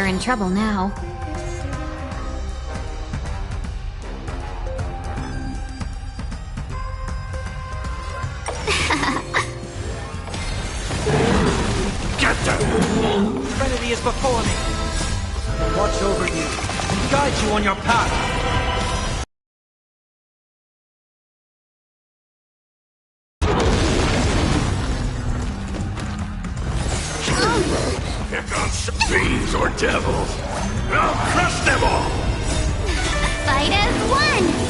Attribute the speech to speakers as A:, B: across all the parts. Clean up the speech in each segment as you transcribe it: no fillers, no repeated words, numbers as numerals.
A: in trouble now.
B: Get them! Trinity is before me. Watch over you and guide you on your path.
C: Pick on some fiends or devils. I'll crush them all!
A: Fight as one!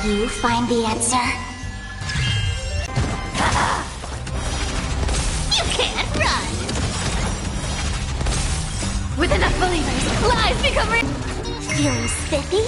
A: You find the answer? You can't run! With enough believers, lies become real! Feeling spiffy?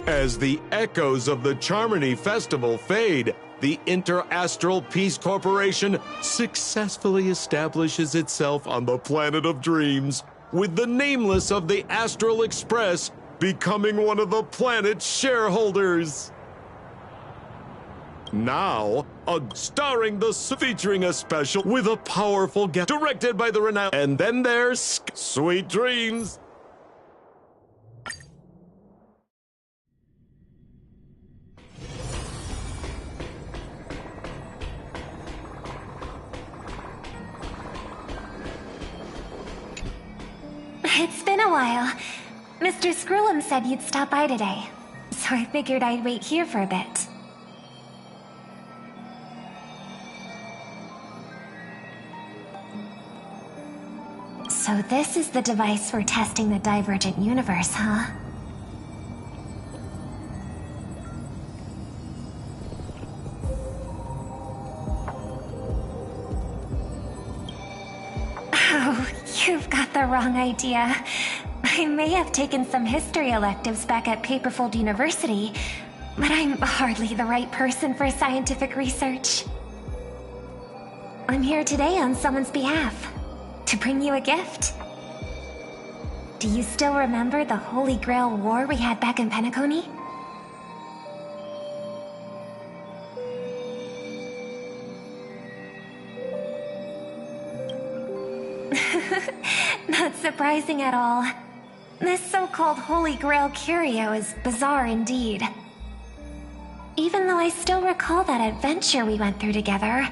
D: As the echoes of the Charmony Festival fade, the Inter-Astral Peace Corporation successfully establishes itself on the planet of dreams, with the nameless of the Astral Express becoming one of the planet's shareholders. Now, starring featuring a special with a powerful guest directed by the renowned. And then there's Sweet Dreams.
E: It's been a while. Mr. Scrullum said you'd stop by today, so I figured I'd wait here for a bit. So this is the device for testing the divergent universe, huh? Oh, you've got the wrong idea. I may have taken some history electives back at Paperfold University, but I'm hardly the right person for scientific research. I'm here today on someone's behalf, to bring you a gift. Do you still remember the Holy Grail War we had back in Penacony? surprising at all. This so-called Holy Grail curio is bizarre indeed. Even though I still recall that adventure we went through together,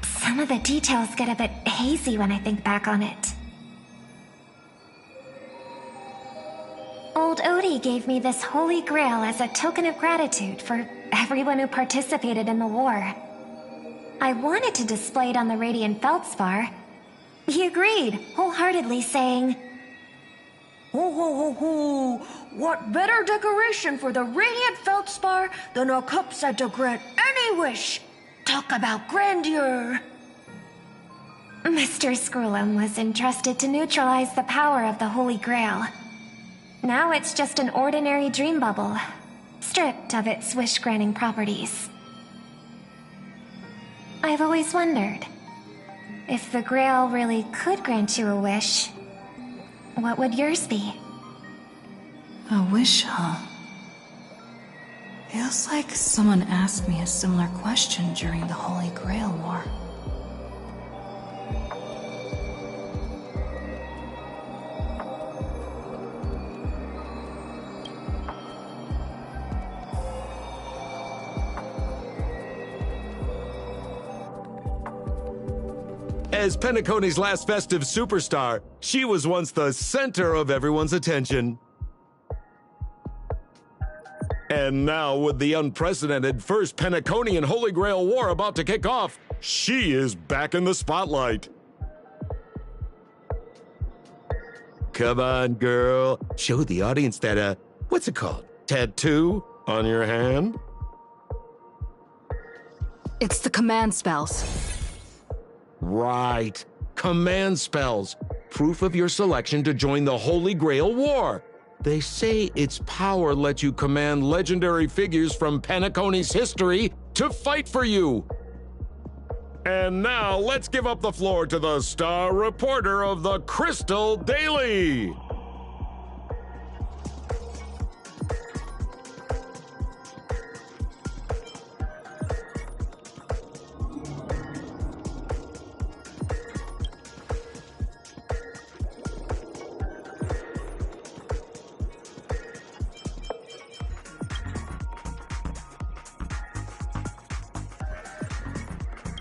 E: some of the details get a bit hazy when I think back on it. Old Odie gave me this Holy Grail as a token of gratitude for everyone who participated in the war. I wanted to display it on the Radiant Feldspar. He agreed, wholeheartedly saying,
F: Ho ho ho ho! What better decoration for the Radiant Feldspar than a cup set to grant any wish? Talk about grandeur!
E: Mr. Screwlum was entrusted to neutralize the power of the Holy Grail. Now it's just an ordinary dream bubble, stripped of its wish-granting properties. I've always wondered, if the Grail really could grant you a wish, what would yours be?
G: A wish, huh? Feels like someone asked me a similar question during the Holy Grail War.
D: As Penacony's last festive superstar, she was once the center of everyone's attention. And now, with the unprecedented First Penaconian Holy Grail War about to kick off, she is back in the spotlight. Come on, girl. Show the audience that, what's it called? Tattoo on your hand?
H: It's the command spells.
D: Right. Command spells. Proof of your selection to join the Holy Grail War. They say its power lets you command legendary figures from Penacony's history to fight for you. And now, let's give up the floor to the star reporter of the Crystal Daily.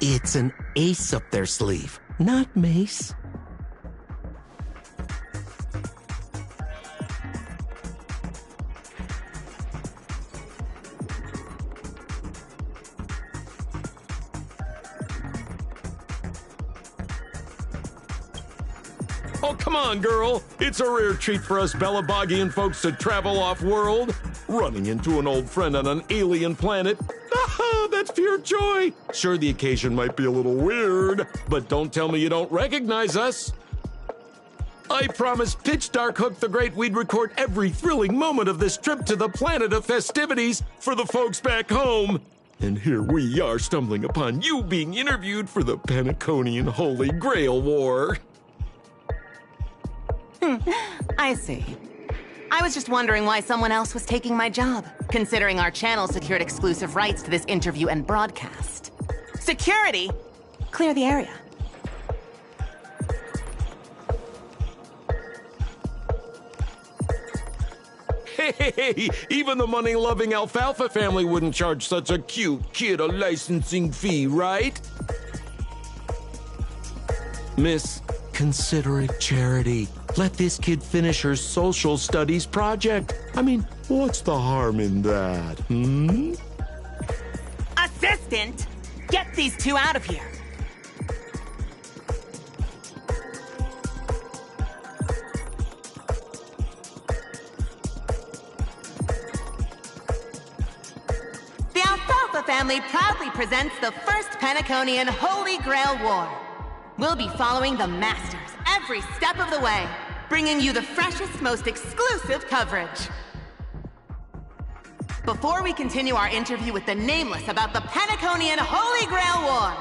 D: It's an ace up their sleeve, not mace. Oh, come on, girl. It's a rare treat for us Bellabogian folks to travel off-world. Running into an old friend on an alien planet. Ah, that's pure joy. Sure, the occasion might be a little weird, but don't tell me you don't recognize us. I promised Pitch Dark Hook the Great we'd record every thrilling moment of this trip to the planet of festivities for the folks back home. And here we are stumbling upon you being interviewed for the Penaconian Holy Grail War.
I: I see. I was just wondering why someone else was taking my job, considering our channel secured exclusive rights to this interview and broadcast. Security! Clear the area.
D: Hey, even the money-loving Alfalfa family wouldn't charge such a cute kid a licensing fee, right? Miss, considerate charity. Let this kid finish her social studies project. I mean, what's the harm in that,
I: Assistant! Get these two out of here! The Alfalfa family proudly presents the First Penaconian Holy Grail War. We'll be following the Masters every step of the way, bringing you the freshest, most exclusive coverage. Before we continue our interview with the Nameless about the Penaconian Holy Grail War,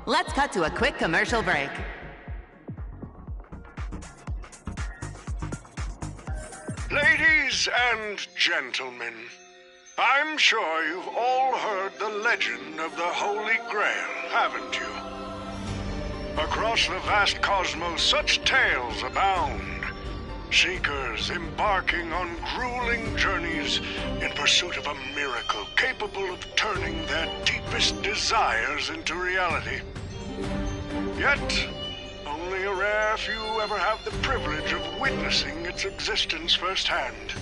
I: let's cut to a quick commercial break.
C: Ladies and gentlemen, I'm sure you've all heard the legend of the Holy Grail, haven't you?
J: Across the vast cosmos, such tales abound. Seekers embarking on grueling journeys in pursuit of a miracle capable of turning their deepest desires into reality. Yet, only a rare few ever have the privilege of witnessing its existence firsthand.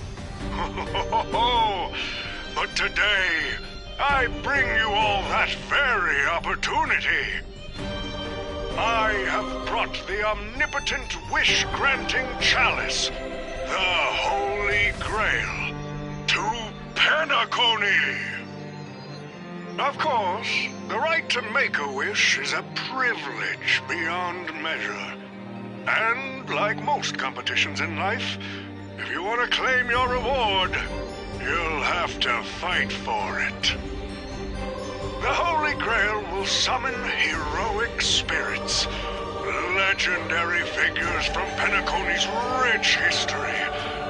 J: But today, I bring you all that very opportunity. I have brought the omnipotent wish-granting chalice, the Holy Grail, to Penacony. Of course, the right to make a wish is a privilege beyond measure. And like most competitions in life, if you want to claim your reward, you'll have to fight for it. The Holy Grail will summon heroic spirits, legendary figures from Penacony's rich history,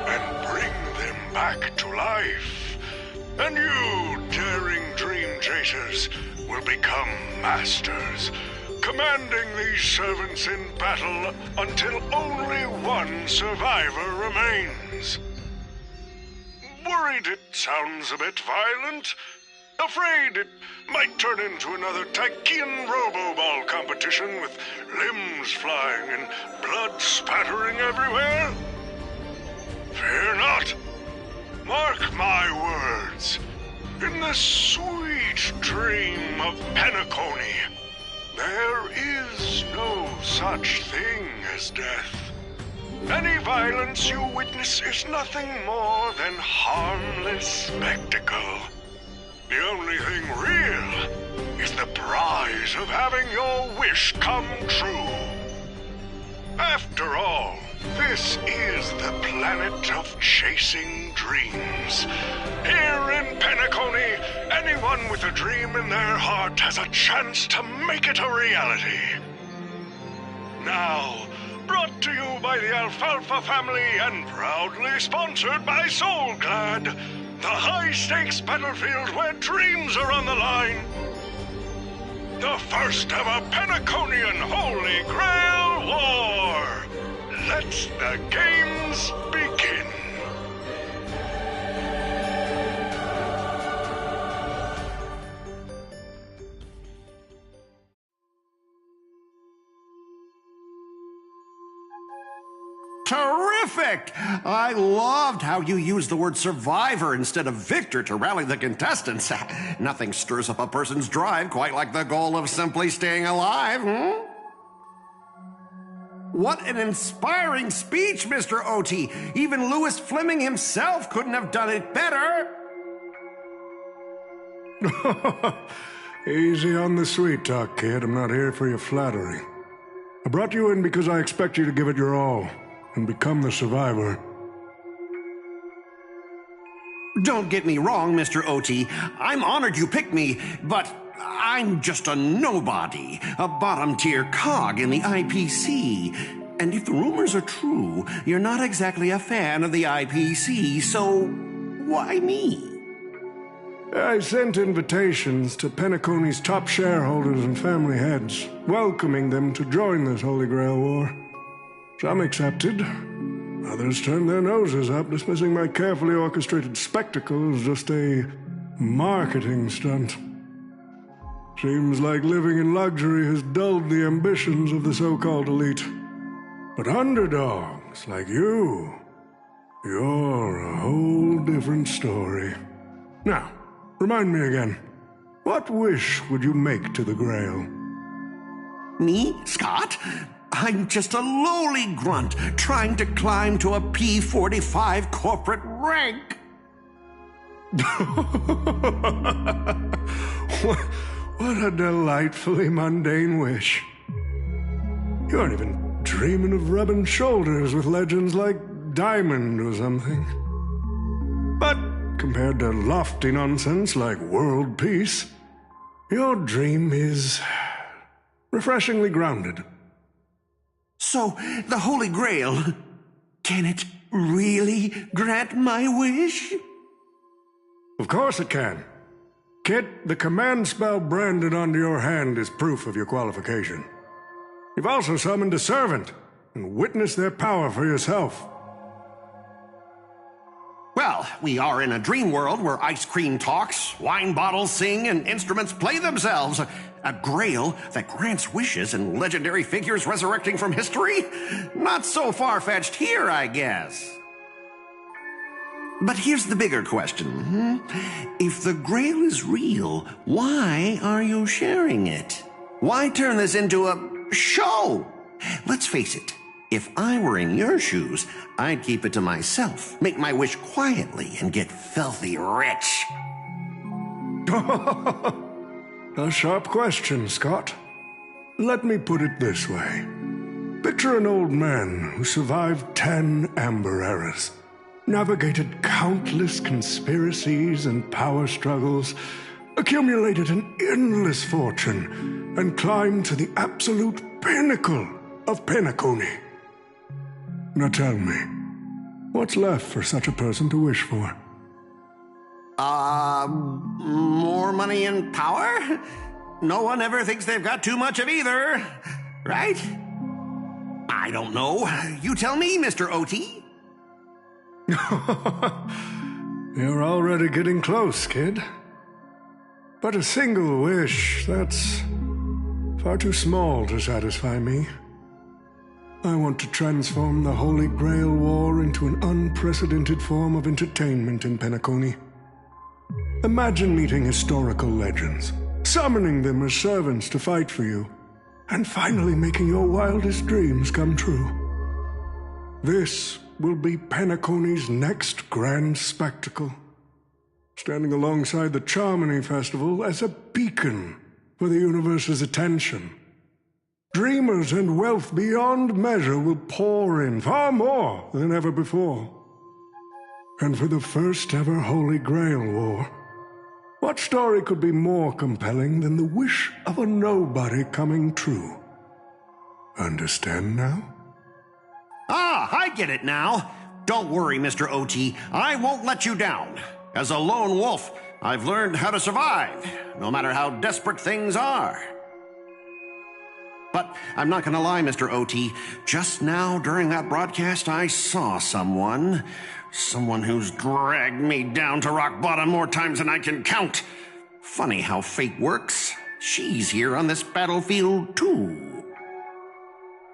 J: and bring them back to life. And you, daring dream chasers, will become masters, commanding these servants in battle until only one survivor remains. Worried it sounds a bit violent? Afraid it might turn into another Tychean Robo-Ball competition with limbs flying and blood spattering everywhere? Fear not. Mark my words. In the sweet dream of Penacony, there is no such thing as death. Any violence you witness is nothing more than harmless spectacle. The only thing real is the prize of having your wish come true. After all, this is the planet of chasing dreams. Here in Penacony, anyone with a dream in their heart has a chance to make it a reality. Now, brought to you by the Alfalfa family and proudly sponsored by Soulglad, the high-stakes battlefield where dreams are on the line. The first ever Penaconian Holy Grail War. Let the games begin.
K: Terrific! I loved how you used the word survivor instead of victor to rally the contestants. Nothing stirs up a person's drive quite like the goal of simply staying alive, What an inspiring speech, Mr. O.T. Even Louis Fleming himself couldn't have done it better.
J: Easy on the sweet talk, kid. I'm not here for your flattery. I brought you in because I expect you to give it your all and become the survivor.
K: Don't get me wrong, Mr. O.T. I'm honored you picked me, but I'm just a nobody, a bottom-tier cog in the IPC. And if the rumors are true, you're not exactly a fan of the IPC, so why me?
J: I sent invitations to Penacony's top shareholders and family heads, welcoming them to join this Holy Grail War. Some accepted. Others turned their noses up, dismissing my carefully orchestrated spectacle as just a marketing stunt. Seems like living in luxury has dulled the ambitions of the so-called elite. But underdogs like you're a whole different story. Now, remind me again, what wish would you make to the Grail?
K: Me, Scott? I'm just a lowly grunt trying to climb to a P45 corporate rank.
J: What a delightfully mundane wish. You aren't even dreaming of rubbing shoulders with legends like Diamond or something. But compared to lofty nonsense like world peace, your dream is refreshingly grounded.
K: So, the Holy Grail, can it really grant my wish?
J: Of course it can. Kid, the command spell branded onto your hand is proof of your qualification.
L: You've also summoned a servant, and witnessed their power for yourself.
K: Well, we are in a dream world where ice cream talks, wine bottles sing, and instruments play themselves. A grail that grants wishes and legendary figures resurrecting from history? Not so far-fetched here, I guess. But here's the bigger question. If the grail is real, why are you sharing it? Why turn this into a show? Let's face it. If I were in your shoes, I'd keep it to myself, make my wish quietly, and get filthy rich.
L: A sharp question, Scott. Let me put it this way. Picture an old man who survived 10 Amber Eras, navigated countless conspiracies and power struggles, accumulated an endless fortune, and climbed to the absolute pinnacle of Penacony. Now tell me, what's left for such a person to wish for?
K: More money and power? No one ever thinks they've got too much of either, right? I don't know. You tell me, Mr. OT.
L: You're already getting close, kid. But a single wish, that's far too small to satisfy me. I want to transform the Holy Grail War into an unprecedented form of entertainment in Penacony. Imagine meeting historical legends, summoning them as servants to fight for you, and finally making your wildest dreams come true. This will be Penacony's next grand spectacle, standing alongside the Charmony Festival as a beacon for the universe's attention. Dreamers and wealth beyond measure will pour in, far more than ever before. And for the first ever Holy Grail War, what story could be more compelling than the wish of a nobody coming true? Understand now?
K: Ah, I get it now. Don't worry, Mr. OT. I won't let you down. As a lone wolf, I've learned how to survive, no matter how desperate things are. But I'm not gonna lie, Mr. OT. Just now, during that broadcast, I saw someone who's dragged me down to rock bottom more times than I can count. Funny how fate works. She's here on this battlefield, too.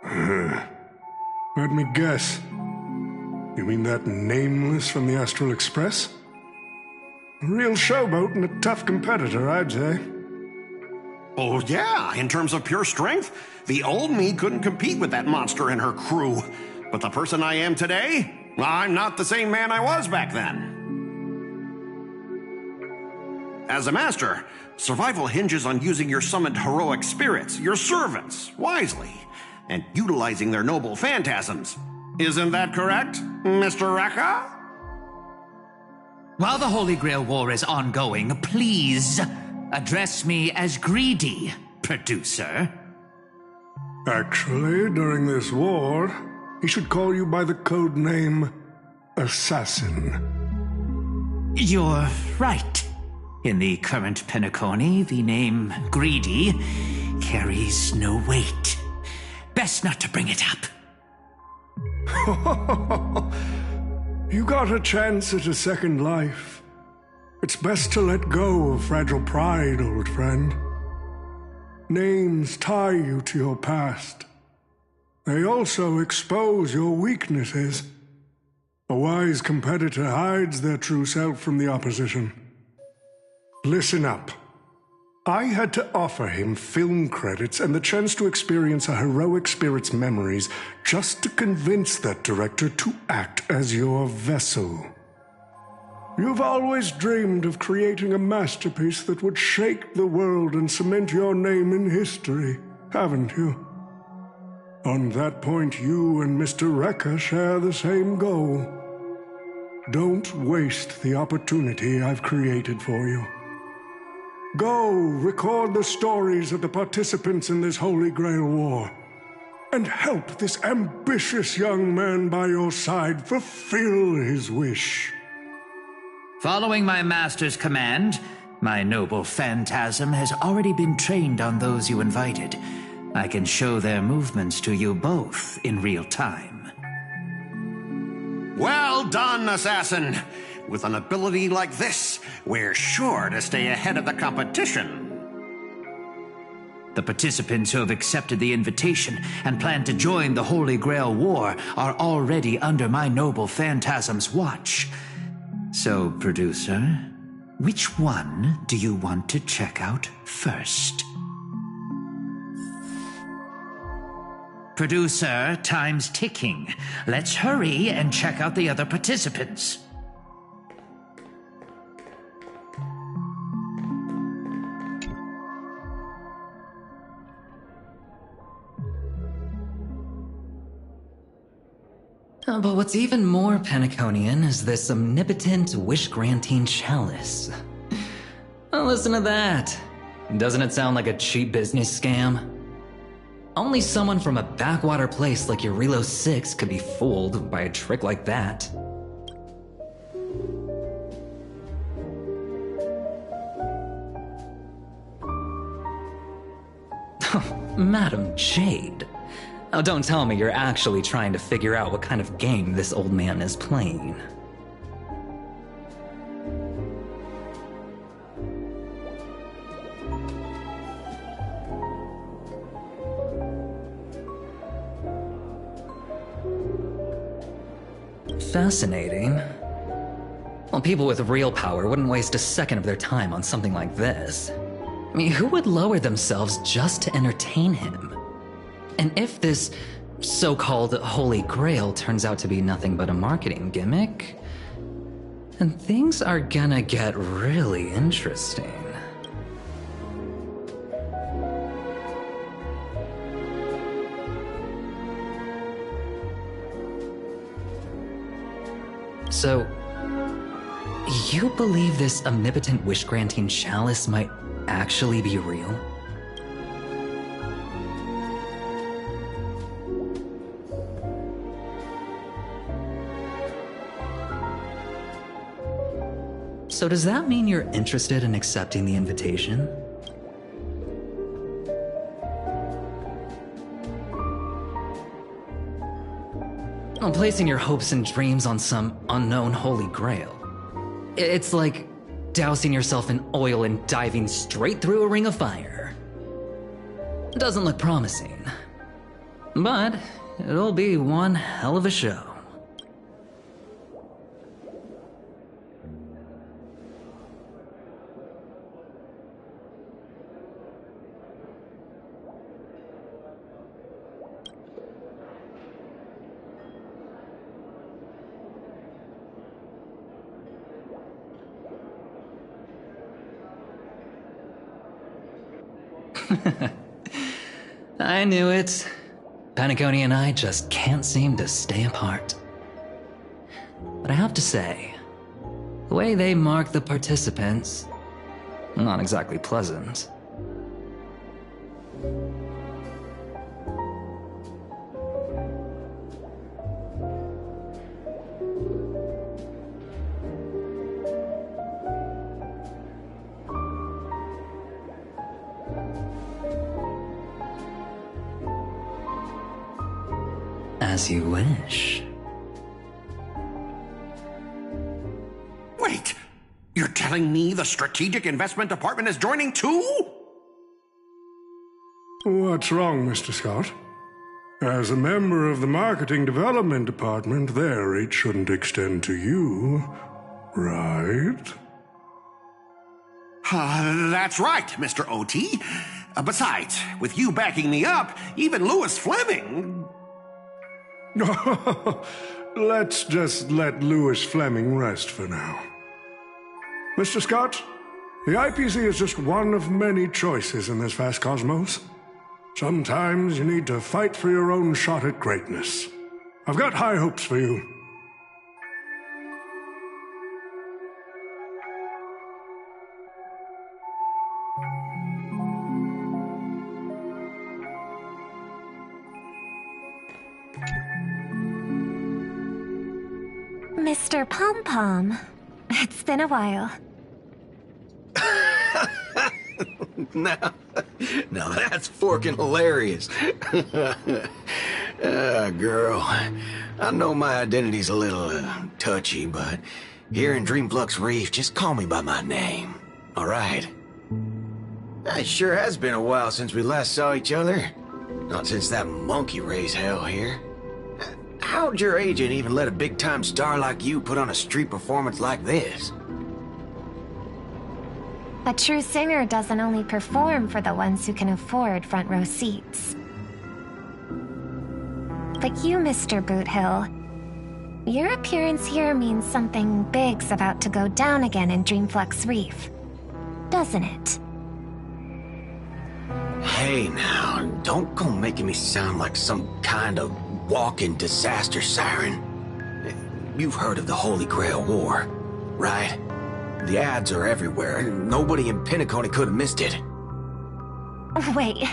L: Let me guess. You mean that Nameless from the Astral Express? A real showboat and a tough competitor, I'd say.
K: Oh, yeah, in terms of pure strength, the old me couldn't compete with that monster and her crew. But the person I am today, I'm not the same man I was back then. As a master, survival hinges on using your summoned heroic spirits, your servants, wisely, and utilizing their noble phantasms. Isn't that correct, Mr. Rekka?
M: While the Holy Grail War is ongoing, please address me as Greedy, producer.
L: Actually, during this war, he should call you by the code name Assassin.
M: You're right. In the current Penacony, the name Greedy carries no weight. Best not to bring it up.
L: You got a chance at a second life. It's best to let go of fragile pride, old friend. Names tie you to your past. They also expose your weaknesses. A wise competitor hides their true self from the opposition. Listen up. I had to offer him film credits and the chance to experience a heroic spirit's memories just to convince that director to act as your vessel. You've always dreamed of creating a masterpiece that would shake the world and cement your name in history, haven't you? On that point, you and Mr. Rekka share the same goal. Don't waste the opportunity I've created for you. Go record the stories of the participants in this Holy Grail War, and help this ambitious young man by your side fulfill his wish.
M: Following my master's command, my noble phantasm has already been trained on those you invited. I can show their movements to you both in real time.
K: Well done, assassin. With an ability like this, we're sure to stay ahead of the competition.
M: The participants who have accepted the invitation and plan to join the Holy Grail War are already under my noble Phantasm's watch. So, producer, which one do you want to check out first? Producer, time's ticking. Let's hurry and check out the other participants.
N: But what's even more Penaconian is this omnipotent wish-granting chalice. Oh, listen to that. Doesn't it sound like a cheap business scam? Only someone from a backwater place like Eurilo 6 could be fooled by a trick like that. Madam Jade. Oh, don't tell me you're actually trying to figure out what kind of game this old man is playing. Fascinating. Well, people with real power wouldn't waste a second of their time on something like this. I mean, who would lower themselves just to entertain him? And if this so-called Holy Grail turns out to be nothing but a marketing gimmick, then things are gonna get really interesting. So, you believe this omnipotent wish-granting chalice might actually be real? So does that mean you're interested in accepting the invitation? Well, placing your hopes and dreams on some unknown Holy Grail. It's like dousing yourself in oil and diving straight through a ring of fire. Doesn't look promising, but it'll be one hell of a show. I knew it. Penacony and I just can't seem to stay apart. But I have to say, the way they mark the participants, not exactly pleasant. As you wish.
K: Wait! You're telling me the Strategic Investment Department is joining too?
L: What's wrong, Mr. Scott? As a member of the Marketing Development Department, their reach shouldn't extend to you, right?
K: That's right, Mr. OT. Besides, with you backing me up, even Louis Fleming...
L: Let's just let Louis Fleming rest for now. Mr. Scott, the IPC is just one of many choices in this vast cosmos. Sometimes you need to fight for your own shot at greatness. I've got high hopes for you.
E: Mr. Pom Pom, it's been a while.
O: Now that's forking hilarious. Girl, I know my identity's a little touchy, but here in Dreamflux Reef, just call me by my name, all right? It sure has been a while since we last saw each other. Not since that monkey raised hell here. How'd your agent even let a big-time star like you put on a street performance like this?
E: A true singer doesn't only perform for the ones who can afford front row seats. But you, Mr. Boothill, your appearance here means something big's about to go down again in Dreamflux Reef, doesn't it?
O: Hey now, don't go making me sound like some kind of walking disaster siren. You've heard of the Holy Grail War, right? The ads are everywhere. Nobody in Penacony could have missed it.
E: Wait,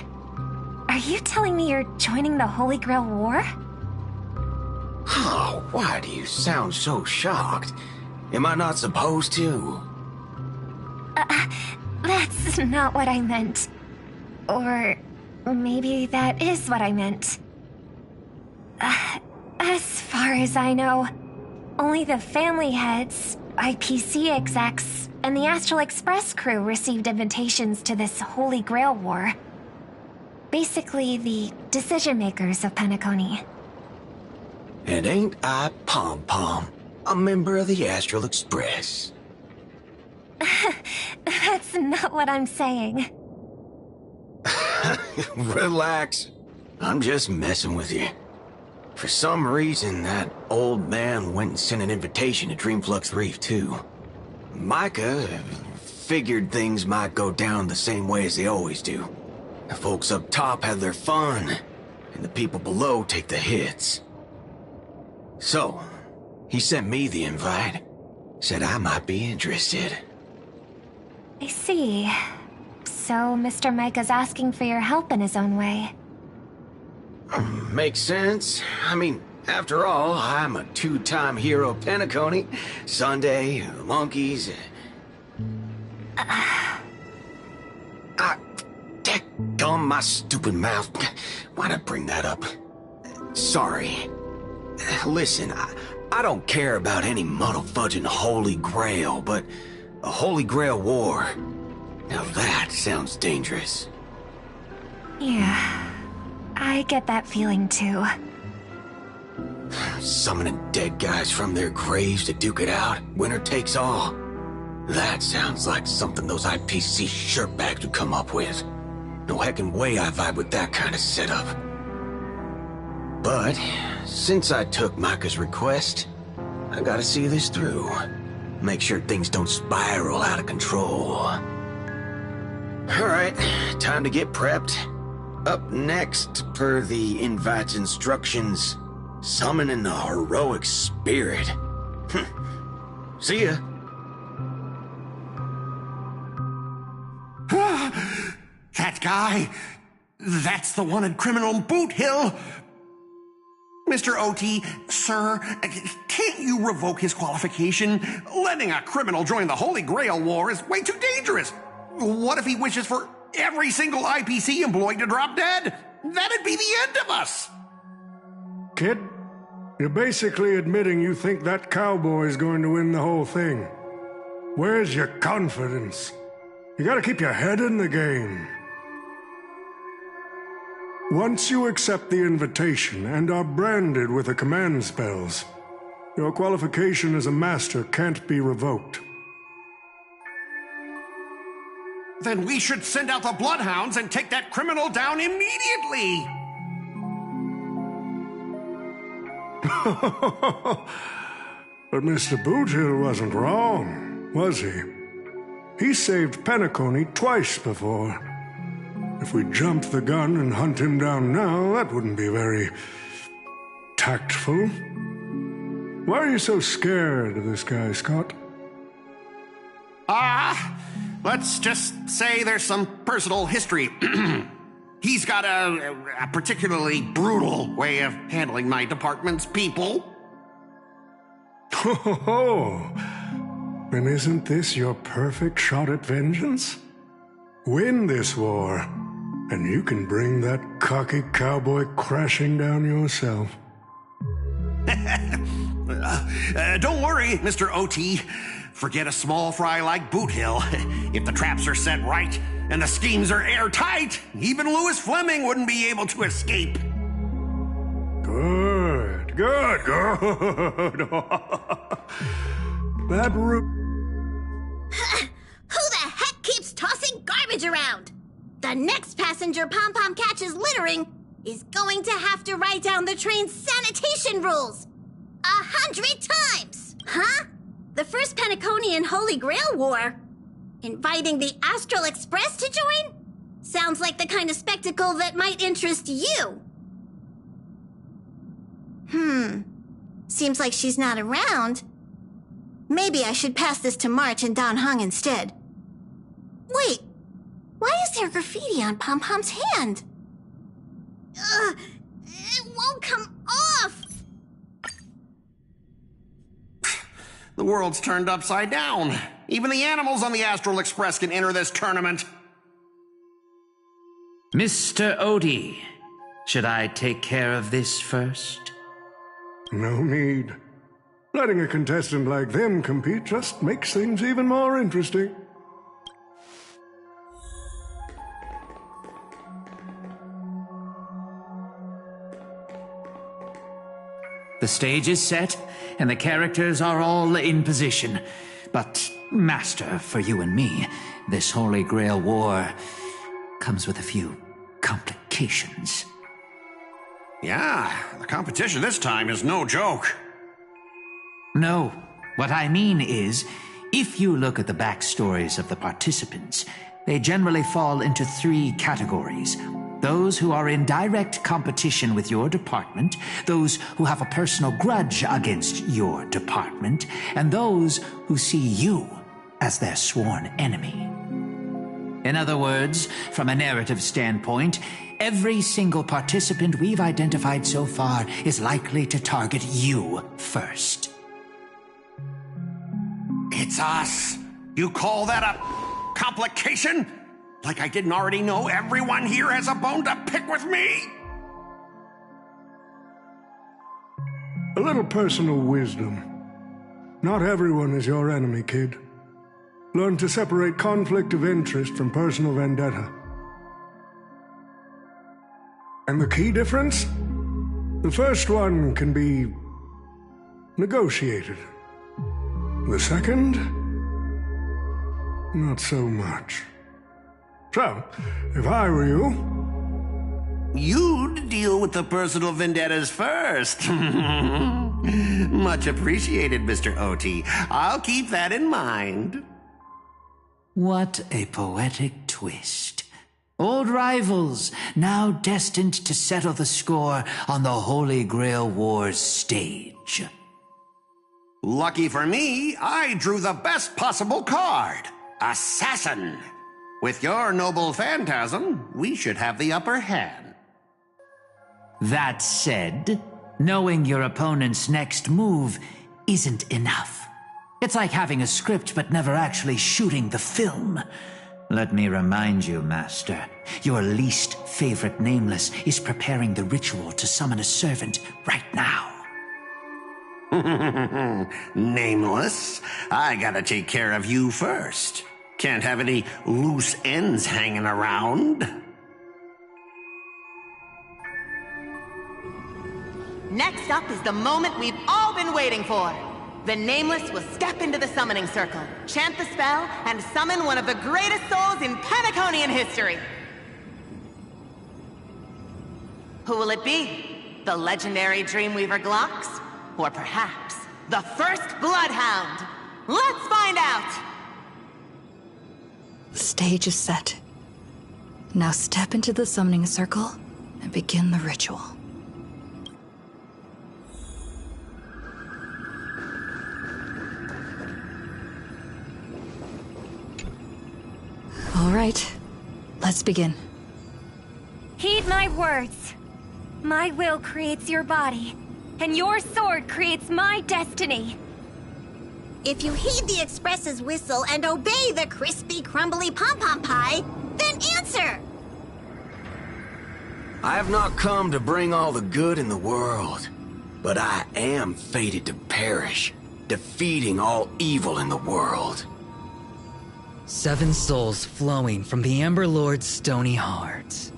E: are you telling me you're joining the Holy Grail War?
O: Oh, why do you sound so shocked? Am I not supposed to?
E: That's not what I meant. Or maybe that is what I meant. As far as I know, only the family heads, IPC execs, and the Astral Express crew received invitations to this Holy Grail War. Basically, the decision-makers of Penacony.
O: And ain't I Pom-Pom, a member of the Astral Express?
E: That's not what I'm saying.
O: Relax. I'm just messing with you. For some reason, that old man went and sent an invitation to Dreamflux Reef, too. Micah figured things might go down the same way as they always do. The folks up top have their fun, and the people below take the hits. So, he sent me the invite. Said I might be interested.
E: I see. So Mr. Micah's asking for your help in his own way.
O: Makes sense. I mean, after all, I'm a two-time hero of Penacony. Sunday, the monkeys. Dadgum my stupid mouth. Why'd I bring that up? Sorry. Listen, I don't care about any muddle-fudging Holy Grail, but a Holy Grail War. Now that sounds dangerous.
E: Yeah, I get that feeling too.
O: Summoning dead guys from their graves to duke it out, winner takes all. That sounds like something those IPC shirtbags would come up with. No heckin' way I vibe with that kind of setup. But, since I took Micah's request, I gotta see this through. Make sure things don't spiral out of control. Alright, time to get prepped. Up next, per the invite's instructions, summoning the heroic spirit. See ya.
K: That guy, that's the wanted criminal Boothill. Mr. OT, sir, can't you revoke his qualification? Letting a criminal join the Holy Grail War is way too dangerous. What if he wishes for every single IPC employee to drop dead? That'd be the end of us.
L: Kid, you're basically admitting you think that cowboy's going to win the whole thing. Where's your confidence? You gotta keep your head in the game. Once you accept the invitation and are branded with the command spells, your qualification as a master can't be revoked.
K: Then we should send out the bloodhounds and take that criminal down immediately!
L: But Mr. Boothill wasn't wrong, was he? He saved Penacony twice before. If we jumped the gun and hunt him down now, that wouldn't be very tactful. Why are you so scared of this guy, Scott?
K: Let's just say there's some personal history. He's got a particularly brutal way of handling my department's people.
L: Oh, then isn't this your perfect shot at vengeance? Win this war, and you can bring that cocky cowboy crashing down yourself.
K: Don't worry, Mr. OT. Forget a small fry like Boot Hill. If the traps are set right and the schemes are airtight, even Louis Fleming wouldn't be able to escape.
L: Good. That
A: Who the heck keeps tossing garbage around? The next passenger Pom-Pom catches littering is going to have to write down the train's sanitation rules 100 times! Huh? The First Penaconian Holy Grail War? Inviting the Astral Express to join? Sounds like the kind of spectacle that might interest you. Seems like she's not around. Maybe I should pass this to March and Don Hung instead. Wait, why is there graffiti on Pom-Pom's hand? It won't come off!
K: The world's turned upside down. Even the animals on the Astral Express can enter this tournament.
M: Mr. Odie, should I take care of this first?
L: No need. Letting a contestant like them compete just makes things even more interesting.
M: The stage is set, and the characters are all in position. But, Master, for you and me, this Holy Grail War comes with a few complications.
K: Yeah, the competition this time is no joke.
M: No, what I mean is, if you look at the backstories of the participants, they generally fall into 3 categories. Those who are in direct competition with your department, those who have a personal grudge against your department, and those who see you as their sworn enemy. In other words, from a narrative standpoint, every single participant we've identified so far is likely to target you first.
K: It's us. You call that a complication? Like I didn't already know everyone here has a bone to pick with me?
L: A little personal wisdom. Not everyone is your enemy, kid. Learn to separate conflict of interest from personal vendetta. And the key difference? The first one can be negotiated. The second? Not so much. So, if I were you...
K: You'd deal with the personal vendettas first. Much appreciated, Mr. OT. I'll keep that in mind.
M: What a poetic twist. Old rivals, now destined to settle the score on the Holy Grail War's stage.
K: Lucky for me, I drew the best possible card. Assassin. With your noble phantasm, we should have the upper hand.
M: That said, knowing your opponent's next move isn't enough. It's like having a script but never actually shooting the film. Let me remind you, Master, your least favorite Nameless is preparing the ritual to summon a servant right now.
K: Nameless? I gotta take care of you first. Can't have any loose ends hanging around.
I: Next up is the moment we've all been waiting for. The Nameless will step into the summoning circle, chant the spell, and summon one of the greatest souls in Penaconian history. Who will it be? The legendary Dreamweaver Glocks? Or perhaps the first Bloodhound? Let's find out!
G: The stage is set. Now step into the summoning circle and begin the ritual. All right, let's begin.
E: Heed my words. My will creates your body, and your sword creates my destiny.
A: If you heed the Express's whistle and obey the crispy, crumbly pom-pom pie, then answer!
O: I have not come to bring all the good in the world, but I am fated to perish, defeating all evil in the world.
N: 7 souls flowing from the Ember Lord's stony heart.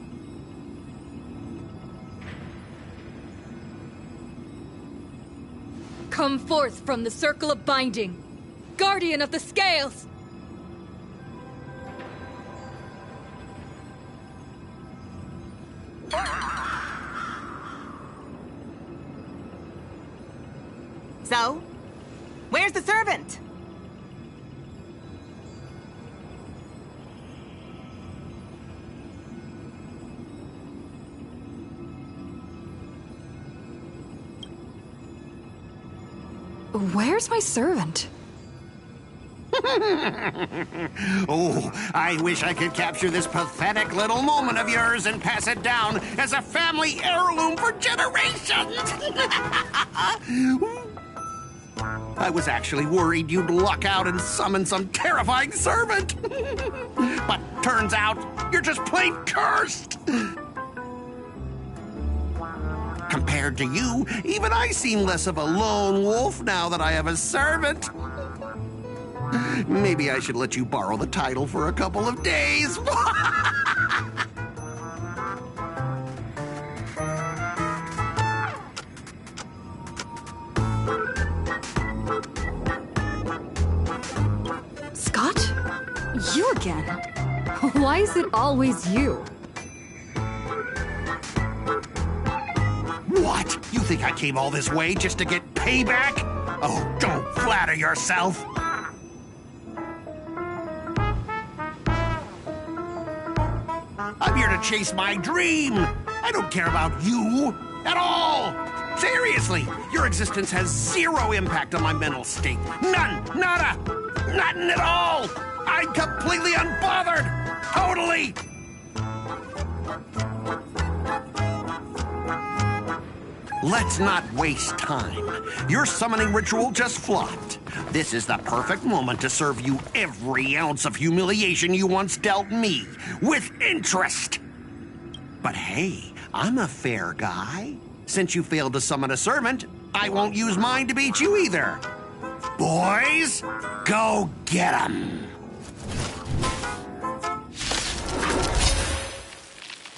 P: Come forth from the circle of binding, guardian of the scales!
I: So, where's the servant?
G: Where's my servant?
K: Oh, I wish I could capture this pathetic little moment of yours and pass it down as a family heirloom for generations. I was actually worried you'd luck out and summon some terrifying servant. But turns out, you're just plain cursed. Compared to you, even I seem less of a lone wolf now that I have a servant. Maybe I should let you borrow the title for a couple of days.
H: Scott? You again? Why is it always you?
K: What? You think I came all this way just to get payback? Oh, don't flatter yourself. I'm here to chase my dream. I don't care about you at all. Seriously, your existence has zero impact on my mental state. None, nada, nothing at all. I'm completely unbothered. Totally. Let's not waste time. Your summoning ritual just flopped. This is the perfect moment to serve you every ounce of humiliation you once dealt me, with interest. But hey, I'm a fair guy. Since you failed to summon a servant, I won't use mine to beat you either. Boys, go get 'em.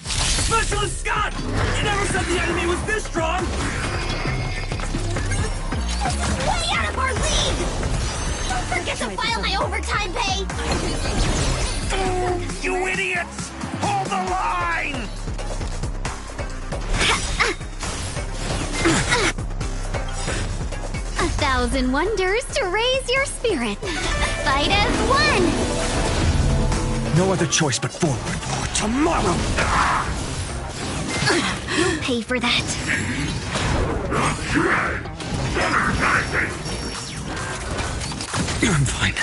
B: Specialist Scott! You never said the enemy was this strong!
A: Way out of our league! Don't forget to file my overtime pay!
K: You idiots! Hold the line!
Q: A thousand wonders to raise your spirit. Fight as one!
B: No other choice but forward for tomorrow!
Q: You'll pay for that.
B: I'm fine.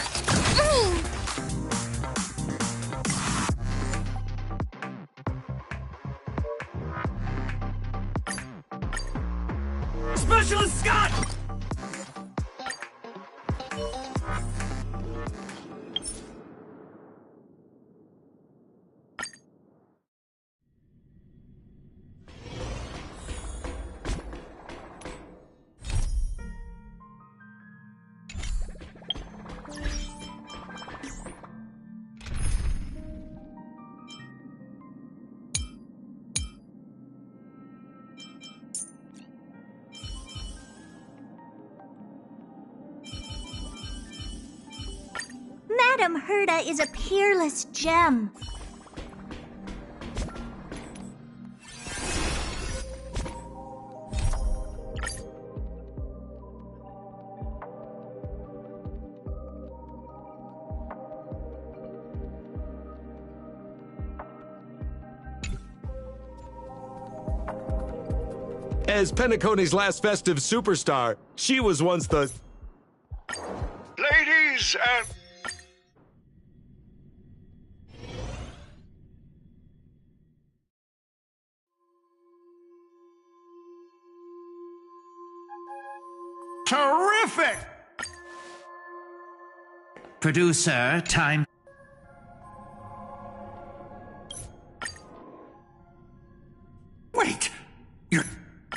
B: Specialist Scott!
A: Madame Herda is a peerless gem.
D: As Penacony's last festive superstar, she was once the...
J: Ladies and...
K: Terrific!
M: Producer, time.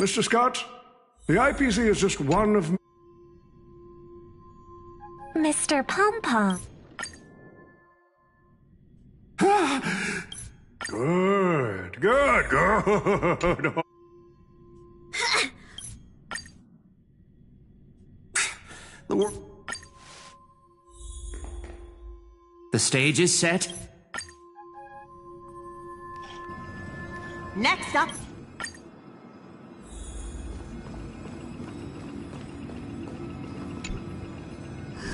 L: Mr. Scott, the IPC is just one of...
E: Mr. Pom-Pom.
L: Good, good, good.
M: The stage is set.
I: Next up.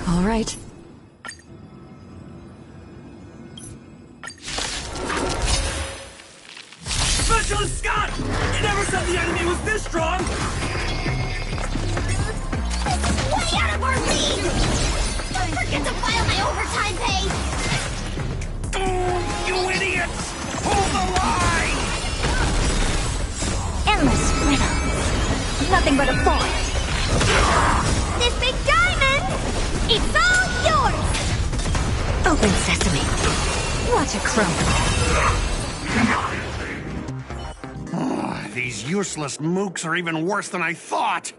G: All right.
B: Specialist Scott! You never said the enemy was this strong!
A: Way out of our league! Don't forget to file my overtime pay!
B: You idiots! Hold the line!
Q: Endless riddle. Nothing but a void. This big diamond! It's all yours! Open sesame. Watch it crumble.
K: These useless mooks are even worse than I thought.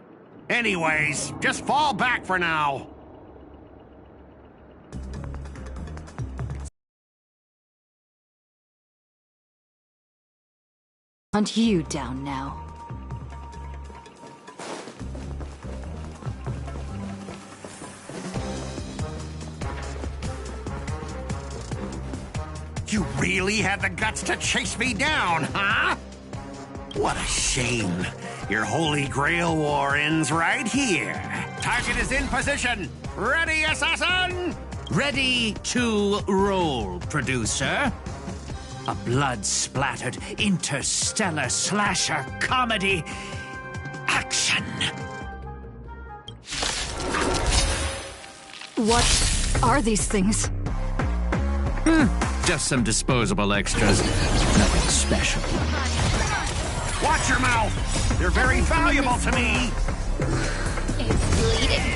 K: Anyways, just fall back for now.
G: Hunt you down now.
K: You really had the guts to chase me down, huh? What a shame. Your Holy Grail war ends right here. Target is in position. Ready, assassin?
M: Ready to roll, producer. A blood-splattered interstellar slasher comedy. Action.
G: What are these things?
M: Just some disposable extras. Nothing special.
K: Watch your mouth. They're very valuable to me.
Q: It's bleeding.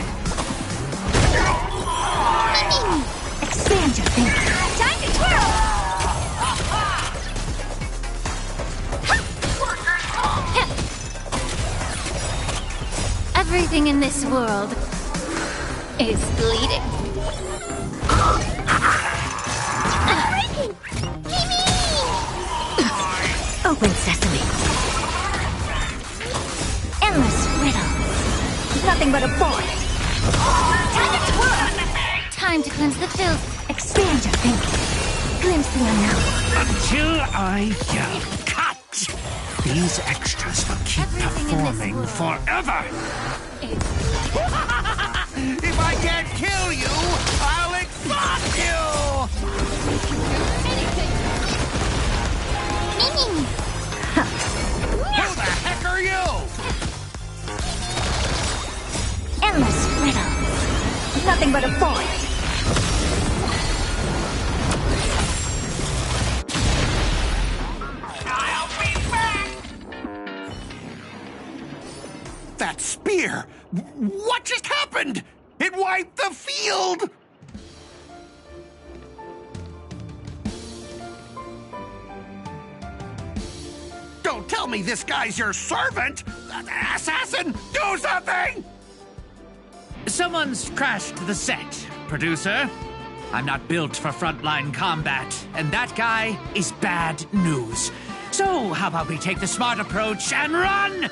Q: Expand your thinking. Time to twirl! Everything in this world is bleeding. Open sesame. Endless riddle. Nothing but a void. Time to twirl. Time to cleanse the filth. Expand your thinking. Glimpse the unknown.
M: Until I yell cut. These extras will keep performing forever.
K: If I can't kill you, I'll exhaust you! Who the heck are you?
Q: Endless riddle. Nothing but a void.
K: I'll be back! That spear! What just happened? It wiped the field! Don't tell me this guy's your servant! Assassin, do something!
M: Someone's crashed the set, producer. I'm not built for frontline combat, and that guy is bad news. So, how about we take the smart approach and run?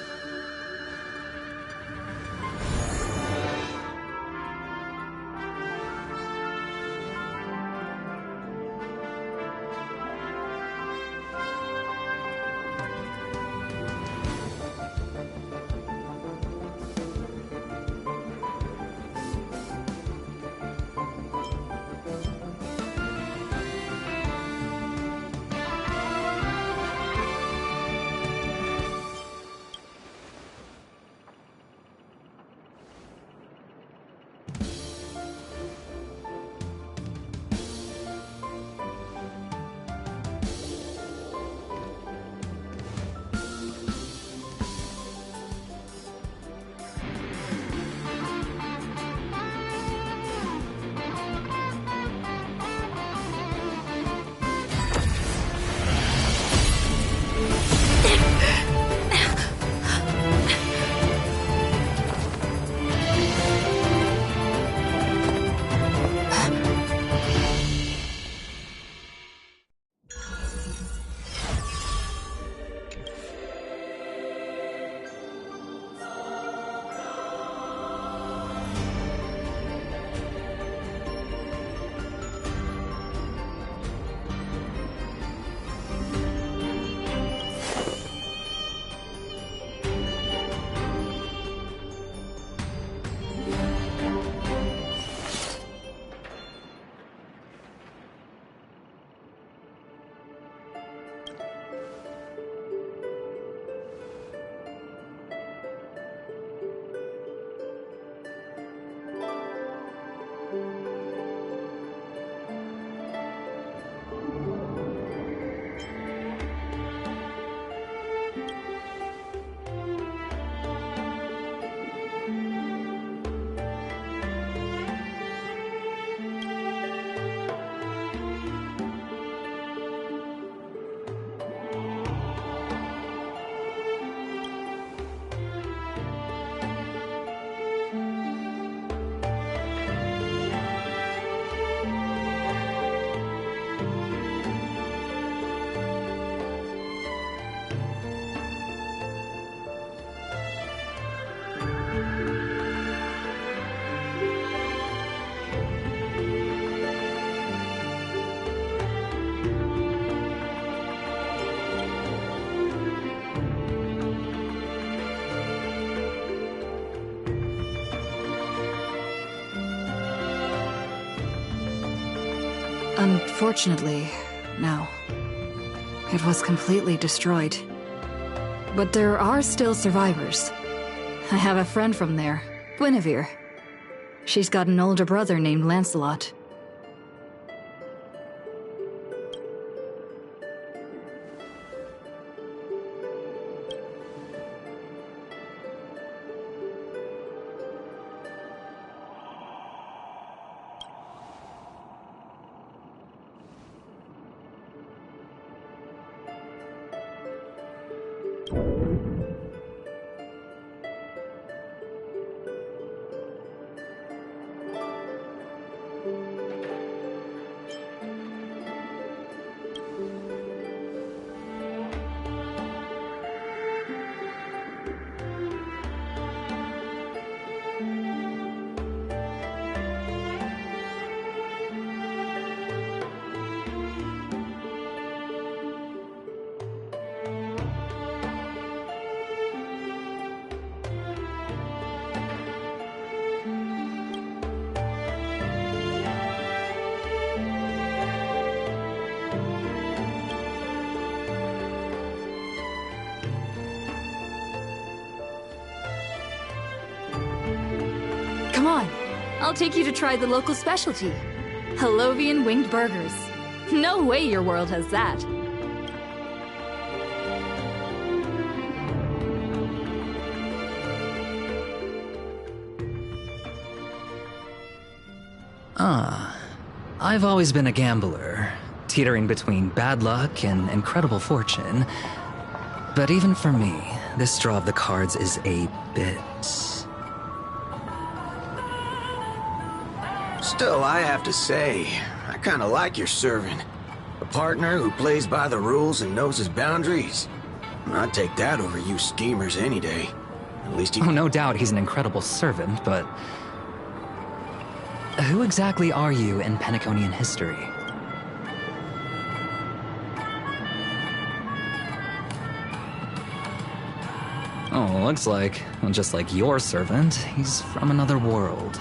G: Unfortunately, no. It was completely destroyed. But there are still survivors. I have a friend from there, Guinevere. She's got an older brother named Lancelot.
H: Come on, I'll take you to try the local specialty. Halovian winged burgers. No way your world has that.
N: I've always been a gambler, teetering between bad luck and incredible fortune. But even for me, this draw of the cards is a bit...
O: Still, I have to say, I kinda like your servant. A partner who plays by the rules and knows his boundaries. I'd take that over you schemers any day. At least he...
N: Oh, no doubt he's an incredible servant, but... who exactly are you in Penaconian history? Oh, looks like, well, just like your servant, he's from another world.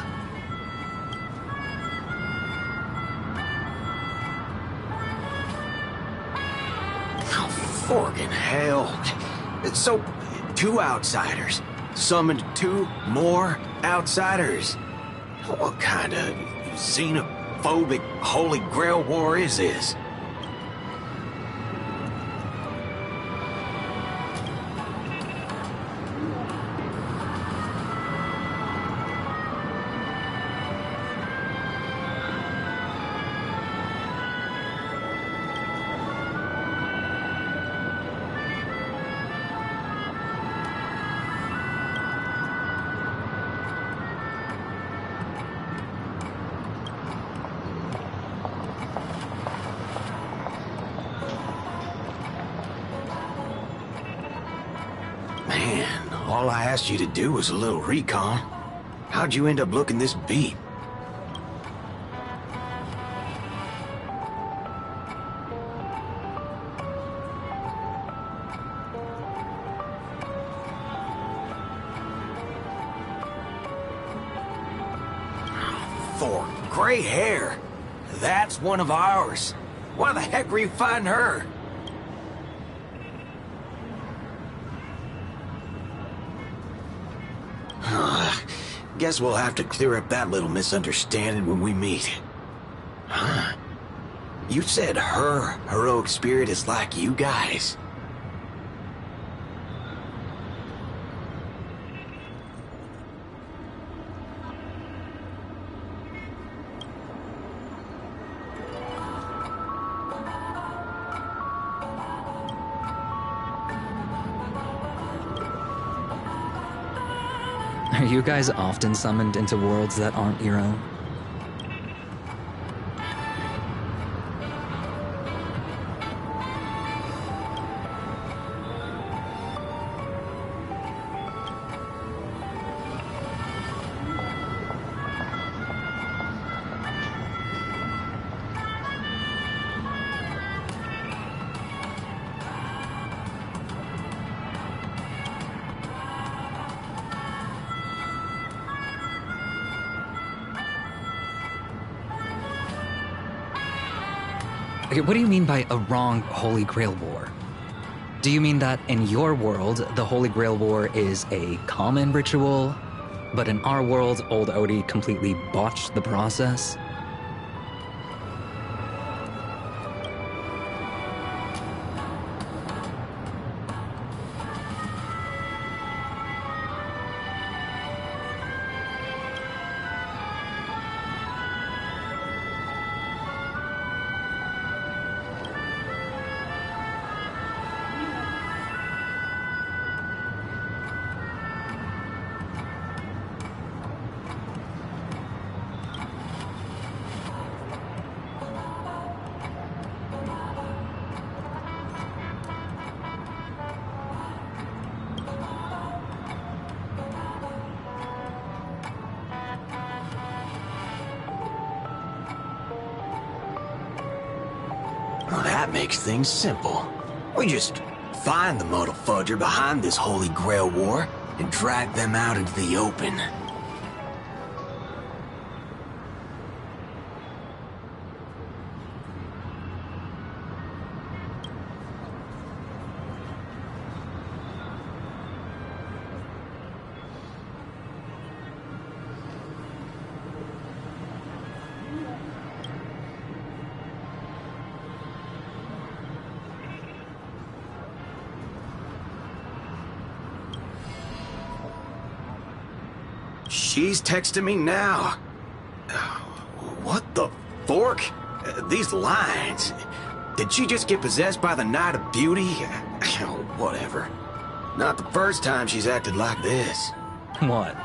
O: Forkin' hell. So, 2 outsiders summoned 2 more outsiders. What kind of xenophobic Holy Grail war is this? Man, all I asked you to do was a little recon. How'd you end up looking this beat? For gray hair. That's one of ours. Why the heck were you fighting her? Guess we'll have to clear up that little misunderstanding when we meet. Huh? You said her heroic spirit is like you guys.
N: Are you guys often summoned into worlds that aren't your own? Okay, what do you mean by a wrong Holy Grail War? Do you mean that in your world, the Holy Grail War is a common ritual, but in our world, old Odie completely botched the process?
O: Well, that makes things simple. We just find the Modal Fudger behind this Holy Grail War and drag them out into the open. She's texting me now. What the fork? These lines. Did she just get possessed by the Night of Beauty? Whatever. Not the first time she's acted like this.
N: What?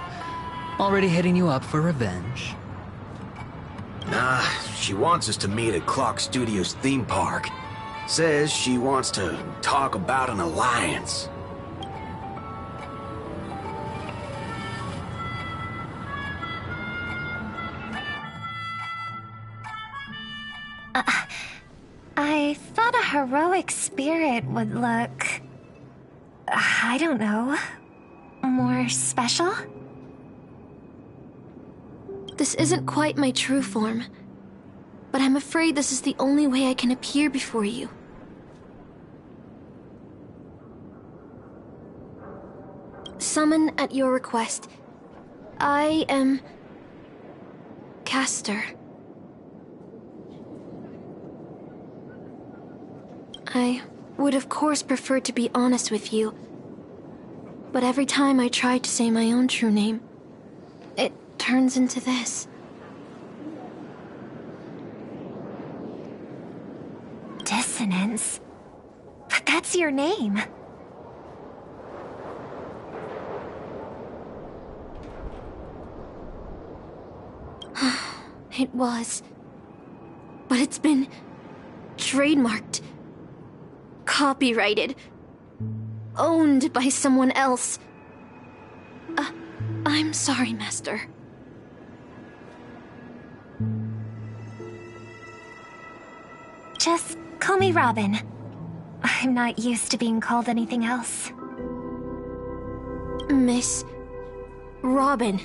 N: Already hitting you up for revenge?
O: Nah, she wants us to meet at Clock Studios theme park. Says she wants to talk about an alliance.
E: I thought a heroic spirit would look... I don't know... more special?
R: This isn't quite my true form, but I'm afraid this is the only way I can appear before you. Summon at your request. I am... Castor. I would of course prefer to be honest with you, but every time I try to say my own true name, it turns into this.
E: Dissonance? But that's your name.
R: It was. But it's been... trademarked. Copyrighted. Owned by someone else. I'm sorry, Master.
E: Just call me Robin. I'm not used to being called anything else.
R: Miss... Robin.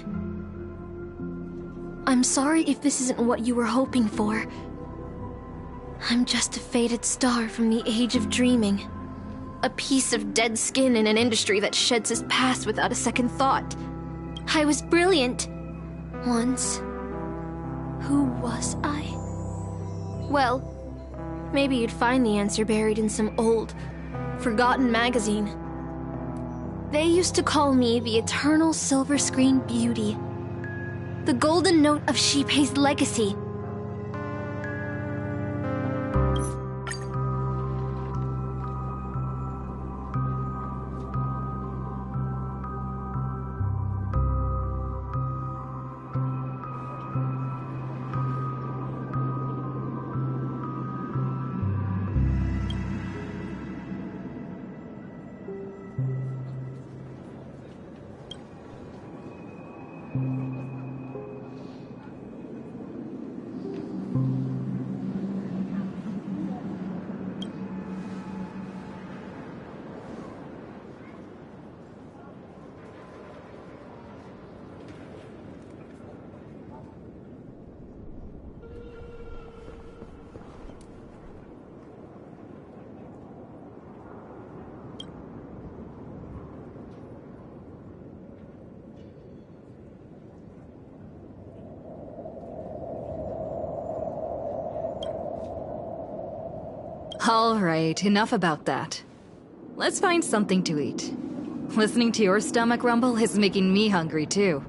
R: I'm sorry if this isn't what you were hoping for. I'm just a faded star from the age of dreaming. A piece of dead skin in an industry that sheds its past without a second thought. I was brilliant. Once. Who was I? Well, maybe you'd find the answer buried in some old, forgotten magazine. They used to call me the Eternal Silver Screen Beauty. The golden note of Shipei's legacy.
G: Alright, enough about that. Let's find something to eat. Listening to your stomach rumble is making me hungry too.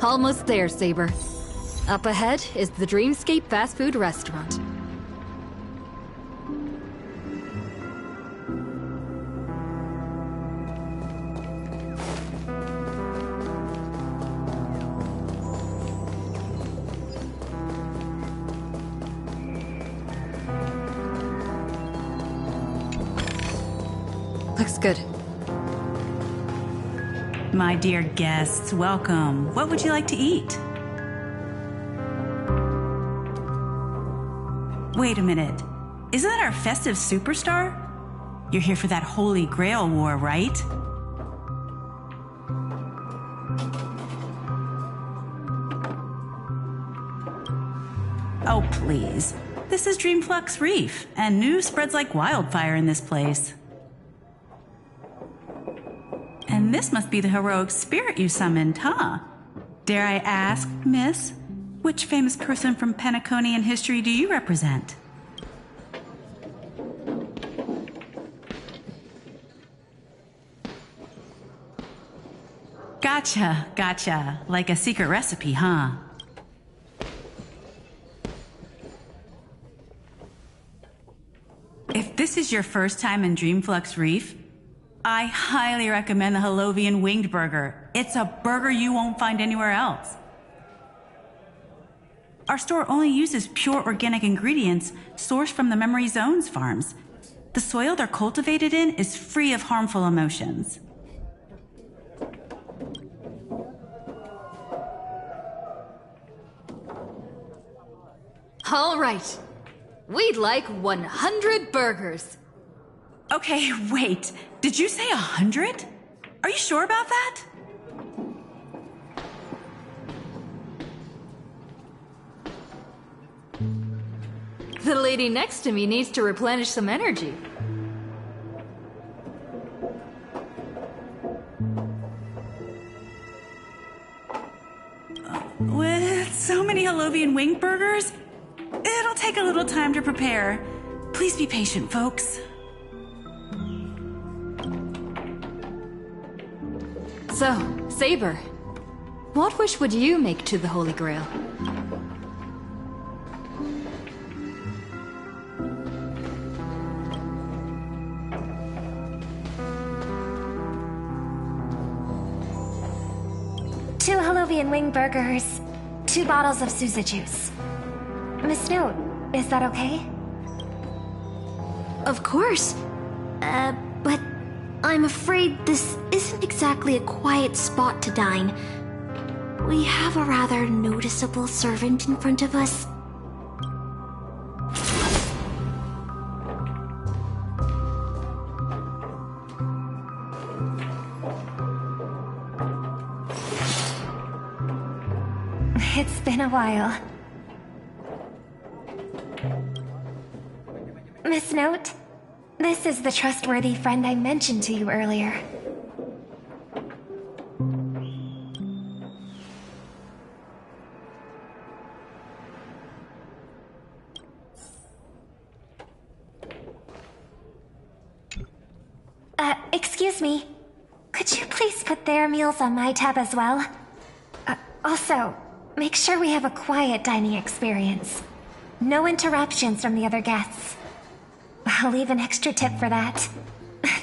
G: Almost there, Saber. Up ahead is the Dreamscape fast food restaurant. Looks good.
S: My dear guests, welcome. What would you like to eat? Wait a minute. Isn't that our festive superstar? You're here for that Holy Grail War, right? Oh, please. This is Dreamflux Reef, and news spreads like wildfire in this place. And this must be the heroic spirit you summoned, huh? Dare I ask, miss, which famous person from Penaconian history do you represent? Gotcha. Like a secret recipe, huh? If this is your first time in Dreamflux Reef, I highly recommend the Halovian Winged Burger. It's a burger you won't find anywhere else. Our store only uses pure organic ingredients sourced from the Memory Zones farms. The soil they're cultivated in is free of harmful emotions.
H: All right. We'd like 100 burgers.
S: Okay, wait. Did you say 100? Are you sure about that?
H: The lady next to me needs to replenish some energy.
S: With so many Halovian winged burgers, it'll take a little time to prepare. Please be patient, folks.
H: So, Saber, what wish would you make to the Holy Grail?
E: Two Halovian wing burgers, 2 bottles of Suza juice. Miss Note, is that okay?
R: Of course. But I'm afraid this isn't exactly a quiet spot to dine. We have a rather noticeable servant in front of us.
E: It's been a while. Miss Note, this is the trustworthy friend I mentioned to you earlier. Excuse me. Could you please put their meals on my tab as well? Also, make sure we have a quiet dining experience. No interruptions from the other guests. I'll leave an extra tip for that.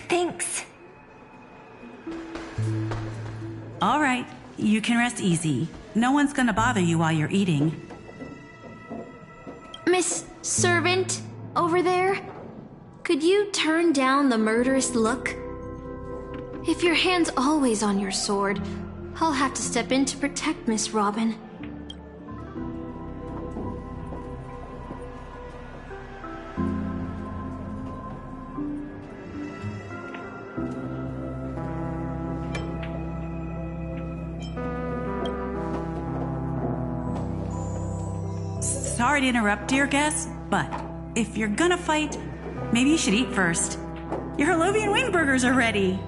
E: Thanks.
S: All right, you can rest easy. No one's gonna bother you while you're eating.
R: Miss Servant, over there? Could you turn down the murderous look? If your hand's always on your sword, I'll have to step in to protect Miss Robin.
S: Sorry to interrupt, dear guest, but if you're gonna fight, maybe you should eat first. Your Harlovian wing burgers are ready.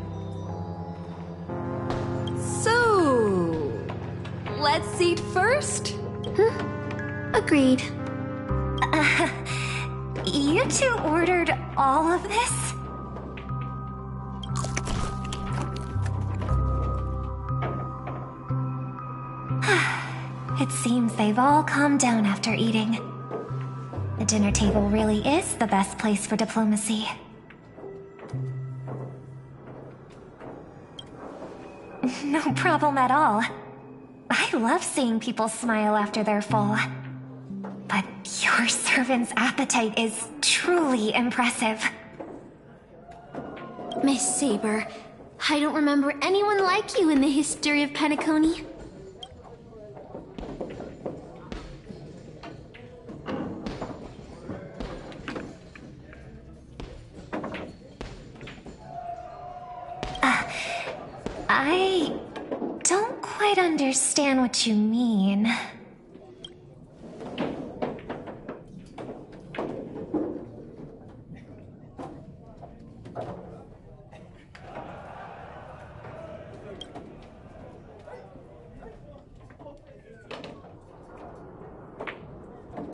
H: So, let's eat first?
R: Agreed.
E: You two ordered all of this? It seems they've all calmed down after eating. The dinner table really is the best place for diplomacy. No problem at all. I love seeing people smile after they're full. But your servant's appetite is truly impressive.
R: Miss Saber, I don't remember anyone like you in the history of Penacony.
E: I don't quite understand what you mean.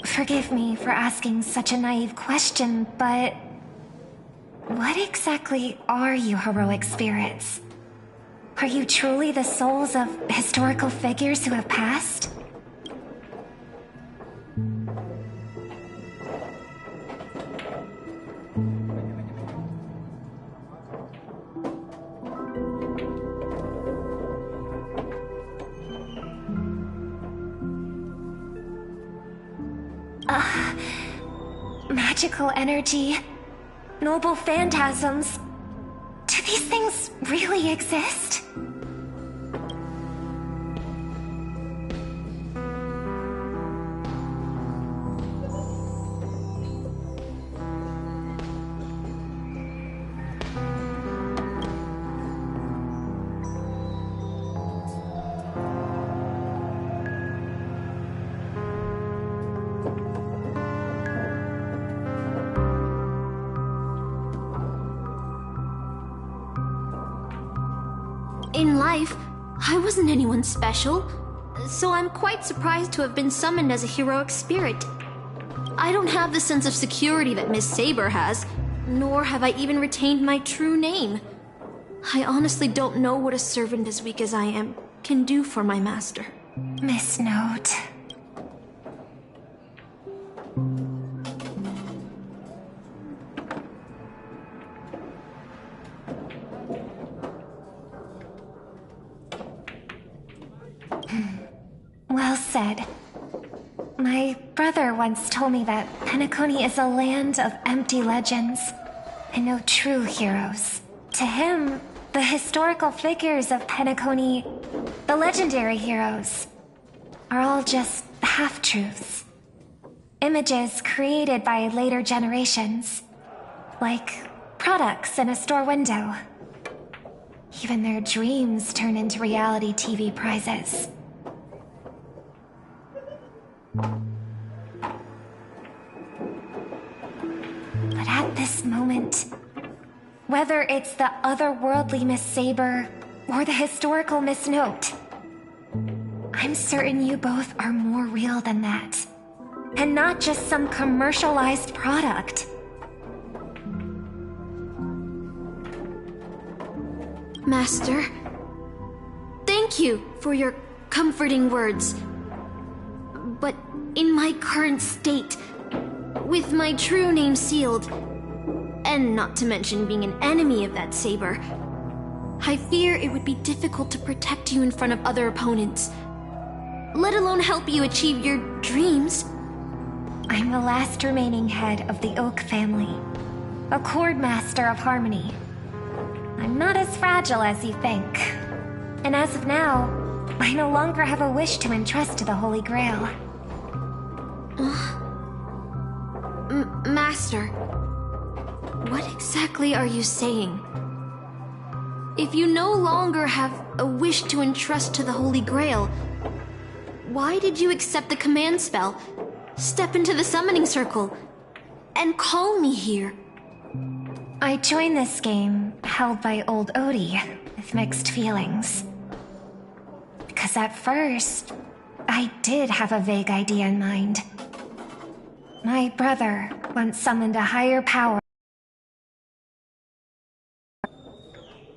E: Forgive me for asking such a naive question, but what exactly are you heroic spirits? Are you truly the souls of historical figures who have passed? Magical energy, noble phantasms. Do these things really exist?
R: In life, I wasn't anyone special, so I'm quite surprised to have been summoned as a heroic spirit. I don't have the sense of security that Miss Saber has, nor have I even retained my true name. I honestly don't know what a servant as weak as I am can do for my master.
E: Miss Note. Well said. My brother once told me that Penacony is a land of empty legends and no true heroes. To him, the historical figures of Penacony, the legendary heroes, are all just half-truths. Images created by later generations, like products in a store window. Even their dreams turn into reality TV prizes. But at this moment, whether it's the otherworldly Miss Saber or the historical Miss Note, I'm certain you both are more real than that. And not just some commercialized product.
R: Master, thank you for your comforting words. But in my current state, with my true name sealed, and not to mention being an enemy of that saber, I fear it would be difficult to protect you in front of other opponents, let alone help you achieve your dreams.
E: I'm the last remaining head of the Oak family, a chord master of harmony. I'm not as fragile as you think. And as of now, I no longer have a wish to entrust to the Holy Grail.
R: Master, what exactly are you saying? If you no longer have a wish to entrust to the Holy Grail, why did you accept the command spell step into the summoning circle and call me here.
E: I joined this game held by old Odie with mixed feelings. Because at first, I did have a vague idea in mind. My brother once summoned a higher power,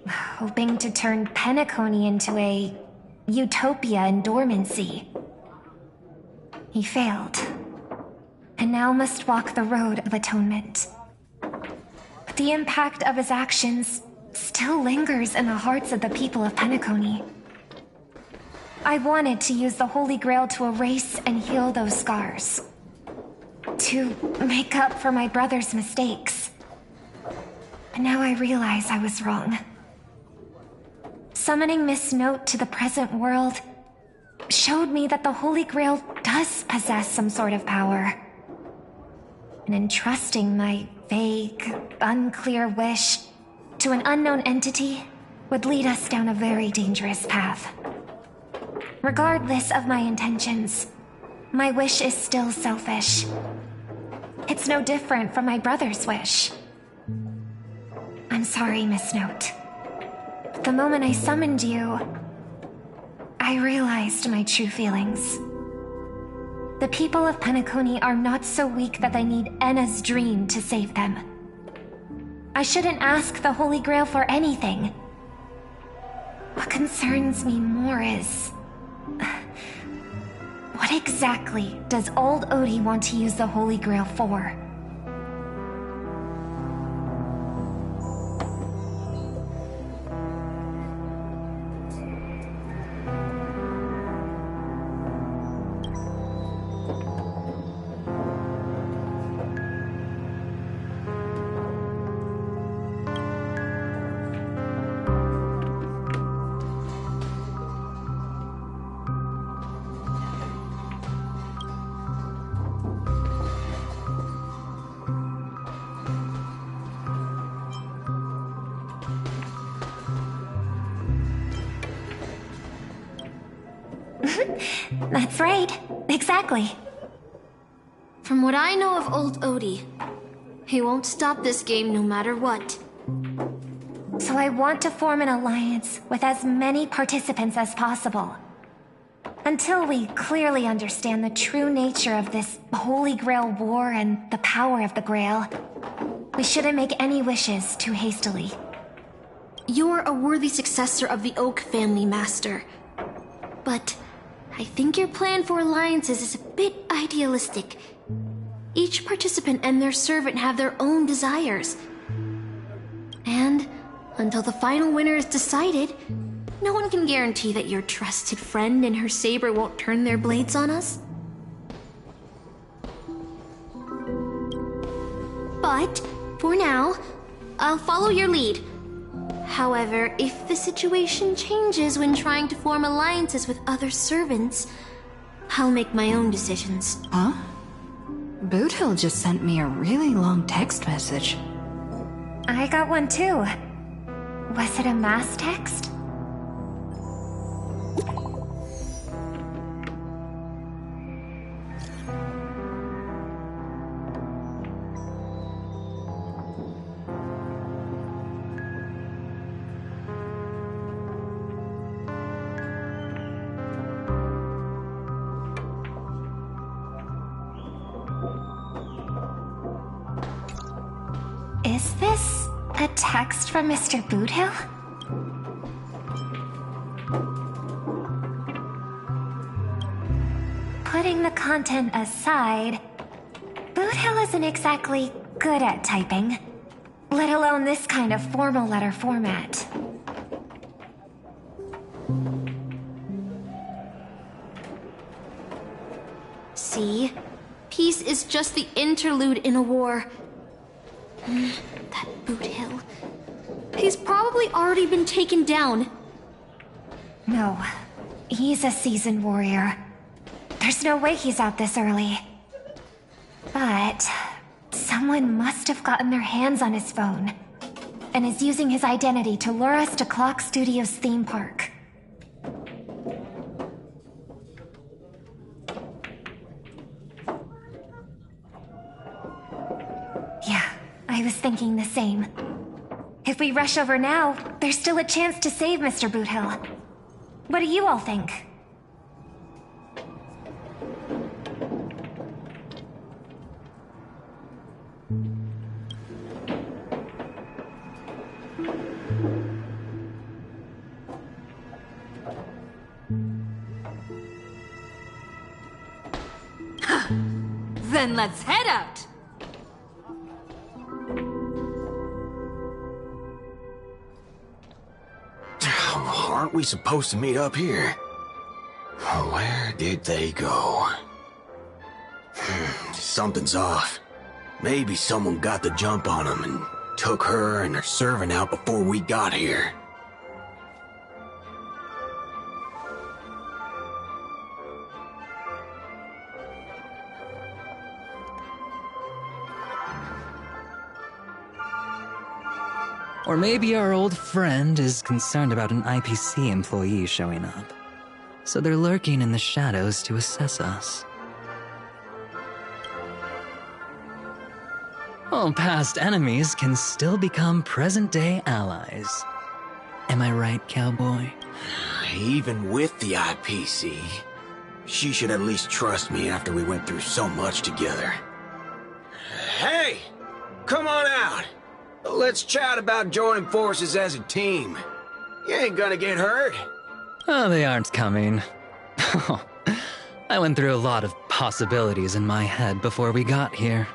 E: hoping to turn Penacony into a utopia in dormancy. He failed, and now must walk the road of atonement. But the impact of his actions still lingers in the hearts of the people of Penacony. I wanted to use the Holy Grail to erase and heal those scars. To make up for my brother's mistakes. And now I realize I was wrong. Summoning Miss Note to the present world showed me that the Holy Grail does possess some sort of power. And entrusting my vague, unclear wish to an unknown entity would lead us down a very dangerous path. Regardless of my intentions, my wish is still selfish. It's no different from my brother's wish. I'm sorry, Miss Note. But the moment I summoned you, I realized my true feelings. The people of Penacony are not so weak that they need Enna's dream to save them. I shouldn't ask the Holy Grail for anything. What concerns me more is... what exactly does old Odie want to use the Holy Grail for? That's right. Exactly.
R: From what I know of old Odie, he won't stop this game no matter what.
E: So I want to form an alliance with as many participants as possible. Until we clearly understand the true nature of this Holy Grail war and the power of the Grail, we shouldn't make any wishes too hastily.
R: You're a worthy successor of the Oak family, Master. But I think your plan for alliances is a bit idealistic. Each participant and their servant have their own desires. And until the final winner is decided, no one can guarantee that your trusted friend and her saber won't turn their blades on us. But, for now, I'll follow your lead. However, if the situation changes when trying to form alliances with other servants, I'll make my own decisions.
G: Huh? Boothill just sent me a really long text message.
E: I got one too. Was it a mass text? Is this a text from Mr. Boothill? Putting the content aside, Boothill isn't exactly good at typing, let alone this kind of formal letter format.
R: See? Peace is just the interlude in a war. That Boothill. He's probably already been taken down.
E: No, he's a seasoned warrior. There's no way he's out this early. But someone must have gotten their hands on his phone and is using his identity to lure us to Clock Studios theme park. I was thinking the same. If we rush over now, there's still a chance to save Mr. Boothill. What do you all think?
P: Then let's head out!
O: Aren't we supposed to meet up here? Where did they go? Something's off. Maybe someone got the jump on them and took her and her servant out before we got here.
N: Or maybe our old friend is concerned about an IPC employee showing up. So they're lurking in the shadows to assess us. Well, past enemies can still become present-day allies. Am I right, cowboy?
O: Even with the IPC, she should at least trust me after we went through so much together. Hey! Come on out! Let's chat about joining forces as a team. You ain't gonna get hurt.
N: Oh, they aren't coming. I went through a lot of possibilities in my head before we got here.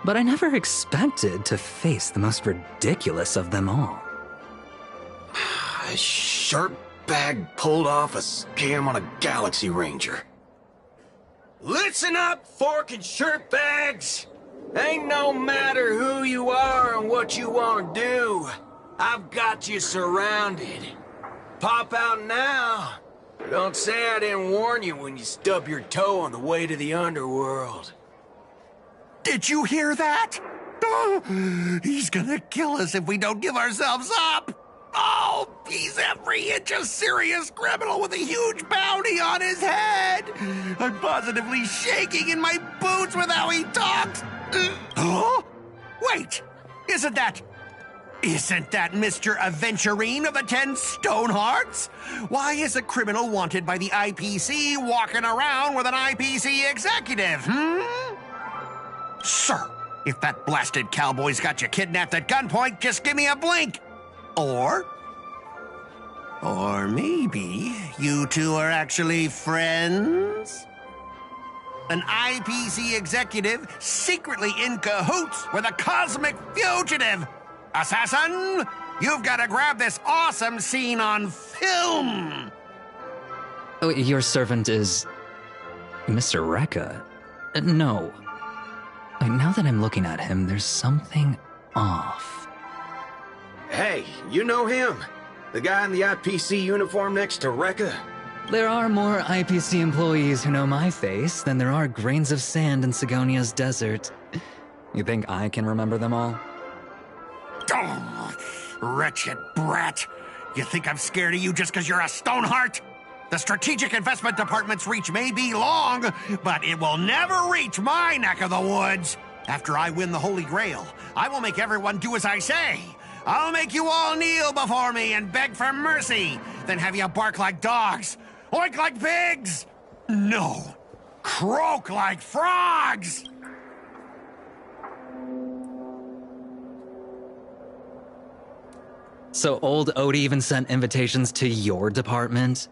N: But I never expected to face the most ridiculous of them all.
O: A sharp bag pulled off a scam on a Galaxy Ranger. Listen up, fork and shirt bags! Ain't no matter who you are and what you want to do. I've got you surrounded. Pop out now. Don't say I didn't warn you when you stub your toe on the way to the underworld.
K: Did you hear that? Oh, he's gonna kill us if we don't give ourselves up. Oh, he's every inch a serious criminal with a huge bounty on his head. I'm positively shaking in my boots with how he talks. Huh? Wait, isn't that Mr. Aventurine of the 10 Stonehearts? Why is a criminal wanted by the IPC walking around with an IPC executive, Sir, if that blasted cowboy's got you kidnapped at gunpoint, just give me a blink. Or maybe you two are actually friends? An IPC executive secretly in cahoots with a cosmic fugitive. Assassin, you've got to grab this awesome scene on film.
N: Oh, your servant is... Mr. Rekka? No. Now that I'm looking at him, there's something off.
O: Hey, you know him? The guy in the IPC uniform next to Rekka?
N: There are more IPC employees who know my face than there are grains of sand in Sigonia's desert. You think I can remember them all?
K: Oh, wretched brat. You think I'm scared of you just because you're a Stoneheart? The Strategic Investment Department's reach may be long, but it will never reach my neck of the woods. After I win the Holy Grail, I will make everyone do as I say. I'll make you all kneel before me and beg for mercy, then have you bark like dogs, oink like pigs. No, croak like frogs.
N: So old Odie even sent invitations to your department?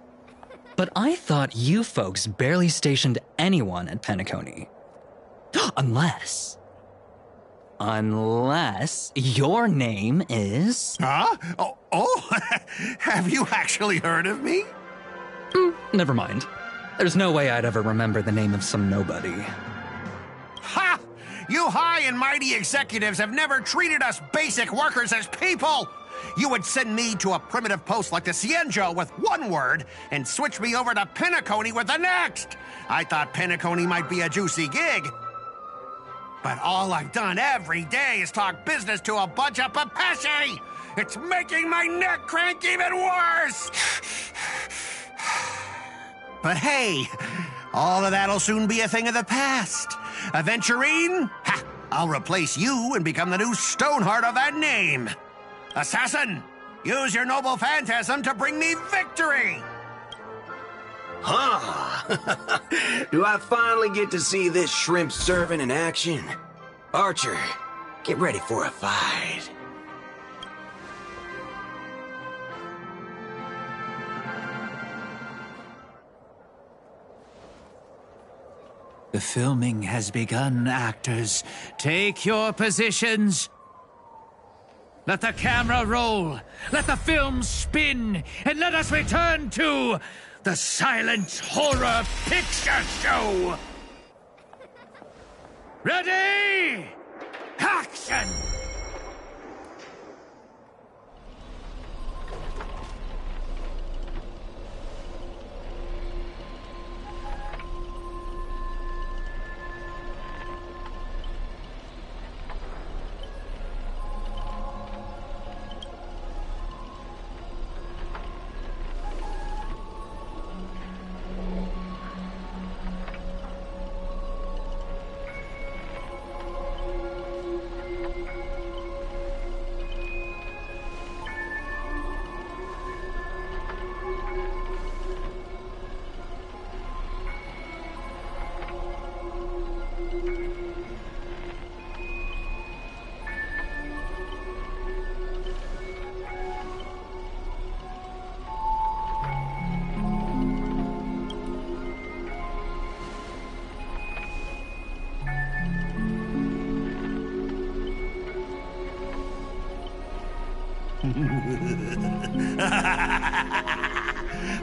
N: But I thought you folks barely stationed anyone at Penacony. Unless your name is...
K: Huh? Oh, have you actually heard of me?
N: Never mind. There's no way I'd ever remember the name of some nobody.
K: Ha! You high and mighty executives have never treated us basic workers as people! You would send me to a primitive post like the Cienjo with one word and switch me over to Penacony with the next! I thought Penacony might be a juicy gig. But all I've done every day is talk business to a bunch of papashi! It's making my neck crank even worse! But hey, all of that'll soon be a thing of the past. Aventurine? Ha! I'll replace you and become the new Stoneheart of that name. Assassin, use your noble phantasm to bring me victory!
O: Huh? Do I finally get to see this shrimp servant in action? Archer, get ready for a fight.
M: The filming has begun, actors. Take your positions. Let the camera roll. Let the film spin. And let us return to the silent horror picture show. Ready? Action!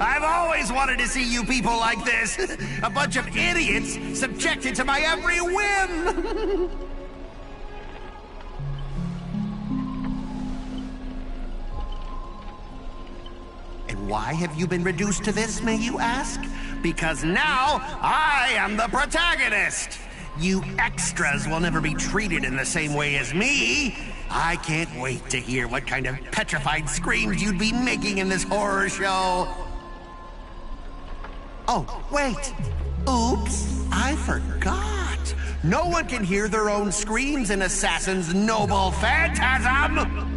K: I've always wanted to see you people like this. A bunch of idiots subjected to my every whim. And why have you been reduced to this, may you ask? Because now I am the protagonist. You extras will never be treated in the same way as me. I can't wait to hear what kind of petrified screams you'd be making in this horror show. Oh, wait. Oops, I forgot. No one can hear their own screams in Assassin's noble phantasm.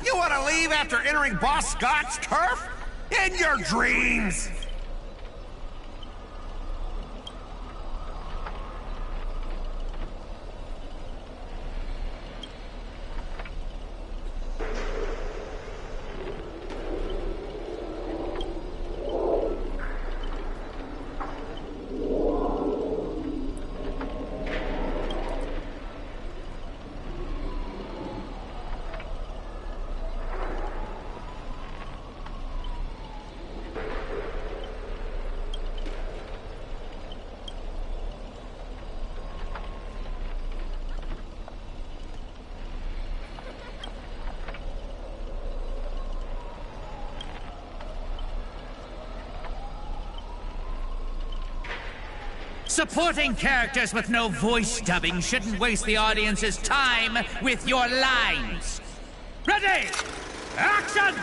K: You want to leave after entering Boss Scott's turf? In your dreams!
M: Supporting characters with no voice dubbing shouldn't waste the audience's time with your lines. Ready? Action!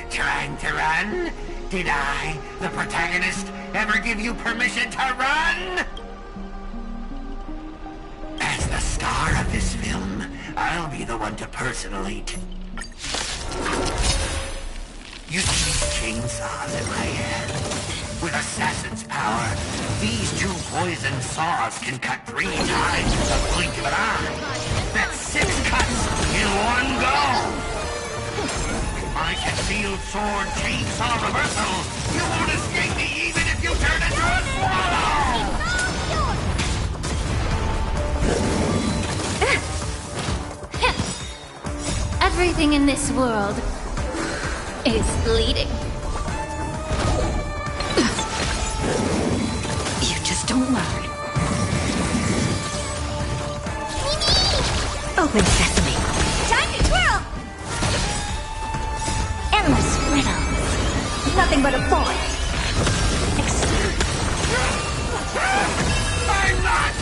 T: Trying to run? Did I, the protagonist, ever give you permission to run? As the star of this film, I'll be the one to personally... You see these chainsaws in my hand? With assassin's power, these two poison saws can cut 3 times in the blink of an eye. That's 6 cuts in one go! My concealed sword chainsaw reversal! You won't escape me even if you turn into a swallow!
Q: Everything in this world is bleeding.
F: You just don't learn. Open sesame.
Q: Time to twirl!
F: Endless riddles. Nothing but a boy.
T: I'm not!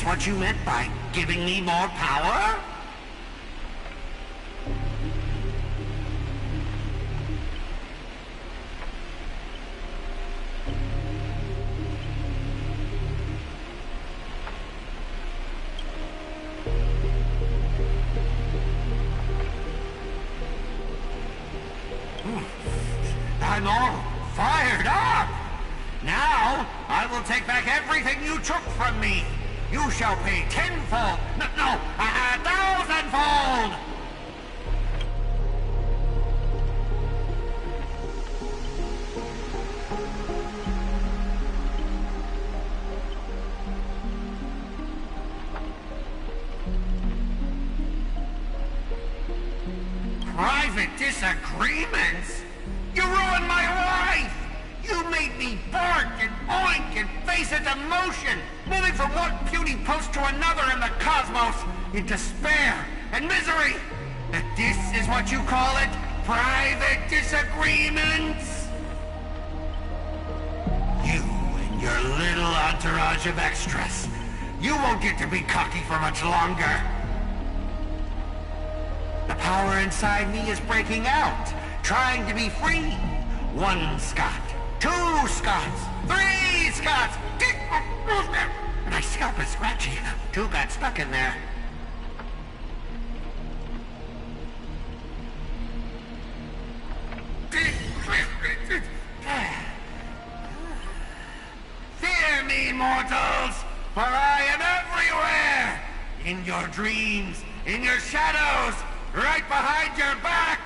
T: this what you meant by giving me more power? I'm all fired up! Now, I will take back everything you took from me. You shall pay tenfold, no, 1,000-fold! Private disagreements? You ruined my life! You made me bark and oink and face a demotion, moving from one puny post to another in the cosmos, in despair and misery. And this is what you call it? Private disagreements? You and your little entourage of extras. You won't get to be cocky for much longer. The power inside me is breaking out, trying to be free. 1 Scot, 2 Scots, 3 Scots. My scalp is scratchy. 2 got stuck in there. Fear me, mortals, for I am everywhere. In your dreams, in your shadows, right behind your back.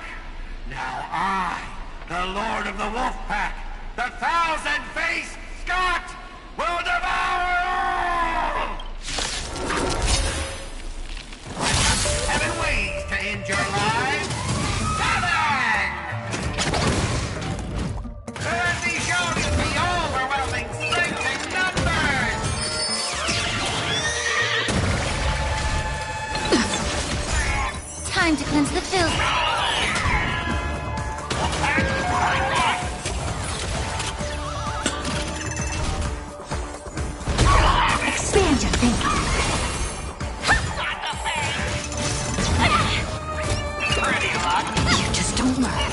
T: Now I, the Lord of the Wolf Pack, the 1,000-faced Scot, will devour all! I have 7 ways to end your lives. 7! Let me show you the overwhelming strength in numbers!
Q: Time to cleanse the filth. Expand your thinking. You just don't learn.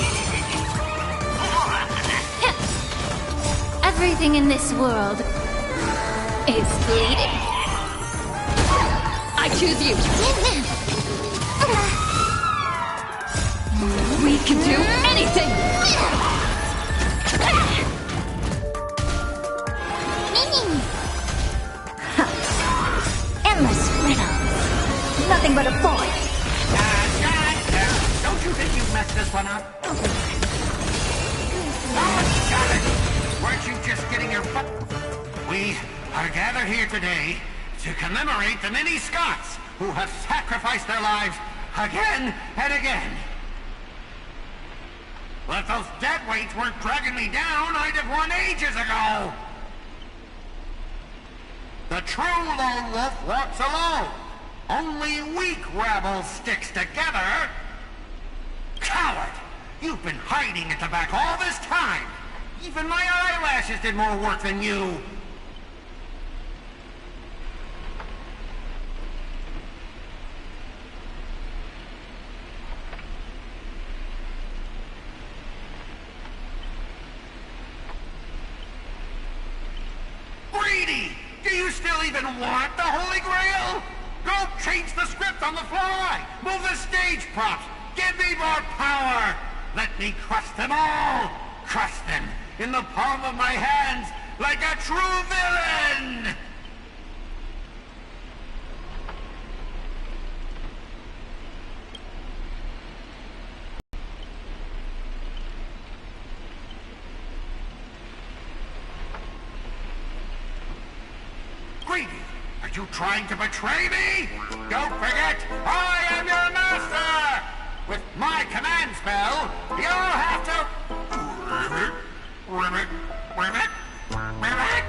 Q: Everything in this world is bleeding.
P: I choose you. We can do anything!
Q: Endless riddles. Nothing but a void.
T: Don't you think you've messed this one up? Got it! Weren't you just getting your butt? We are gathered here today to commemorate the many Scots who have sacrificed their lives again and again. Well, if those deadweights weren't dragging me down, I'd have won ages ago! The true lone wolf walks alone. Only weak rabble sticks together. Coward! You've been hiding at the back all this time. Even my eyelashes did more work than you. Greedy! Do you still even want the Holy Grail? Go change the script on the fly! Move the stage props! Give me more power! Let me crush them all! Crush them in the palm of my hands like a true villain! Greedy! Are you trying to betray me? Don't forget, I am your master! With my command spell, you'll have to... Ribbit, ribbit, ribbit, ribbit!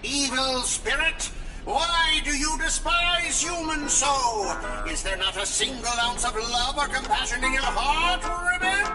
K: Evil spirit, why do you despise humans so? Is there not a single ounce of love or compassion in your heart, Ribbit?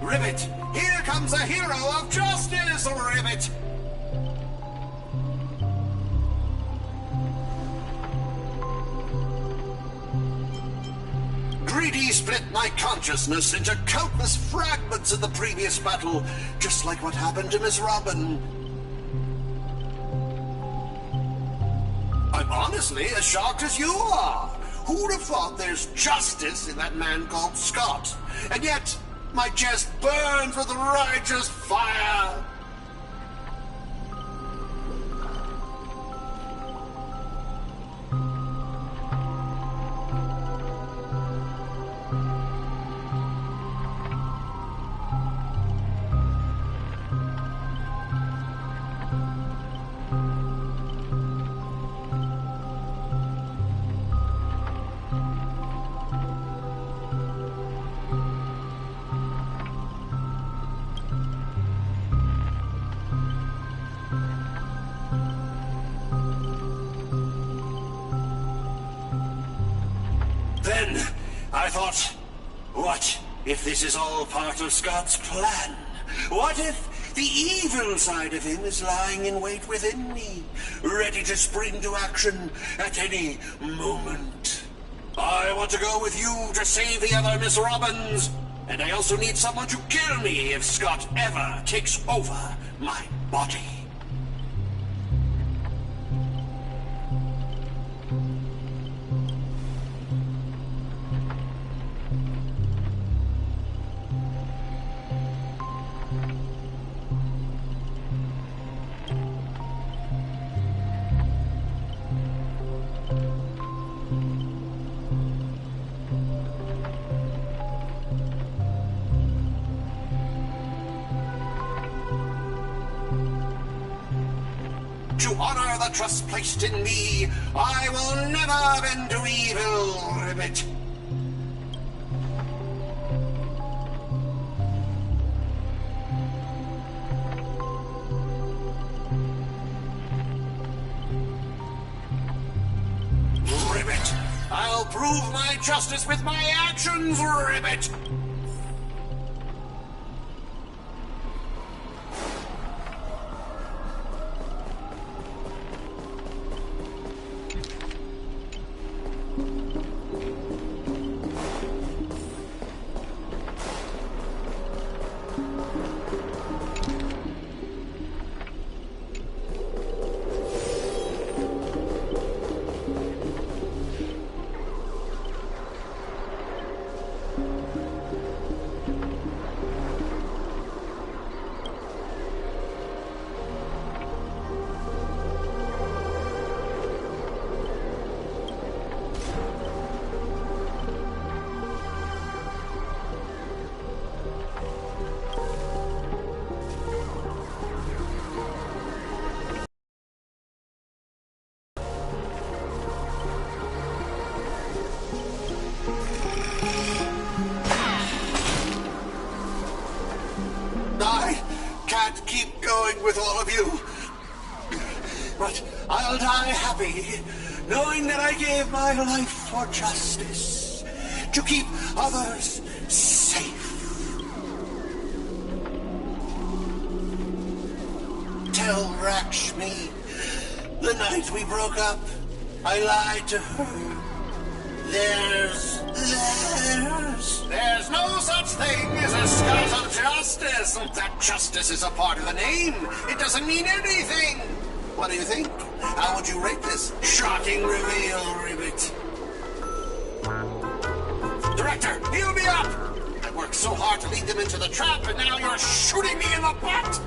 K: Ribbit! Here comes a hero of justice, Ribbit! Greedy split my consciousness into countless fragments in the previous battle, just like what happened to Miss Robin. I'm honestly as shocked as you are. Who'd have thought there's justice in that man called Scott? And yet, My chest burns with righteous fire. Then I thought, what if this is all part of Scott's plan? What if the evil side of him is lying in wait within me, ready to spring to action at any moment? I want to go with you to save the other Miss Robbins, and I also need someone to kill me if Scott ever takes over my body. To honor the trust placed in me, I will never bend to evil, Ribbit. Ribbit, I'll prove my justice with my actions, Ribbit. I can't keep going with all of you. But I'll die happy, knowing that I gave my life for justice, to keep others safe. Tell Rakshmi, the night we broke up, I lied to her. There's no such thing as a Scott of justice. That justice is a part of the name. It doesn't mean anything. What do you think? How would you rate this shocking reveal, Ribbit? Director, heal me up! I worked so hard to lead them into the trap, and now you're shooting me in the butt!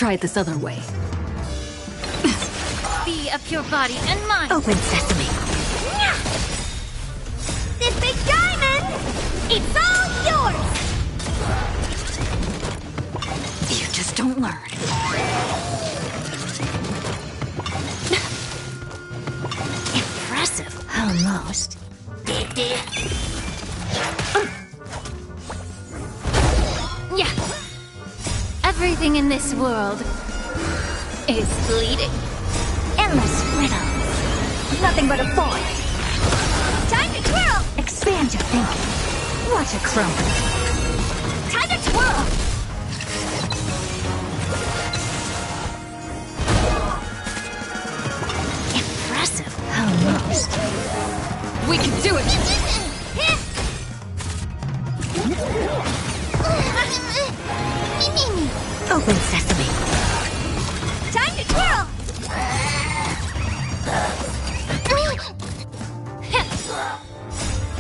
G: try it this other way.
Q: Be of your body and mind.
G: Open sesame.
Q: This big diamond, it's all yours.
G: You just don't learn.
Q: Impressive. Almost. Yeah. Everything in this world is fleeting.
E: Endless riddles. Nothing but a void.
Q: Time to twirl!
E: Expand your thinking. Watch it crumble.
Q: Time to twirl!
E: Impressive. Almost.
P: We can do it!
E: Open sesame.
Q: Time to twirl!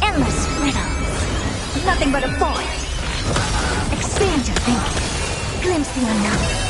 E: Endless riddles. Nothing but a void. Expand your thinking. Glimpse the unknown.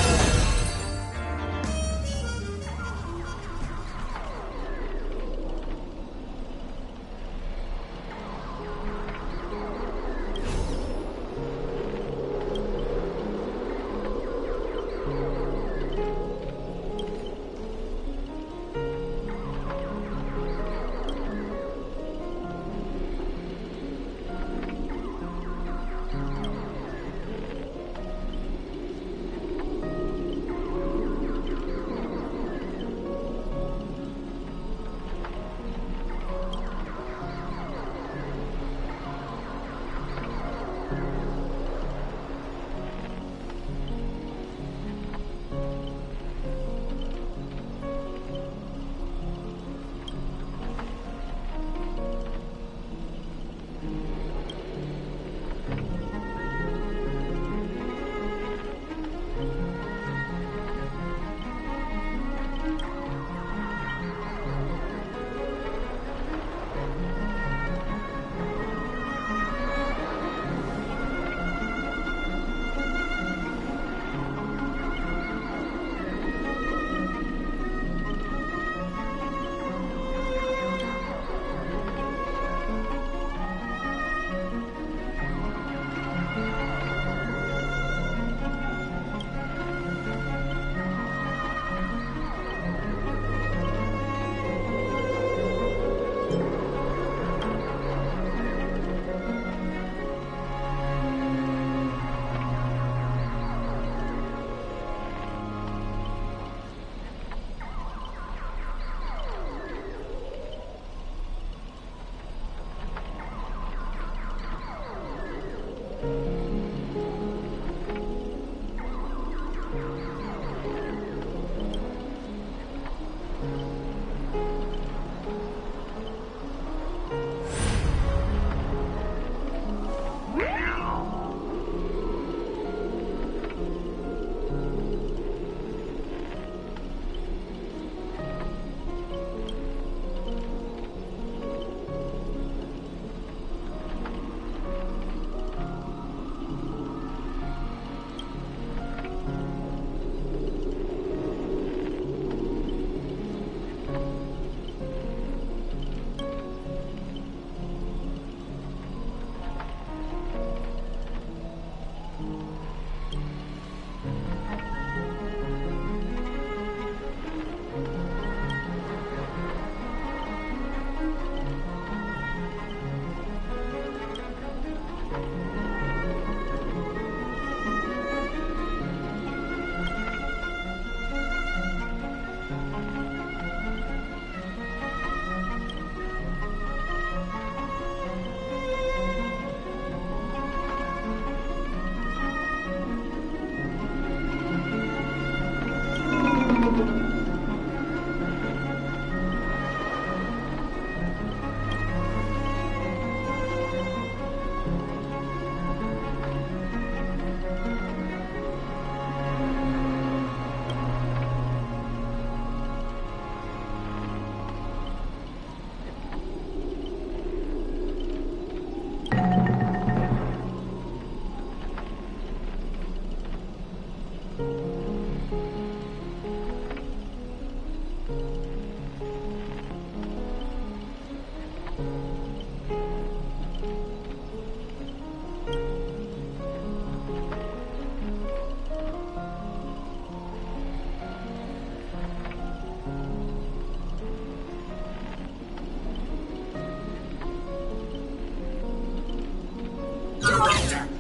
T: Director!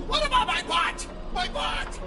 T: What about my bot? My bot!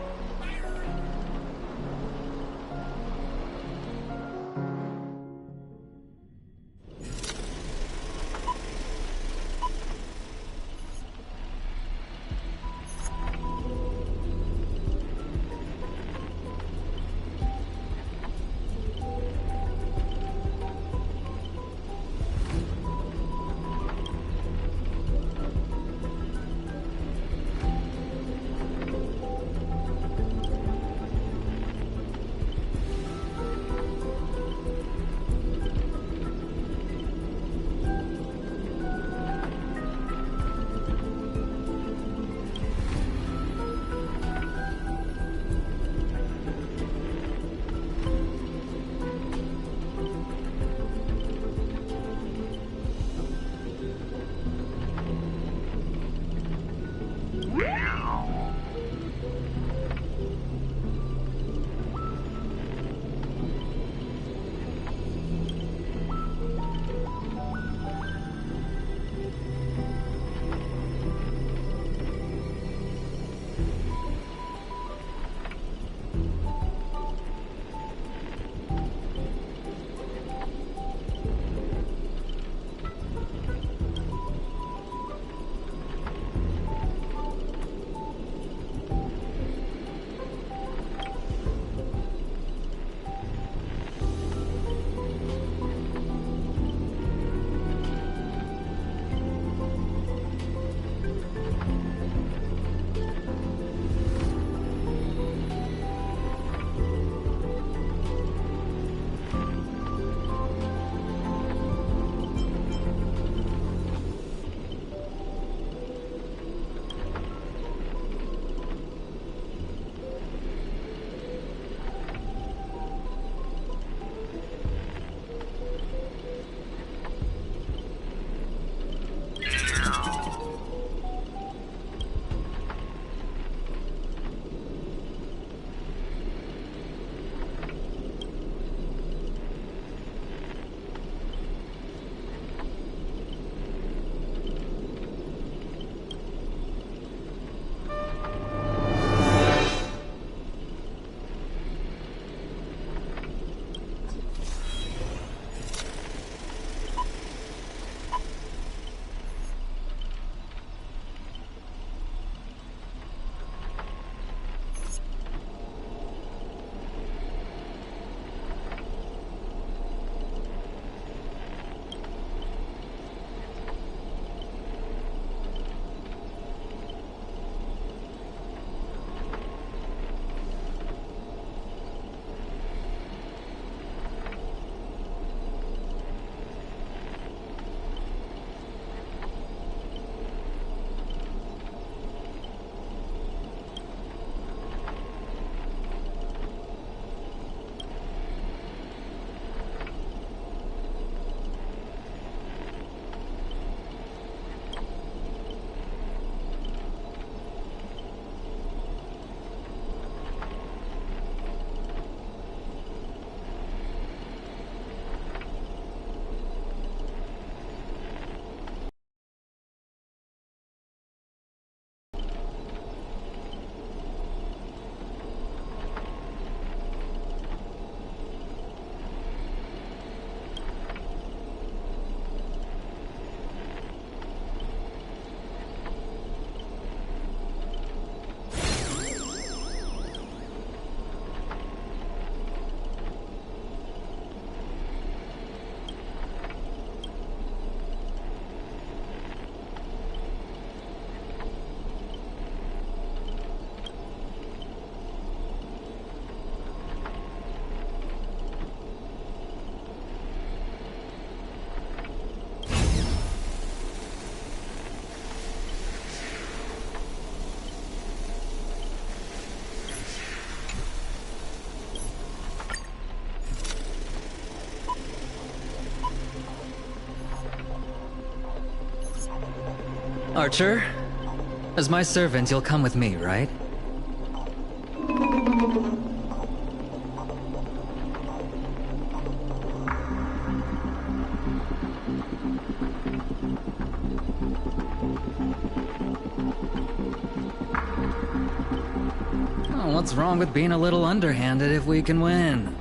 N: Archer, as my servant, you'll come with me, right? Oh, what's wrong with being a little underhanded if we can win?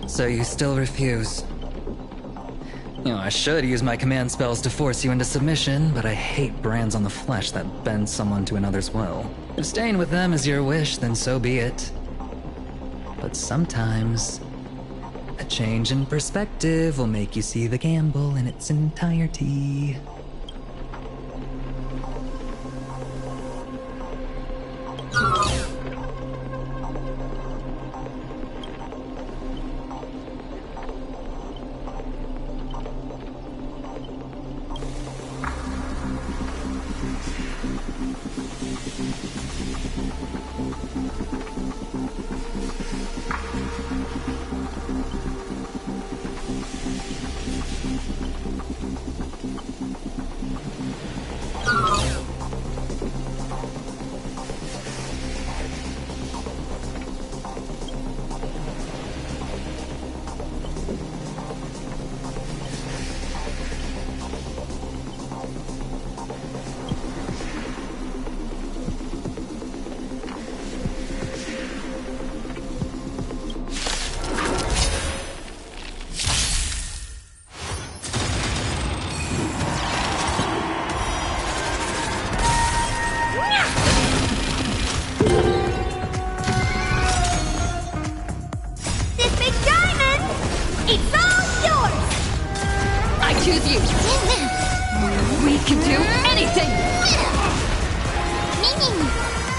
N: So you still refuse? You know, I should use my command spells to force you into submission, but I hate brands on the flesh that bend someone to another's will. If staying with them is your wish, then so be it. But sometimes, a change in perspective will make you see the gamble in its entirety.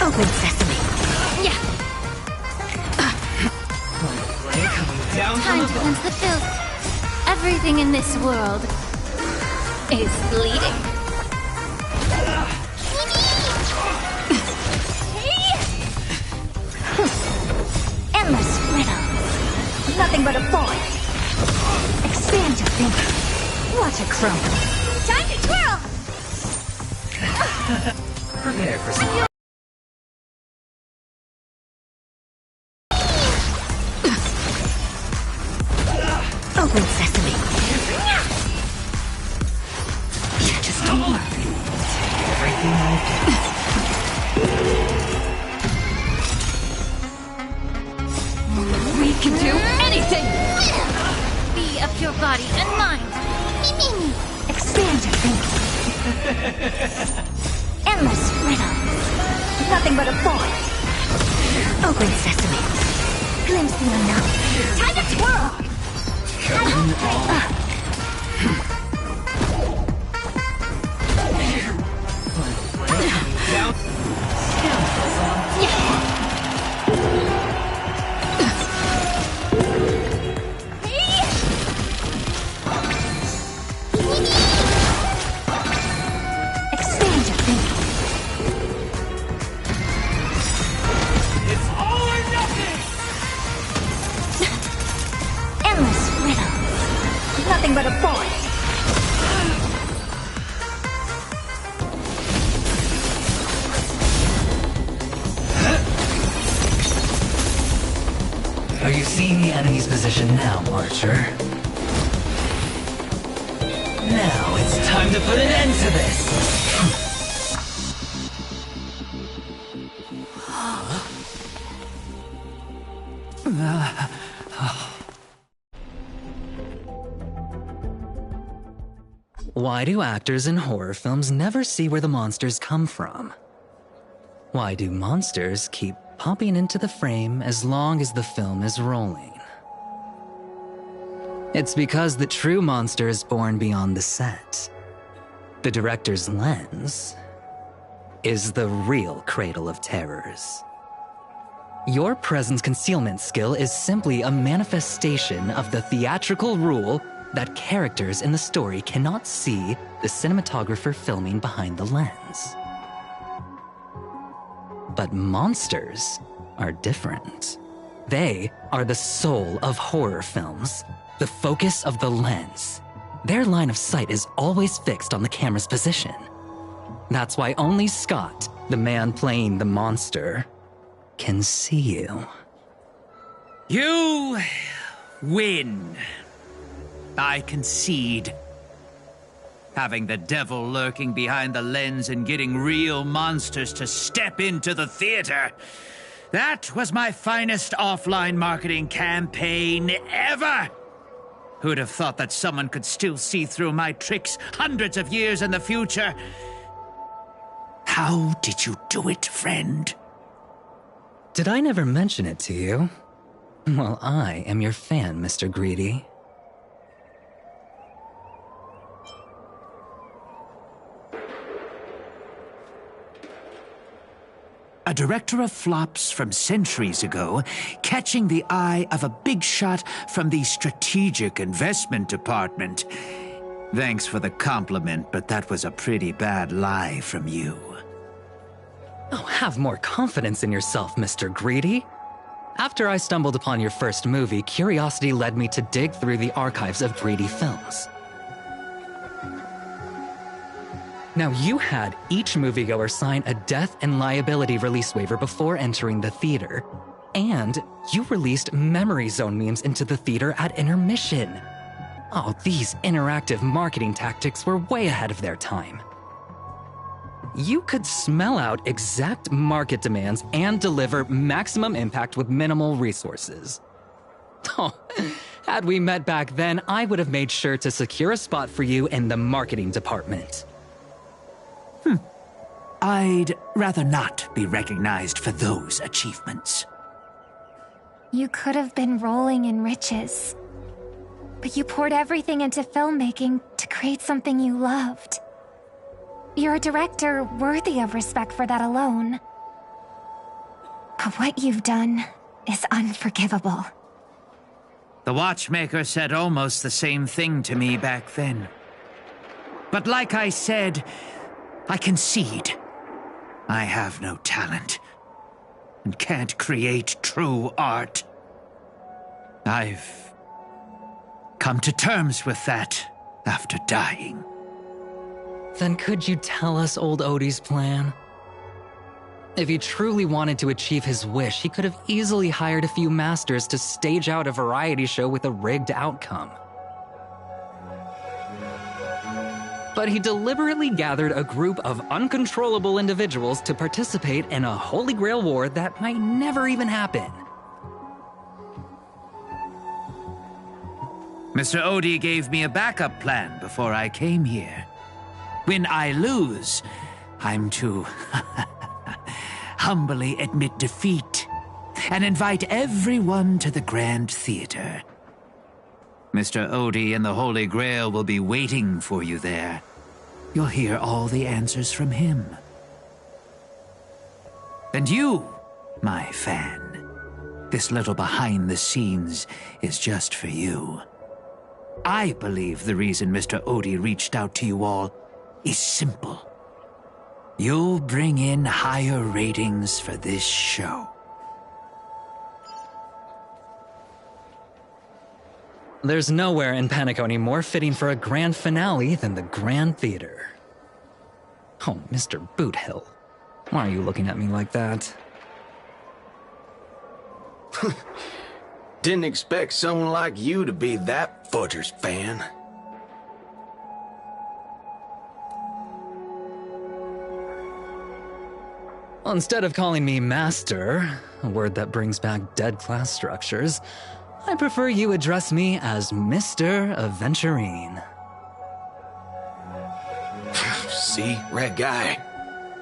Q: Open sesame. Yeah.
R: Time to cleanse the filth. Everything in this world is bleeding.
Q: Endless riddle. Nothing but a void. Expand your thinking. Watch it crumble.
A: Time to twirl!
N: Prepare for some.
Q: Open sesame. You're just a worm.
N: Everything I
P: We can do anything!
R: Be of your body and mind.
Q: Expand your thinking. Endless riddle. Nothing but a void. Open sesame. Glimpse the unknown.
A: Time to twirl!
Q: Expand your thinking.
B: It's all or nothing!
Q: Endless riddle. Nothing but a void.
N: Are you seeing the enemy's position now, Archer? Now it's time to put an end to this! Why do actors in horror films never see where the monsters come from? Why do monsters keep popping into the frame as long as the film is rolling? It's because the true monster is born beyond the set. The director's lens is the real cradle of terrors. Your presence concealment skill is simply a manifestation of the theatrical rule that characters in the story cannot see the cinematographer filming behind the lens. But monsters are different. They are the soul of horror films, the focus of the lens. Their line of sight is always fixed on the camera's position. That's why only Scott, the man playing the monster, can see you.
M: You win. I concede. Having the devil lurking behind the lens and getting real monsters to step into the theater. That was my finest offline marketing campaign ever. Who'd have thought that someone could still see through my tricks hundreds of years in the future? How did you do it, friend?
N: Did I never mention it to you? Well, I am your fan, Mr. Greedy.
M: A director of flops from centuries ago, catching the eye of a big shot from the strategic investment department. Thanks for the compliment, but that was a pretty bad lie from you.
N: Oh, have more confidence in yourself, Mr. Greedy. After I stumbled upon your first movie, curiosity led me to dig through the archives of Greedy films. Now, you had each moviegoer sign a death and liability release waiver before entering the theater. And you released memory zone memes into the theater at intermission. Oh, these interactive marketing tactics were way ahead of their time. You could smell out exact market demands and deliver maximum impact with minimal resources. Oh, had we met back then, I would have made sure to secure a spot for you in the marketing department.
M: I'd rather not be recognized for those achievements.
E: You could have been rolling in riches. But you poured everything into filmmaking to create something you loved. You're a director worthy of respect for that alone. But what you've done is unforgivable.
M: The watchmaker said almost the same thing to me back then. But like I said, I concede. I have no talent and can't create true art. I've come to terms with that after dying.
N: Then could you tell us old Odie's plan? If he truly wanted to achieve his wish, he could have easily hired a few masters to stage out a variety show with a rigged outcome. But he deliberately gathered a group of uncontrollable individuals to participate in a Holy Grail war that might never even happen.
M: Mr. Odie gave me a backup plan before I came here. When I lose, I'm to humbly admit defeat and invite everyone to the Grand Theater. Mr. Odie and the Holy Grail will be waiting for you there. You'll hear all the answers from him. And you, my fan, this little behind the scenes is just for you. I believe the reason Mr. Odie reached out to you all is simple. You'll bring in higher ratings for this show.
N: There's nowhere in Penacony more fitting for a grand finale than the Grand Theater. Oh, Mr. Boothill, why are you looking at me like that?
O: Didn't expect someone like you to be that Fudger's fan.
N: Well, instead of calling me Master, a word that brings back dead class structures, I prefer you address me as Mr. Aventurine.
O: See, red guy.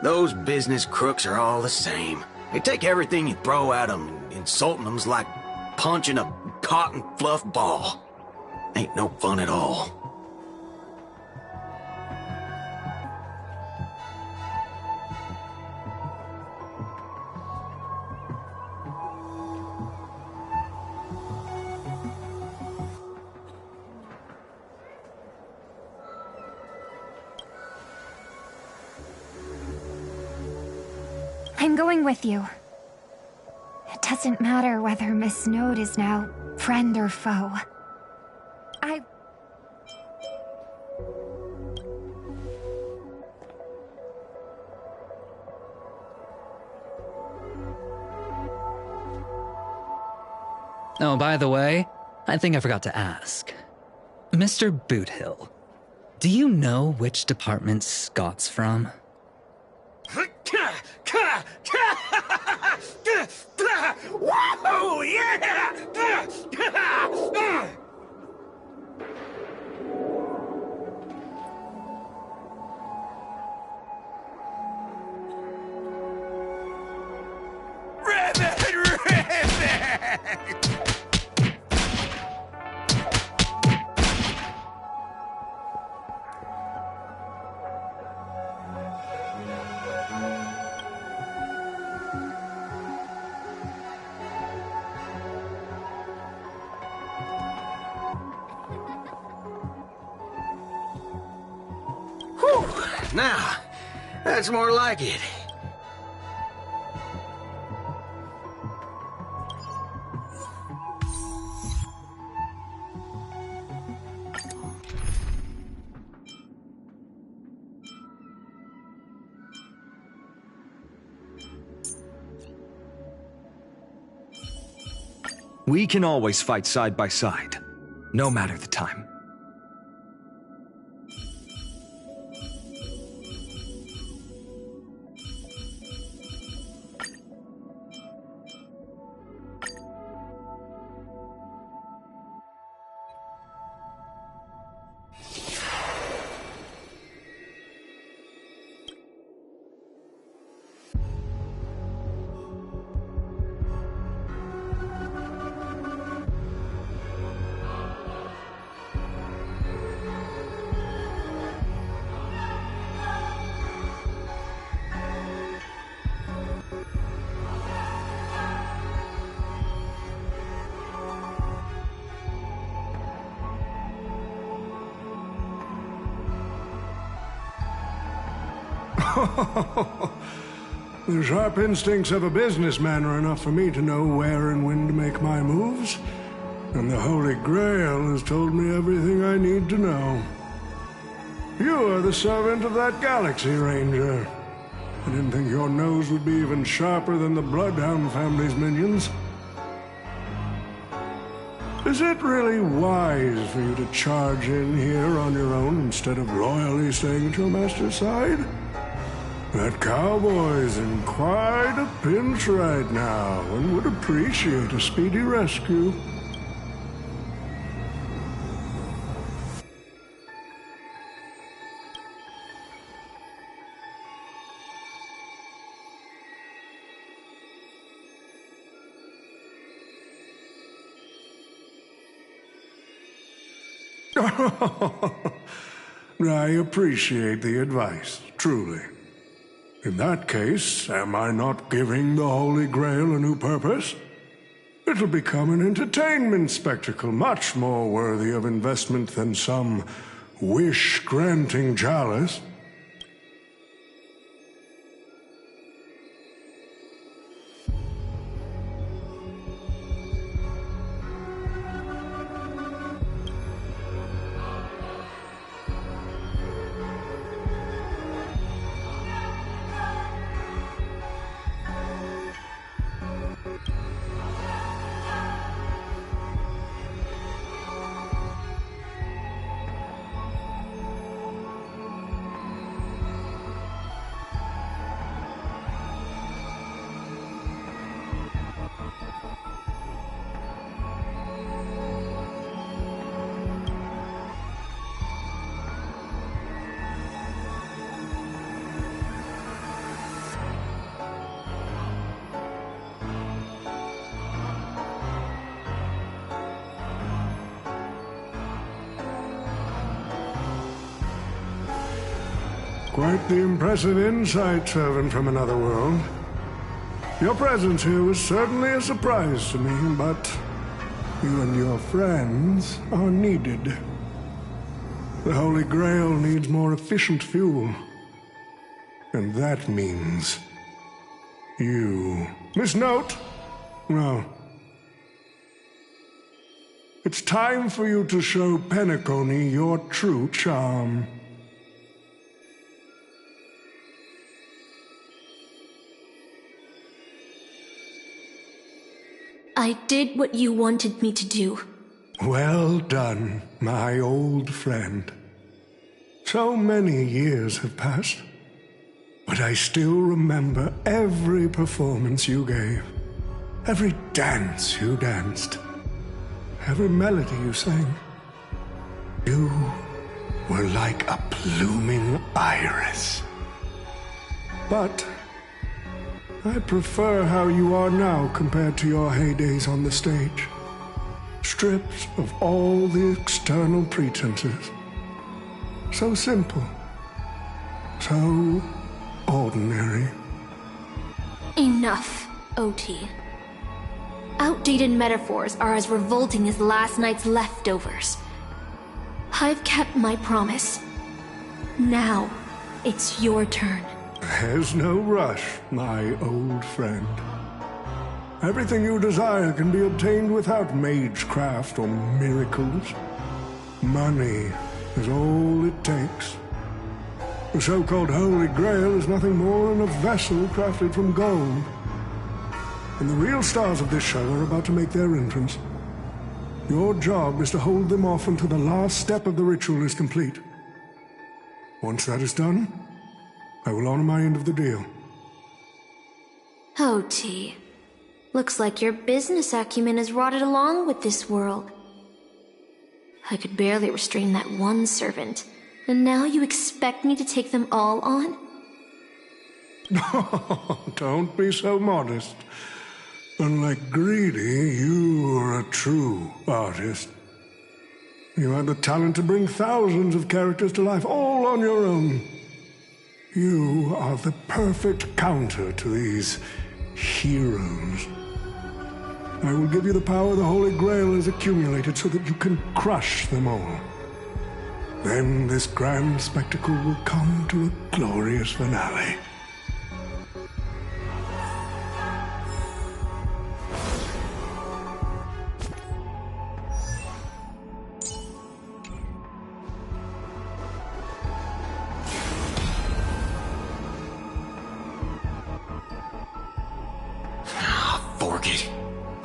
O: Those business crooks are all the same. They take everything you throw at them, and insulting them's like punching a cotton fluff ball. Ain't no fun at all.
E: I'm going with you. It doesn't matter whether Miss Snowd is now friend or foe.
N: Oh, by the way, I think I forgot to ask. Mr. Boothill, do you know which department Scott's from?
C: Whoa, yeah!
O: Now, that's more like it.
B: We can always fight side by side, no matter the time.
L: The sharp instincts of a businessman are enough for me to know where and when to make my moves. And the Holy Grail has told me everything I need to know. You are the servant of that Galaxy Ranger. I didn't think your nose would be even sharper than the Bloodhound family's minions. Is it really wise for you to charge in here on your own instead of loyally staying at your master's side? That cowboy's in quite a pinch right now and would appreciate a speedy rescue. I appreciate the advice, truly. In that case, am I not giving the Holy Grail a new purpose? It'll become an entertainment spectacle much more worthy of investment than some wish-granting chalice. Quite the impressive insight, servant from another world. Your presence here was certainly a surprise to me, but you and your friends are needed. The Holy Grail needs more efficient fuel. And that means you. Miss Note? No. It's time for you to show Penacony your true charm.
R: I did what you wanted me to do.
L: Well done, my old friend. So many years have passed, but I still remember every performance you gave, every dance you danced, every melody you sang. You were like a blooming iris. But I prefer how you are now compared to your heydays on the stage. Stripped of all the external pretenses. So simple. So ordinary.
R: Enough, OT. Outdated metaphors are as revolting as last night's leftovers. I've kept my promise. Now, it's your turn.
L: There's no rush, my old friend. Everything you desire can be obtained without magecraft or miracles. Money is all it takes. The so-called Holy Grail is nothing more than a vessel crafted from gold. And the real stars of this show are about to make their entrance. Your job is to hold them off until the last step of the ritual is complete. Once that is done, I will honor my end of the deal.
R: OT. Looks like your business acumen has rotted along with this world. I could barely restrain that one servant, and now you expect me to take them all on?
L: Don't be so modest. Unlike Greedy, you are a true artist. You had the talent to bring thousands of characters to life all on your own. You are the perfect counter to these heroes. I will give you the power the Holy Grail has accumulated so that you can crush them all. Then this grand spectacle will come to a glorious finale.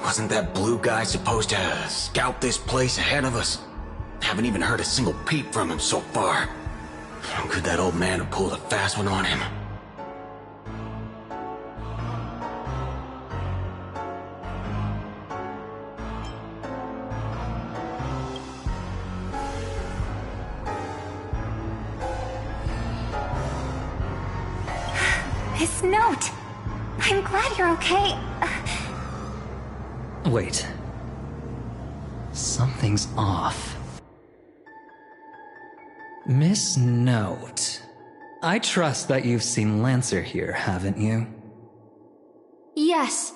O: Wasn't that blue guy supposed to scout this place ahead of us? Haven't even heard a single peep from him so far. Could that old man have pulled a fast one on him?
E: Miss Note! I'm glad you're okay.
N: Wait. Something's off. Miss Note. I trust that you've seen Lancer here, haven't you?
R: Yes.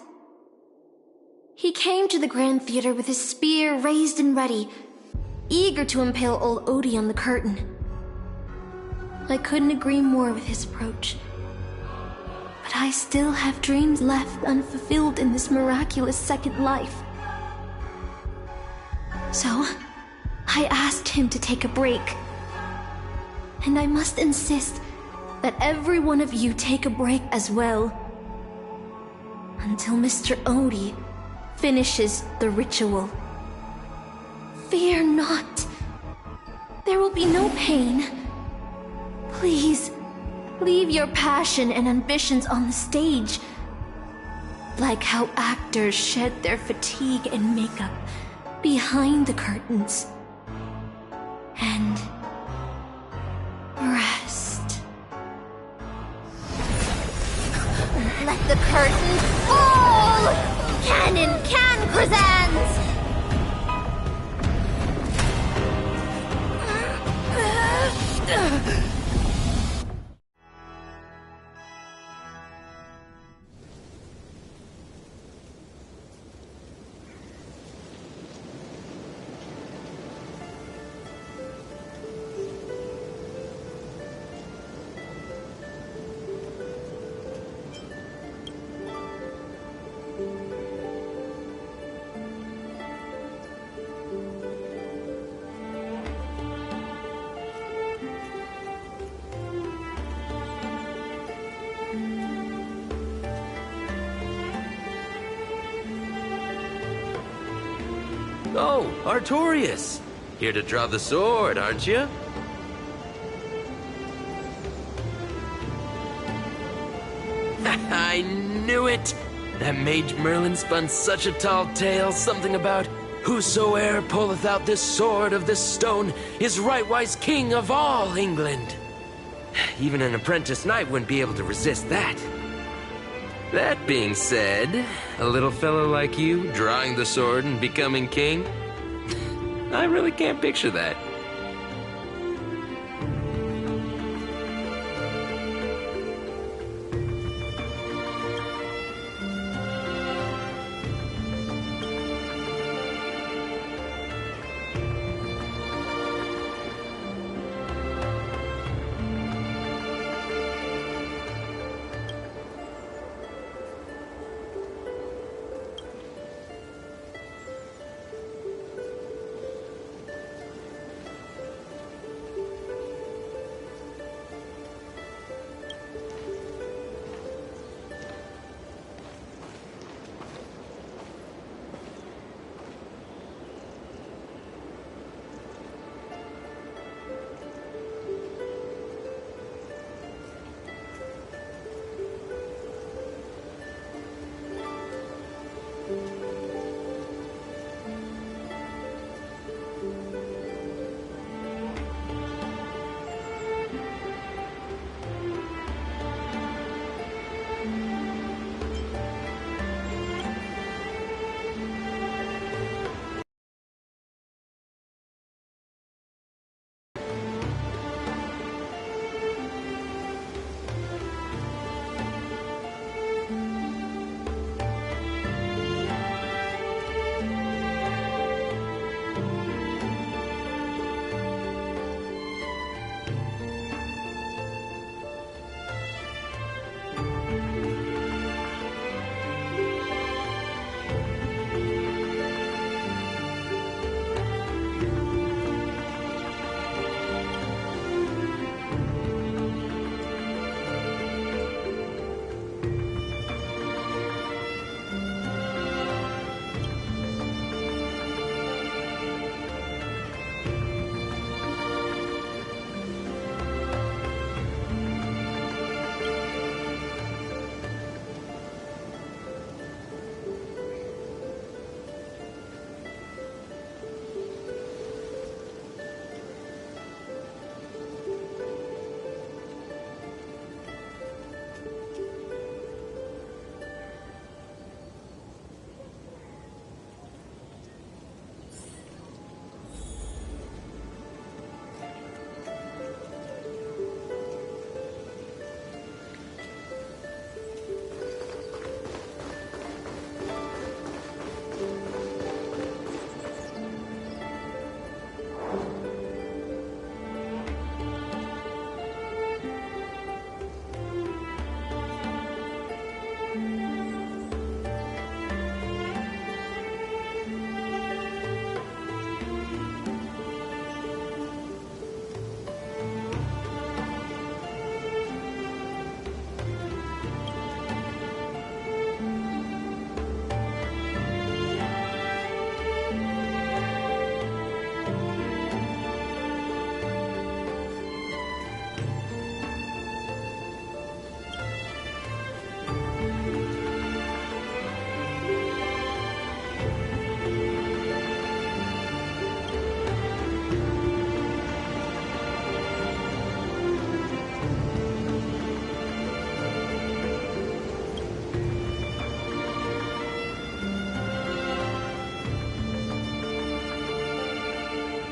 R: He came to the Grand Theater with his spear raised and ready, eager to impale old Odie on the curtain. I couldn't agree more with his approach. But I still have dreams left unfulfilled in this miraculous second life. So, I asked him to take a break. And I must insist that every one of you take a break as well. Until Mr. Odie finishes the ritual. Fear not. There will be no pain. Please, leave your passion and ambitions on the stage. Like how actors shed their fatigue and makeup behind the curtains. And rest.
A: Let the curtain fall! Cannon can present!
U: Oh, Artorias. Here to draw the sword, aren't you? I knew it! That Mage Merlin spun such a tall tale, something about whosoe'er pulleth out this sword of this stone is rightwise king of all England. Even an apprentice knight wouldn't be able to resist that. That being said, a little fellow like you drawing the sword and becoming king, I really can't picture that.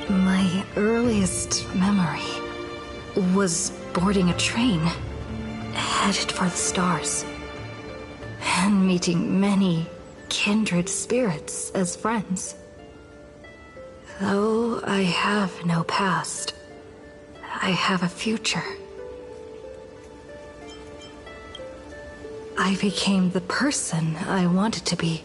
G: My earliest memory was boarding a train, headed for the stars, and meeting many kindred spirits as friends. Though I have no past, I have a future. I became the person I wanted to be.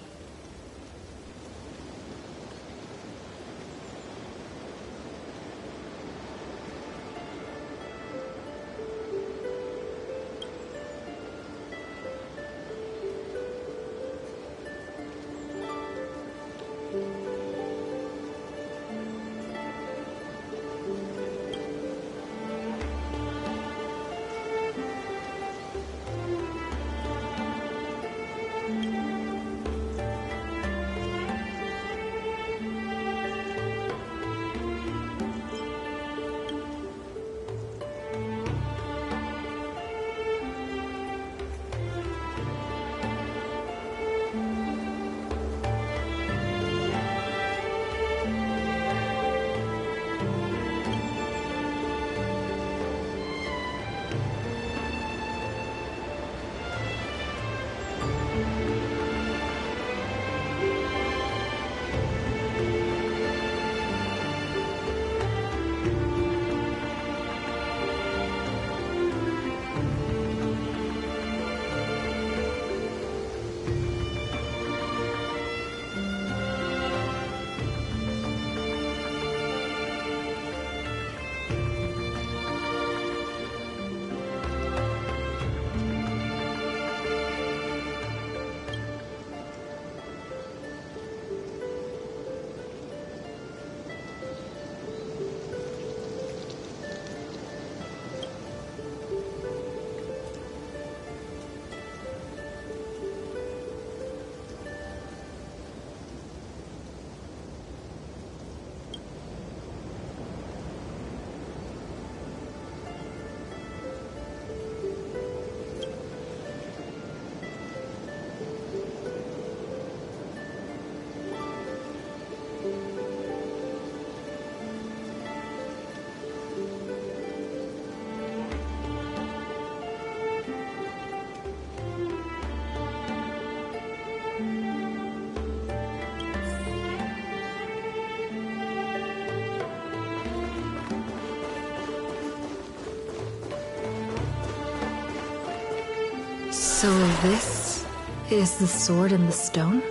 G: So this is the sword in the stone?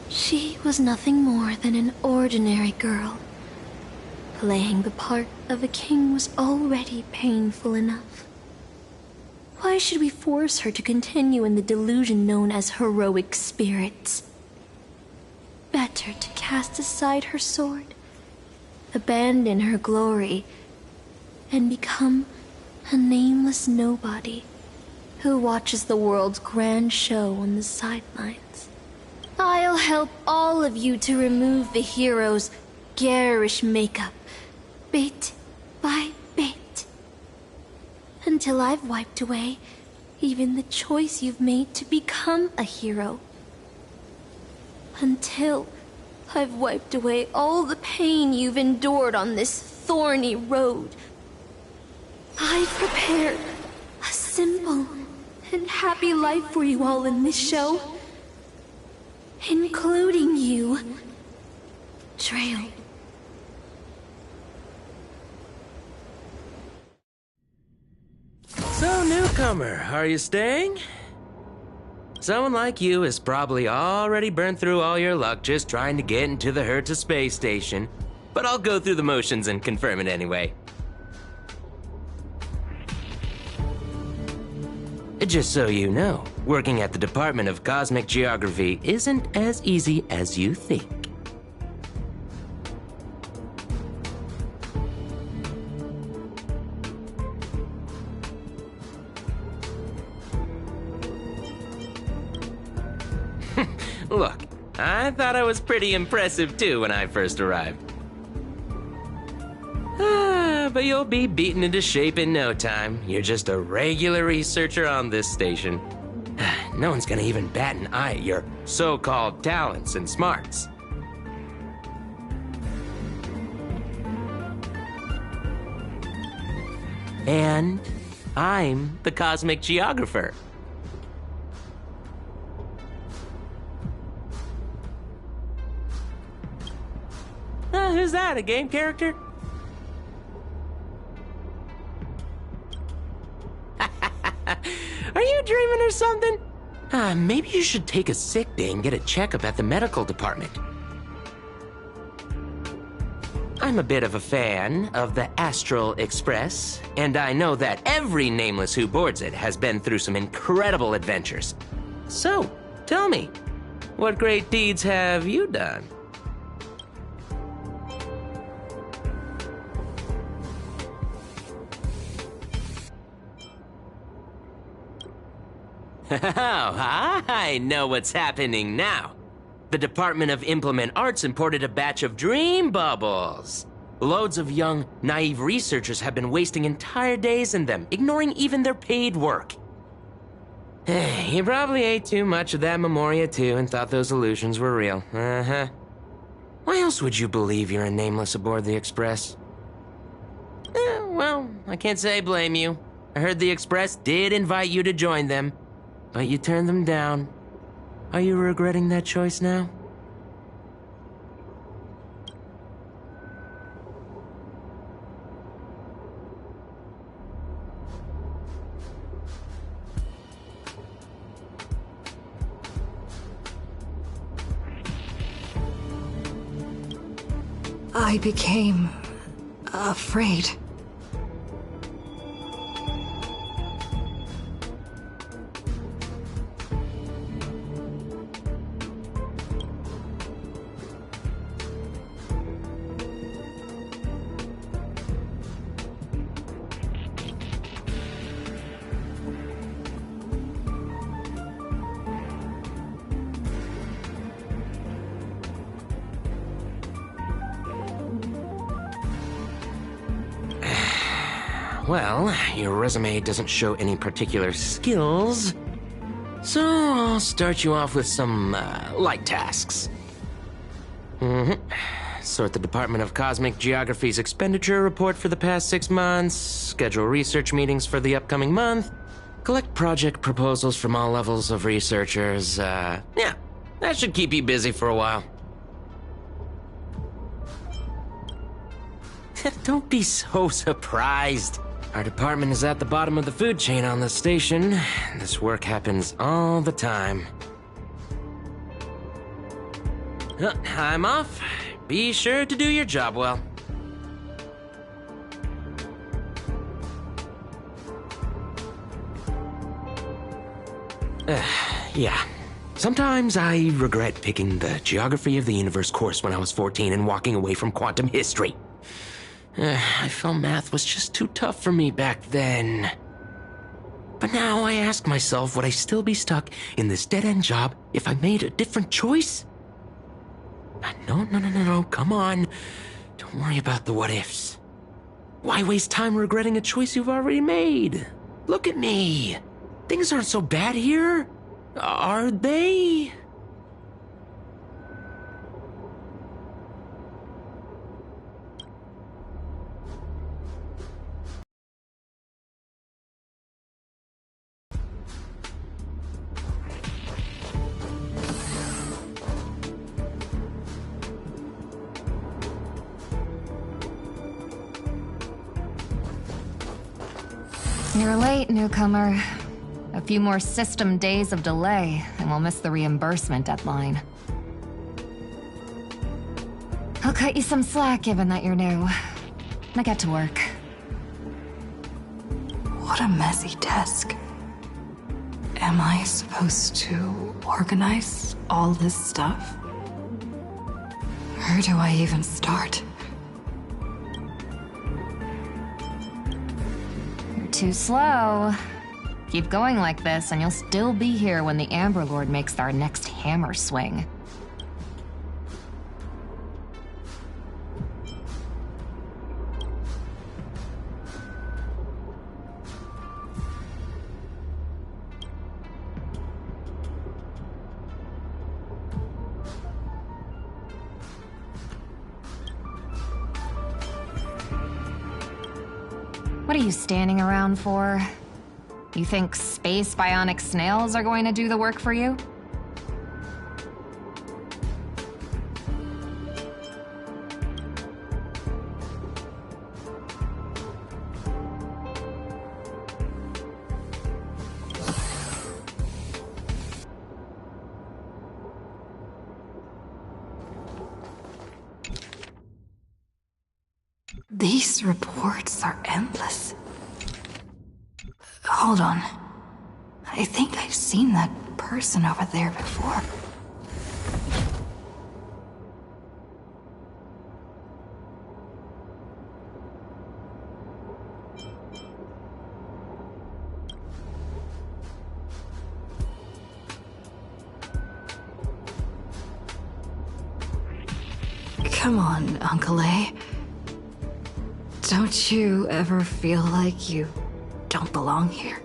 R: She was nothing more than an ordinary girl. Playing the part of a king was already painful enough. Why should we force her to continue in the delusion known as heroic spirits? Better to cast aside her sword, abandon her glory, and become a nameless nobody who watches the world's grand show on the sidelines. I'll help all of you to remove the hero's garish makeup, bit by bit, until I've wiped away even the choice you've made to become a hero. Until I've wiped away all the pain you've endured on this thorny road. I've prepared a simple and happy life for you all in this show. Including you, Trail.
U: So, newcomer, are you staying? Someone like you has probably already burned through all your luck just trying to get into the Herta space station, but I'll go through the motions and confirm it anyway. Just so you know, working at the Department of Cosmic Geography isn't as easy as you think. Look, I thought I was pretty impressive too when I first arrived. But you'll be beaten into shape in no time. You're just a regular researcher on this station. No one's gonna even bat an eye at your so-called talents and smarts. And I'm the Cosmic Geographer. Who's that, a game character? Are you dreaming or something? Maybe you should take a sick day and get a checkup at the medical department. I'm a bit of a fan of the Astral Express, and I know that every nameless who boards it has been through some incredible adventures. So, tell me, what great deeds have you done? Oh, I know what's happening now. The Department of Implement Arts imported a batch of dream bubbles. Loads of young, naive researchers have been wasting entire days in them, ignoring even their paid work. You probably ate too much of that Memoria too and thought those illusions were real. Uh-huh. Why else would you believe you're a nameless aboard the Express? Well, I can't say I blame you. I heard the Express did invite you to join them, but you turned them down. Are you regretting that choice now?
G: I became afraid.
U: Well, your resume doesn't show any particular skills, so I'll start you off with some light tasks. Sort the Department of Cosmic Geography's expenditure report for the past 6 months, schedule research meetings for the upcoming month, collect project proposals from all levels of researchers. Yeah, that should keep you busy for a while. Don't be so surprised. Our department is at the bottom of the food chain on this station. This work happens all the time. I'm off. Be sure to do your job well. Yeah. Sometimes I regret picking the Geography of the Universe course when I was 14 and walking away from quantum history. I felt math was just too tough for me back then. But now I ask myself, would I still be stuck in this dead-end job if I made a different choice? No, come on. Don't worry about the what-ifs. Why waste time regretting a choice you've already made? Look at me. Things aren't so bad here, are they?
D: You're late, newcomer. A few more system days of delay, and we'll miss the reimbursement deadline. I'll cut you some slack, given that you're new. Now get to work.
G: What a messy desk. Am I supposed to organize all this stuff? Where do I even start?
D: Too slow. Keep going like this, and you'll still be here when the Amber Lord makes our next hammer swing. What are you standing around for? You think space bionic snails are going to do the work for you?
G: These reports are endless. Hold on. I think I've seen that person over there before. Come on, Uncle A. Don't you ever feel like you don't belong here?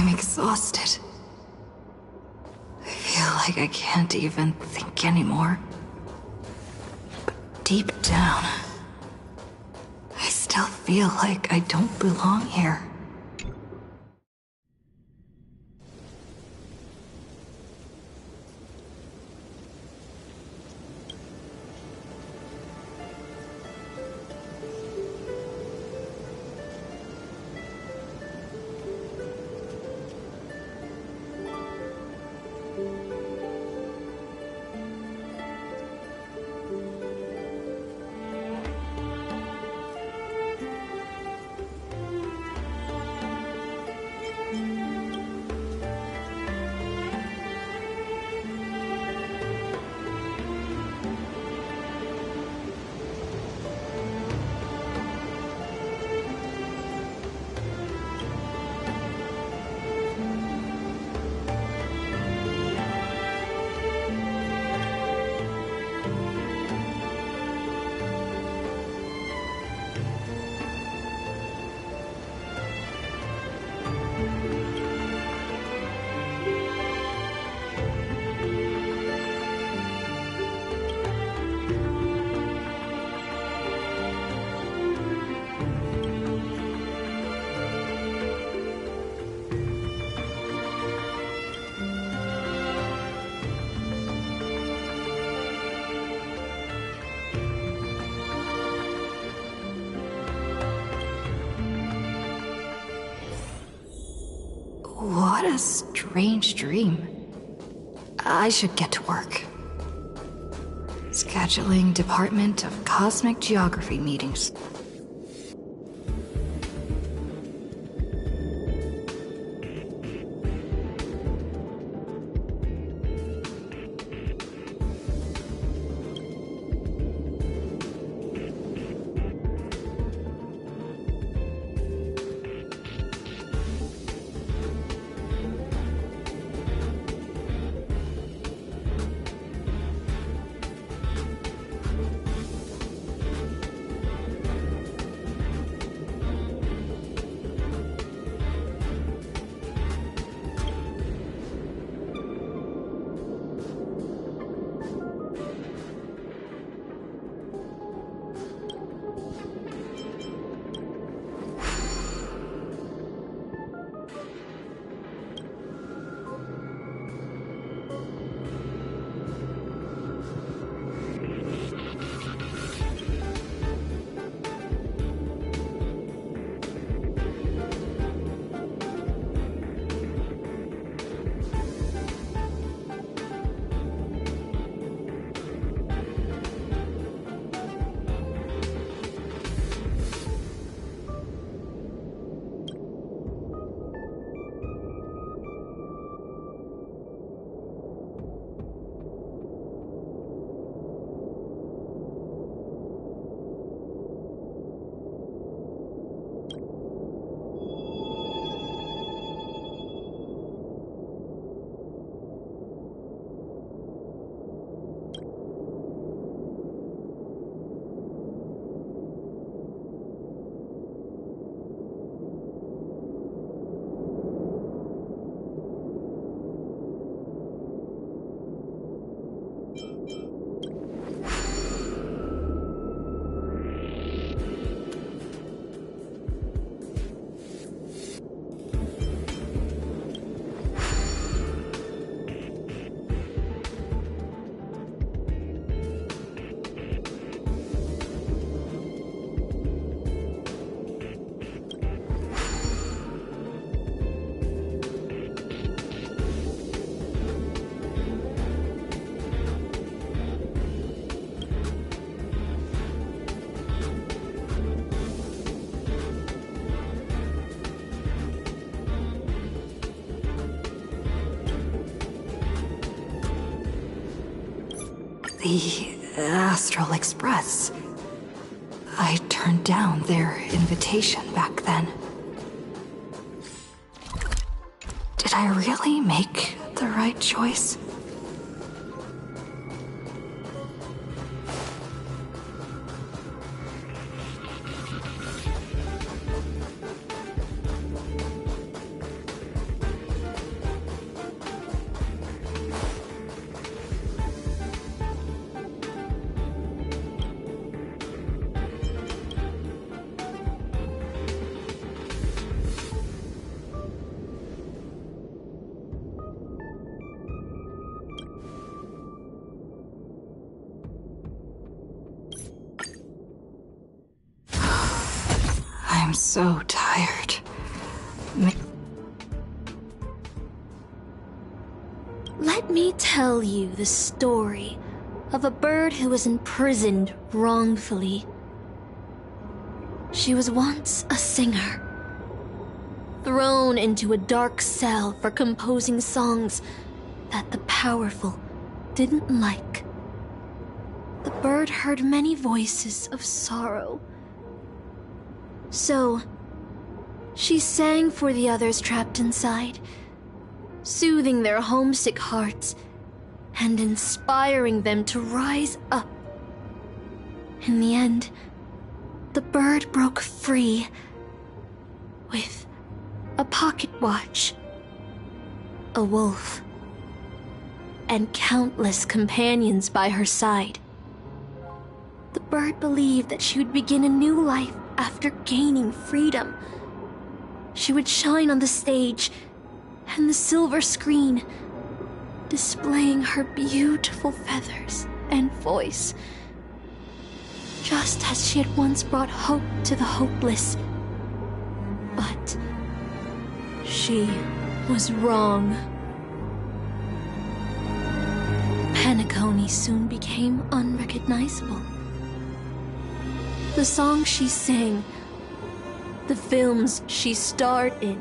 G: I'm exhausted. I feel like I can't even think anymore. But deep down, I still feel like I don't belong here. What a strange dream. I should get to work. Scheduling Department of Cosmic Geography meetings. The Astral Express. I turned down their invitation back then. Did I really make the right choice? I'm so tired.
R: Let me tell you the story of a bird who was imprisoned wrongfully. She was once a singer, thrown into a dark cell for composing songs that the powerful didn't like. The bird heard many voices of sorrow. So, she sang for the others trapped inside, soothing their homesick hearts and inspiring them to rise up. In the end, the bird broke free with a pocket watch, a wolf, and countless companions by her side. The bird believed that she would begin a new life after gaining freedom. She would shine on the stage and the silver screen, displaying her beautiful feathers and voice, just as she had once brought hope to the hopeless. But she was wrong. Penacony soon became unrecognizable. The songs she sang, the films she starred in,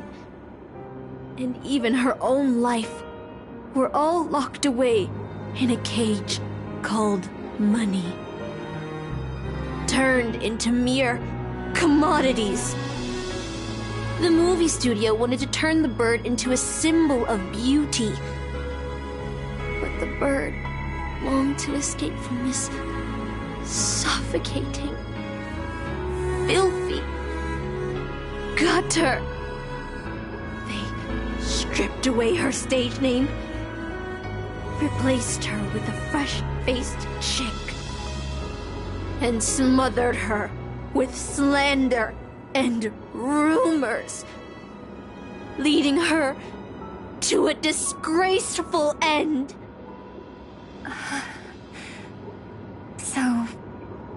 R: and even her own life were all locked away in a cage called money, turned into mere commodities. The movie studio wanted to turn the bird into a symbol of beauty, but the bird longed to escape from this suffocating, filthy gutter. They stripped away her stage name, replaced her with a fresh-faced chick, and smothered her with slander and rumors, leading her to a disgraceful end.
E: So,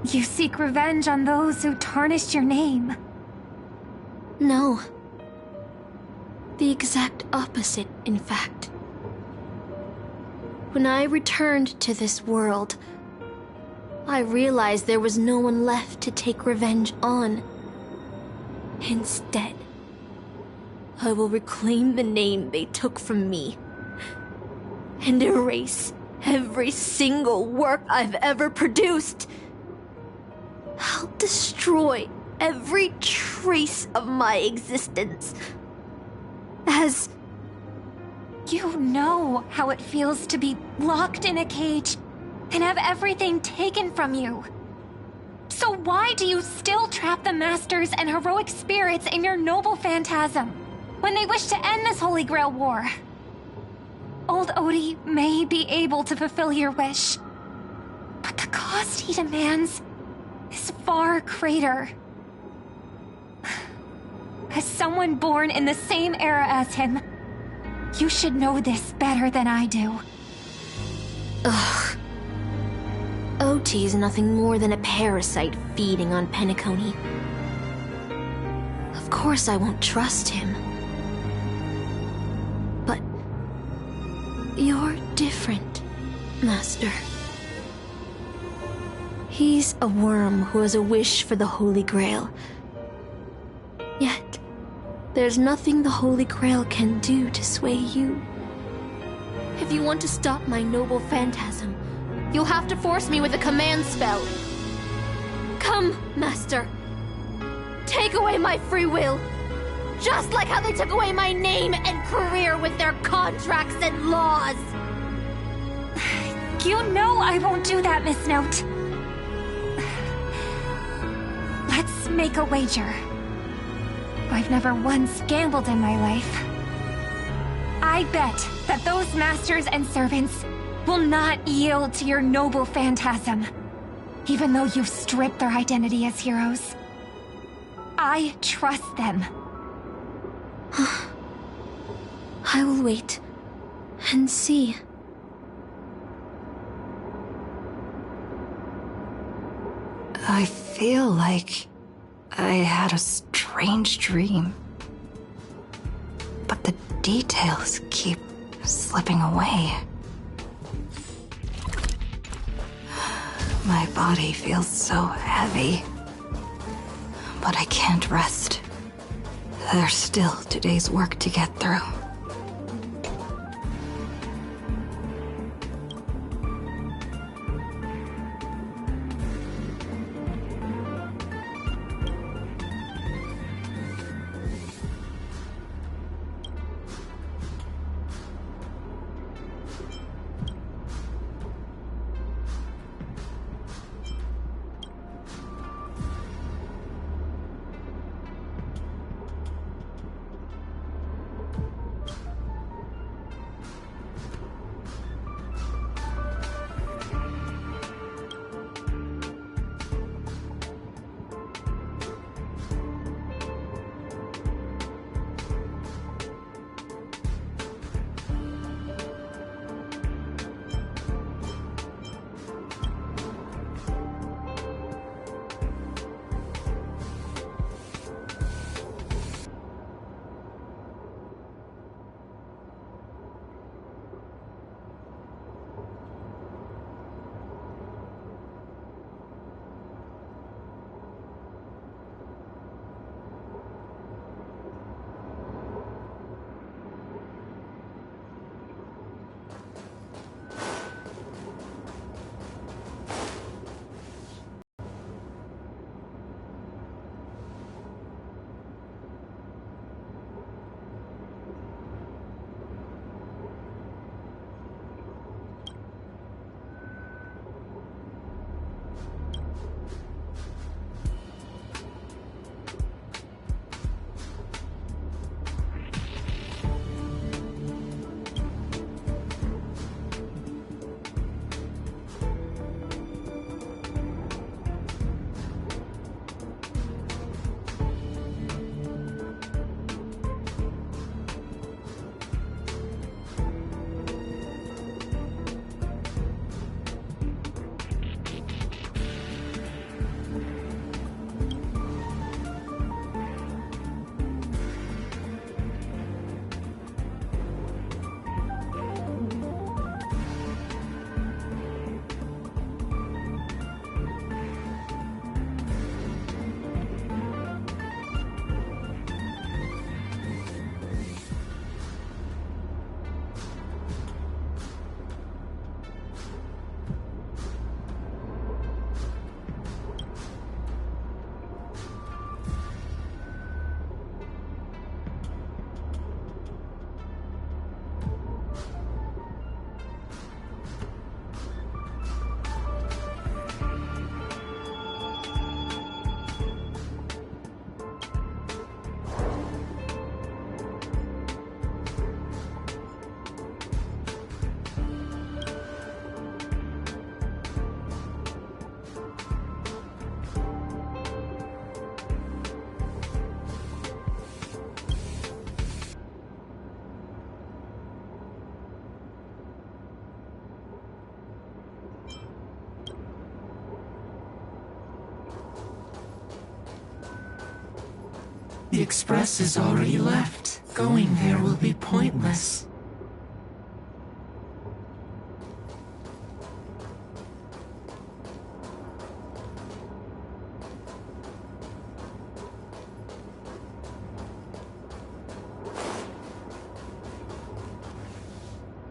E: you seek revenge on those who tarnished your name?
R: No. The exact opposite, in fact. When I returned to this world, I realized there was no one left to take revenge on. Instead, I will reclaim the name they took from me and erase every single work I've ever produced. I'll destroy every trace of my existence. As
E: you know how it feels to be locked in a cage and have everything taken from you. So why do you still trap the Masters and heroic spirits in your noble phantasm when they wish to end this Holy Grail war? Old Odie may be able to fulfill your wish, but the cost he demands is far greater. As someone born in the same era as him, you should know this better than I do.
R: Ugh. OT is nothing more than a parasite feeding on Penacony. Of course I won't trust him. But you're different, Master. He's a worm who has a wish for the Holy Grail. Yet, there's nothing the Holy Grail can do to sway you. If you want to stop my noble phantasm, you'll have to force me with a command spell. Come, Master. Take away my free will. Just like how they took away my name and career with their contracts and laws.
E: You know I won't do that, Miss Note. Let's make a wager. I've never once gambled in my life. I bet that those masters and servants will not yield to your noble phantasm, even though you've stripped their identity as heroes. I trust them.
R: I will wait and see.
G: I feel like I had a strange strange dream. But the details keep slipping away. My body feels so heavy. But I can't rest. There's still today's work to get through.
T: The express is already left. Going there will be pointless.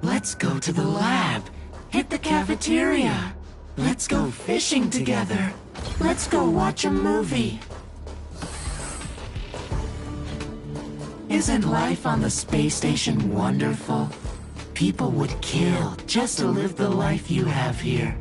T: Let's go to the lab. Hit the cafeteria. Let's go fishing together. Let's go watch a movie. Isn't life on the space station wonderful? People would kill just to live the life you have here.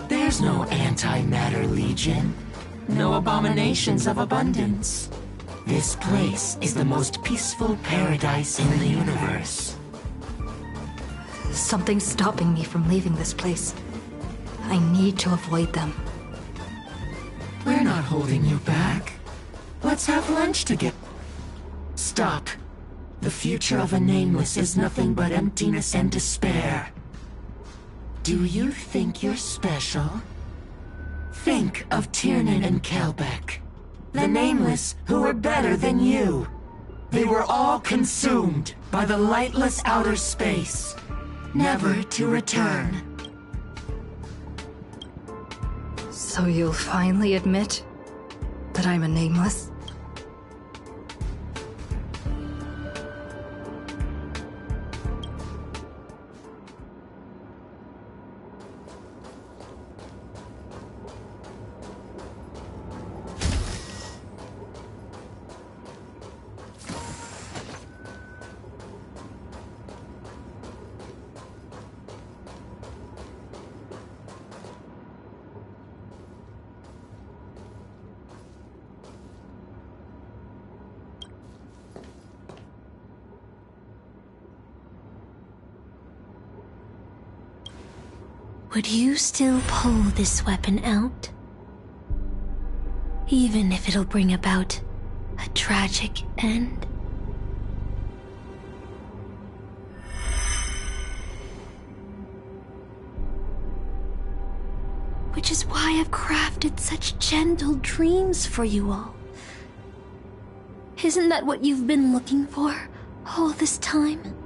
T: There's no antimatter legion. No abominations of abundance. This place is the most peaceful paradise in the universe.
G: Something's stopping me from leaving this place. I need to avoid them.
T: We're not holding you back. Let's have lunch together. Stop. The future of a nameless is nothing but emptiness and despair. Do you think you're special? Think of Tiernan and Kelbeck. The nameless who were better than you. They were all consumed by the lightless outer space, never to return.
G: So you'll finally admit that I'm a nameless?
R: Would you still pull this weapon out? Even if it'll bring about a tragic end? Which is why I've crafted such gentle dreams for you all. Isn't that what you've been looking for all this time?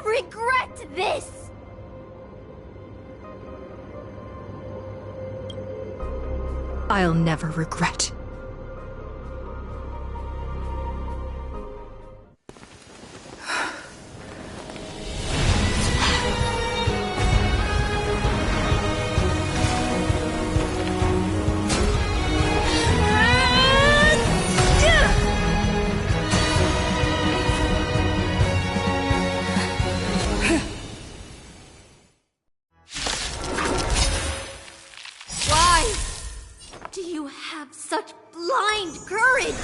Q: Regret this!
G: I'll never regret.
Q: Such blind courage!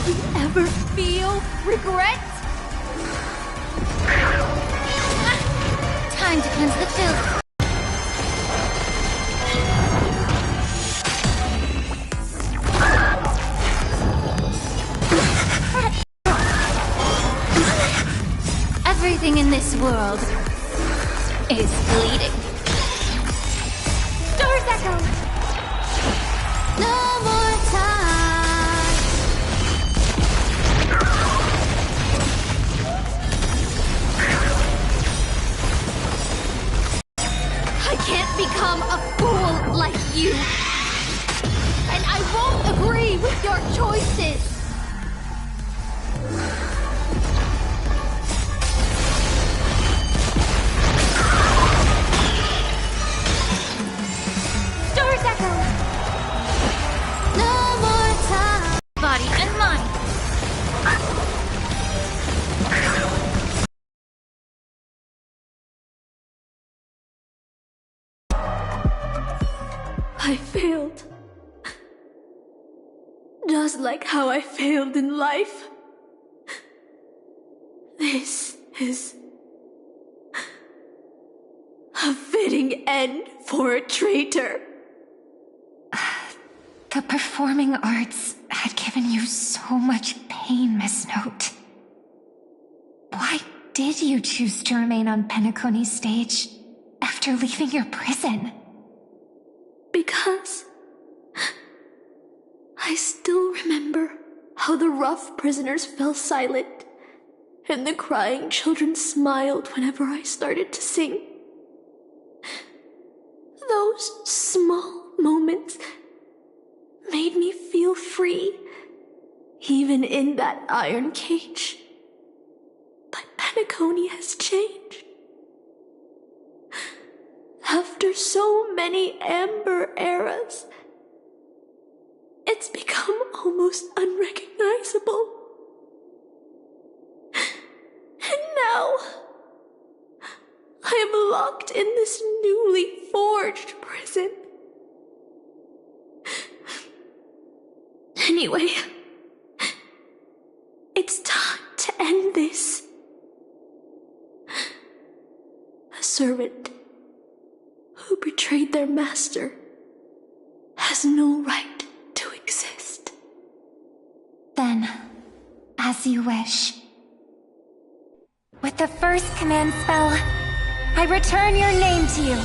Q: Do you ever feel regret? Time to cleanse the filth. Everything in this world is bleeding. Stars echo! No more time. I can't become a fool like you. And I won't agree with your choices. Stars echo. No more time. Body and mind.
R: I failed. Just like how I failed in life. This is a fitting end for a traitor.
D: The performing arts had given you so much pain, Miss Note. Why did you choose to remain on Penacony's stage after leaving your prison?
R: Because I still remember how the rough prisoners fell silent, and the crying children smiled whenever I started to sing. Those small moments made me feel free, even in that iron cage. But Penacony has changed. After so many amber eras, it's become almost unrecognizable. And now, I am locked in this newly forged prison. Anyway, it's time to end this. A servant who betrayed their master has no right to exist.
E: Then, as you wish. With the first command spell, I return your name to you.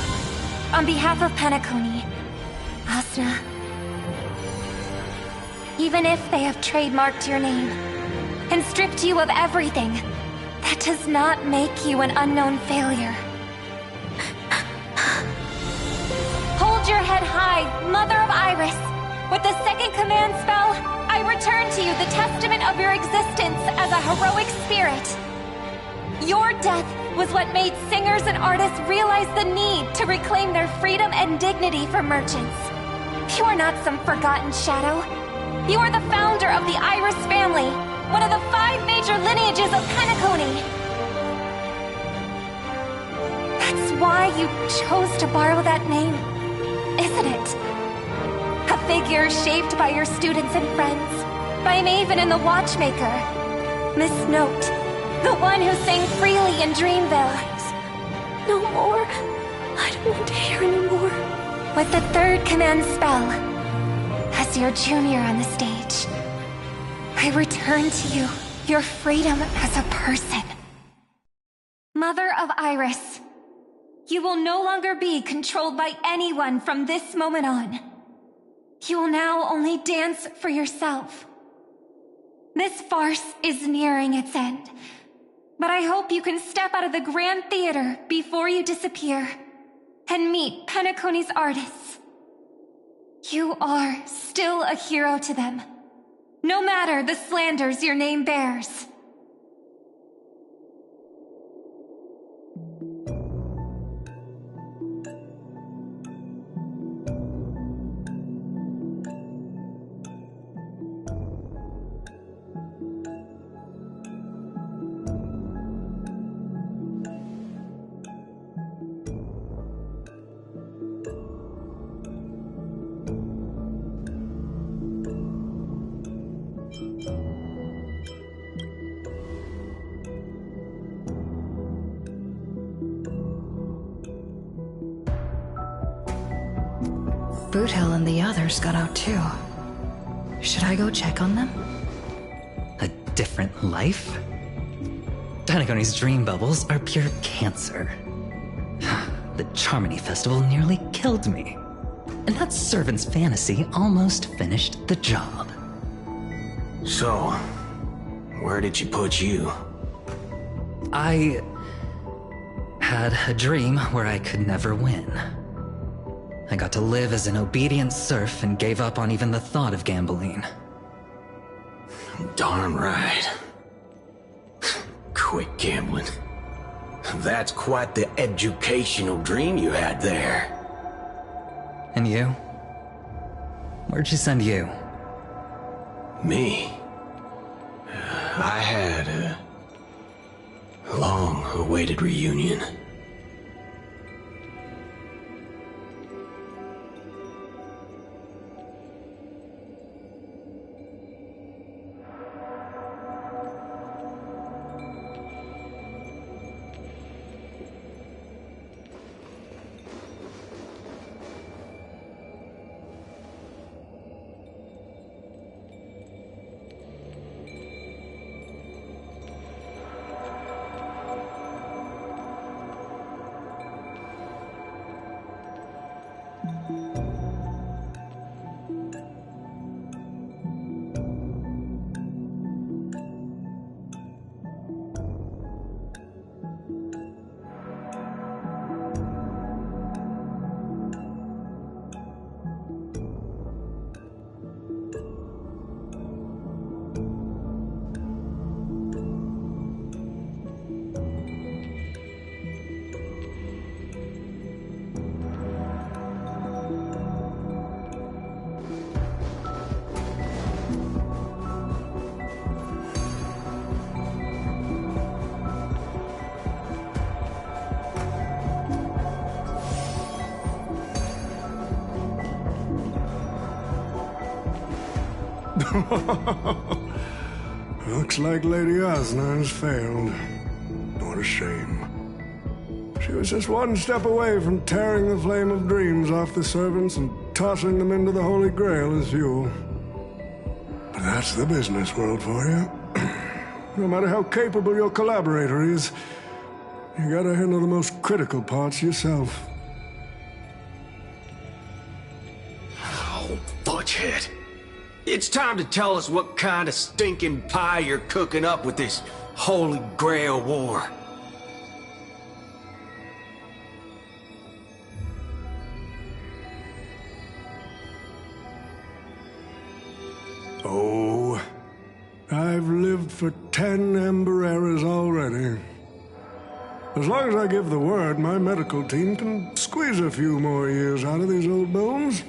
E: On behalf of Penacony, Asna. Even if they have trademarked your name and stripped you of everything, that does not make you an unknown failure. Hold your head high, Mother of Iris. With the second command spell, I return to you the testament of your existence as a heroic spirit. Your death was what made singers and artists realize the need to reclaim their freedom and dignity for merchants. You are not some forgotten shadow. You are the founder of the Iris family, one of the 5 major lineages of Penacony. That's why you chose to borrow that name, isn't it? A figure shaped by your students and friends, by Maven and the Watchmaker, Miss Note, the one who sang freely in Dreamville.
R: No more. I don't want to hear anymore.
E: With the third command spell, as your junior on the stage, I return to you your freedom as a person. Mother of Iris, you will no longer be controlled by anyone from this moment on. You will now only dance for yourself. This farce is nearing its end, but I hope you can step out of the Grand Theater before you disappear and meet Penacony's artists. You are still a hero to them, no matter the slanders your name bears.
G: Boothill and the others got out too. Should I go check on them?
N: A different life? Penacony's dream bubbles are pure cancer. The Charmony Festival nearly killed me. And that servant's fantasy almost finished the job.
O: So, where did she put you?
N: I had a dream where I could never win. I got to live as an obedient serf and gave up on even the thought of gambling.
O: Darn right. Quit gambling. That's quite the educational dream you had there.
N: And you? Where'd you send you?
O: Me? I had a long-awaited reunion.
L: Looks like Lady Osna has failed. What a shame. She was just one step away from tearing the flame of dreams off the servants and tossing them into the Holy Grail as fuel. But that's the business world for you. No matter how capable your collaborator is, you gotta handle the most critical parts yourself.
O: Oh, Butchhead. It's time to tell us what kind of stinking pie you're cooking up with this Holy Grail war.
L: Oh, I've lived for 10 Ember Eras already. As long as I give the word, my medical team can squeeze a few more years out of these old bones.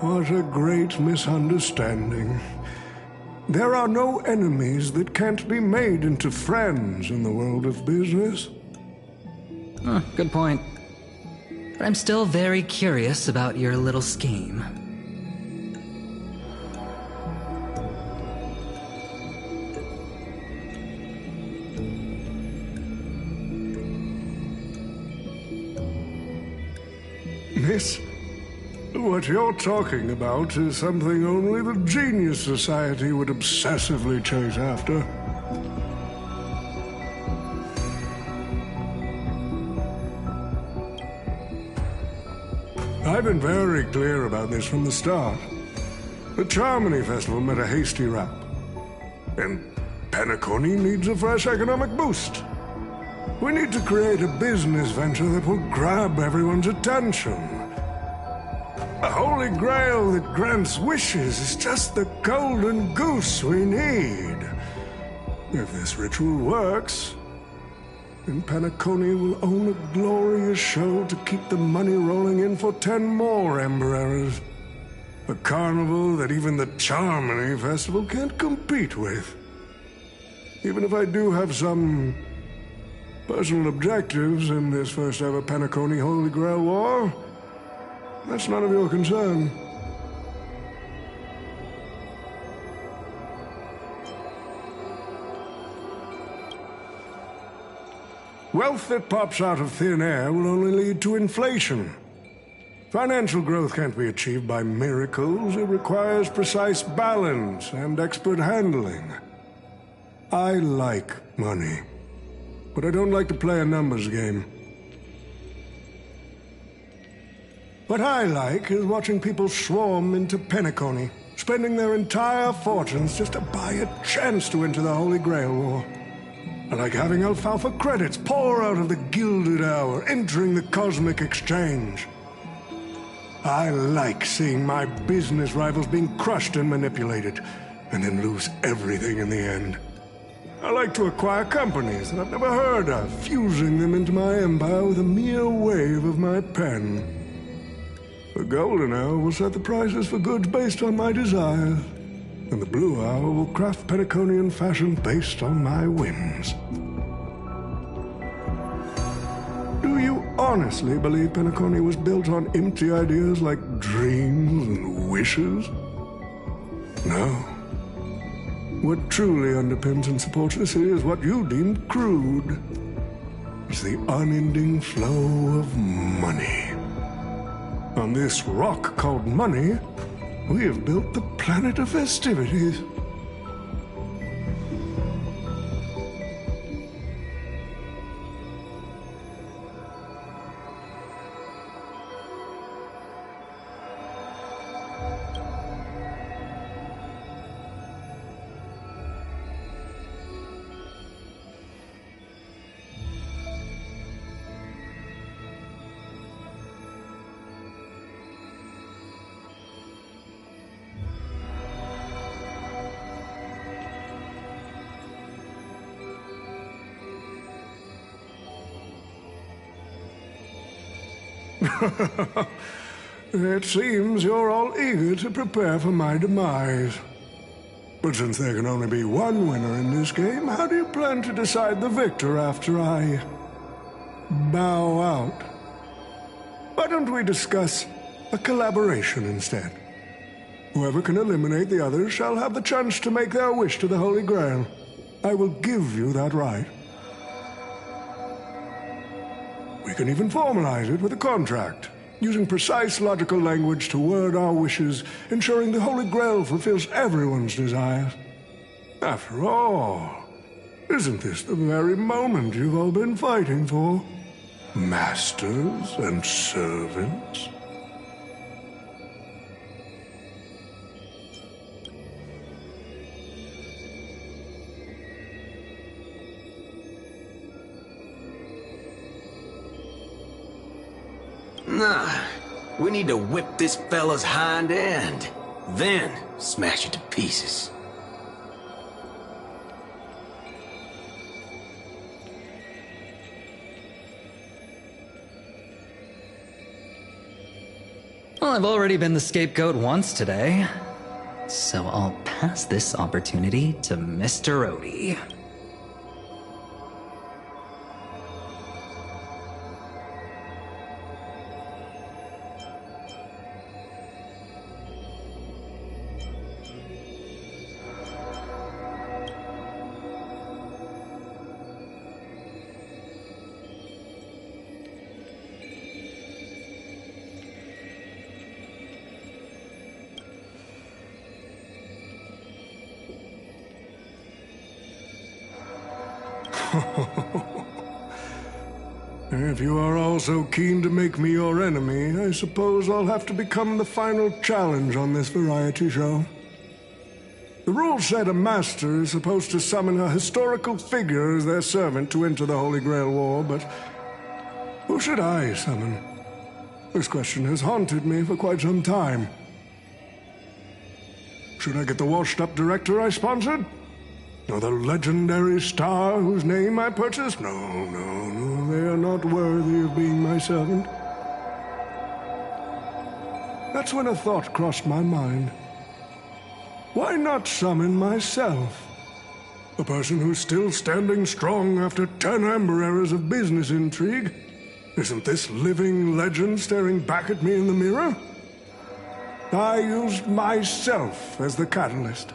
L: What a great misunderstanding. There are no enemies that can't be made into friends in the world of business.
N: Good point. But I'm still very curious about your little scheme.
L: Miss, what you're talking about is something only the Genius Society would obsessively chase after. I've been very clear about this from the start. The Charmony Festival met a hasty wrap. And Penacony needs a fresh economic boost. We need to create a business venture that will grab everyone's attention. A Holy Grail that grants wishes is just the golden goose we need. If this ritual works, then Penacony will own a glorious show to keep the money rolling in for 10 more Ember Eras. A carnival that even the Charmony Festival can't compete with. Even if I do have some personal objectives in this first ever Penacony Holy Grail War, that's none of your concern. Wealth that pops out of thin air will only lead to inflation. Financial growth can't be achieved by miracles. It requires precise balance and expert handling. I like money, but I don't like to play a numbers game. What I like is watching people swarm into Penacony, spending their entire fortunes just to buy a chance to enter the Holy Grail War. I like having alfalfa credits pour out of the Gilded Hour, entering the Cosmic Exchange. I like seeing my business rivals being crushed and manipulated, and then lose everything in the end. I like to acquire companies that I've never heard of, fusing them into my empire with a mere wave of my pen. The Golden Hour will set the prices for goods based on my desires, and the Blue Hour will craft Penaconian fashion based on my whims. Do you honestly believe Penacony was built on empty ideas like dreams and wishes? No. What truly underpins and supports this is what you deem crude. It's the unending flow of money. On this rock called money, we have built the planet of festivities. It seems you're all eager to prepare for my demise. But since there can only be one winner in this game, how do you plan to decide the victor after I bow out? Why don't we discuss a collaboration instead? Whoever can eliminate the others shall have the chance to make their wish to the Holy Grail. I will give you that right. We can even formalize it with a contract, using precise logical language to word our wishes, ensuring the Holy Grail fulfills everyone's desires. After all, isn't this the very moment you've all been fighting for? Masters and servants?
O: Nah, we need to whip this fella's hind end, then smash it to pieces.
N: Well, I've already been the scapegoat once today, so I'll pass this opportunity to Mr. Odie.
L: If you are all so keen to make me your enemy, I suppose I'll have to become the final challenge on this variety show. The rules said a master is supposed to summon a historical figure as their servant to enter the Holy Grail War, but who should I summon? This question has haunted me for quite some time. Should I get the washed-up director I sponsored? Or the legendary star whose name I purchased? No, they are not worthy of being my servant. That's when a thought crossed my mind. Why not summon myself? A person who's still standing strong after 10 amber eras of business intrigue? Isn't this living legend staring back at me in the mirror? I used myself as the catalyst.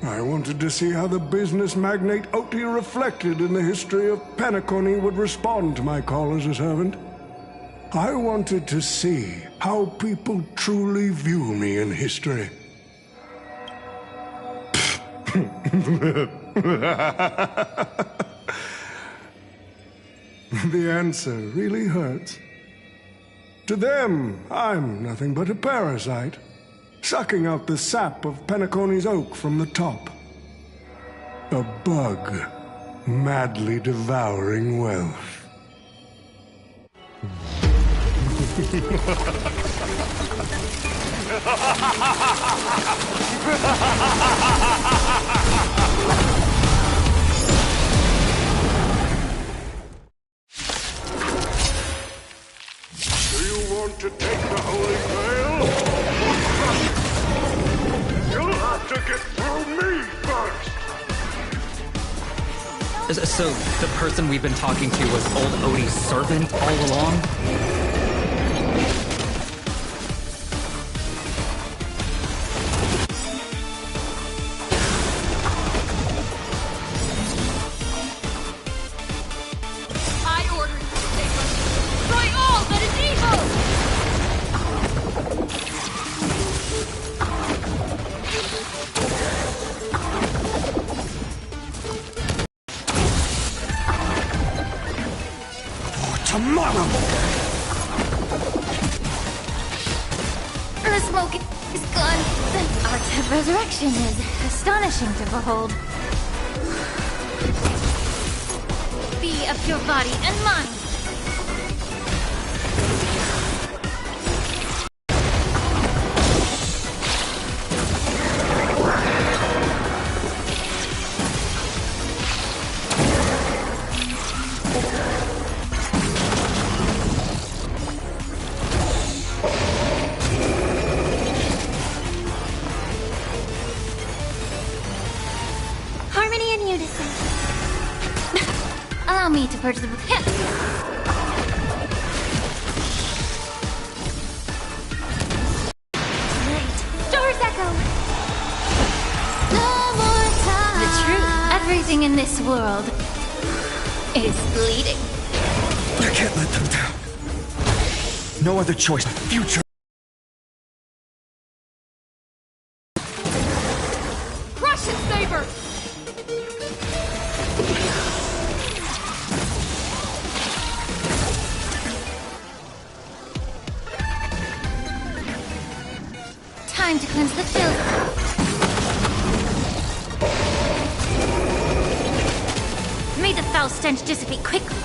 L: I wanted to see how the business magnate Oti reflected in the history of Penacony would respond to my call as a servant. I wanted to see how people truly view me in history. The answer really hurts. To them, I'm nothing but a parasite, sucking out the sap of Penacony's oak from the top. A bug, madly devouring wealth. Do you want to take the Holy Grail? You'll have to get through me first!
N: So, the person we've been talking to was old Odie's servant all along?
P: I order you to take us. Destroy all that is evil!
K: Tomorrow!
Q: The smoke is gone. The art of resurrection is astonishing to behold. Be of your body and mind. noticing. Allow me to purge the... Doors echo! No more time! The truth, everything in this world is bleeding.
J: I can't let them down. No other choice. Future.
P: Russian saber!
Q: Time to cleanse the filth. May the foul stench dissipate quickly.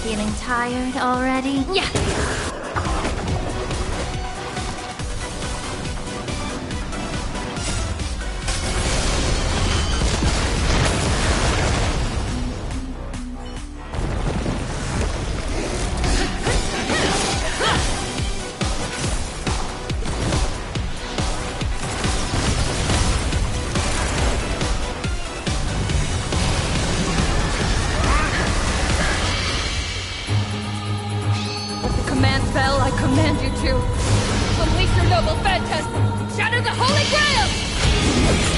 Q: Feeling tired already? Yeah.
P: I command you to unleash your noble phantasm! Shatter the Holy Grail!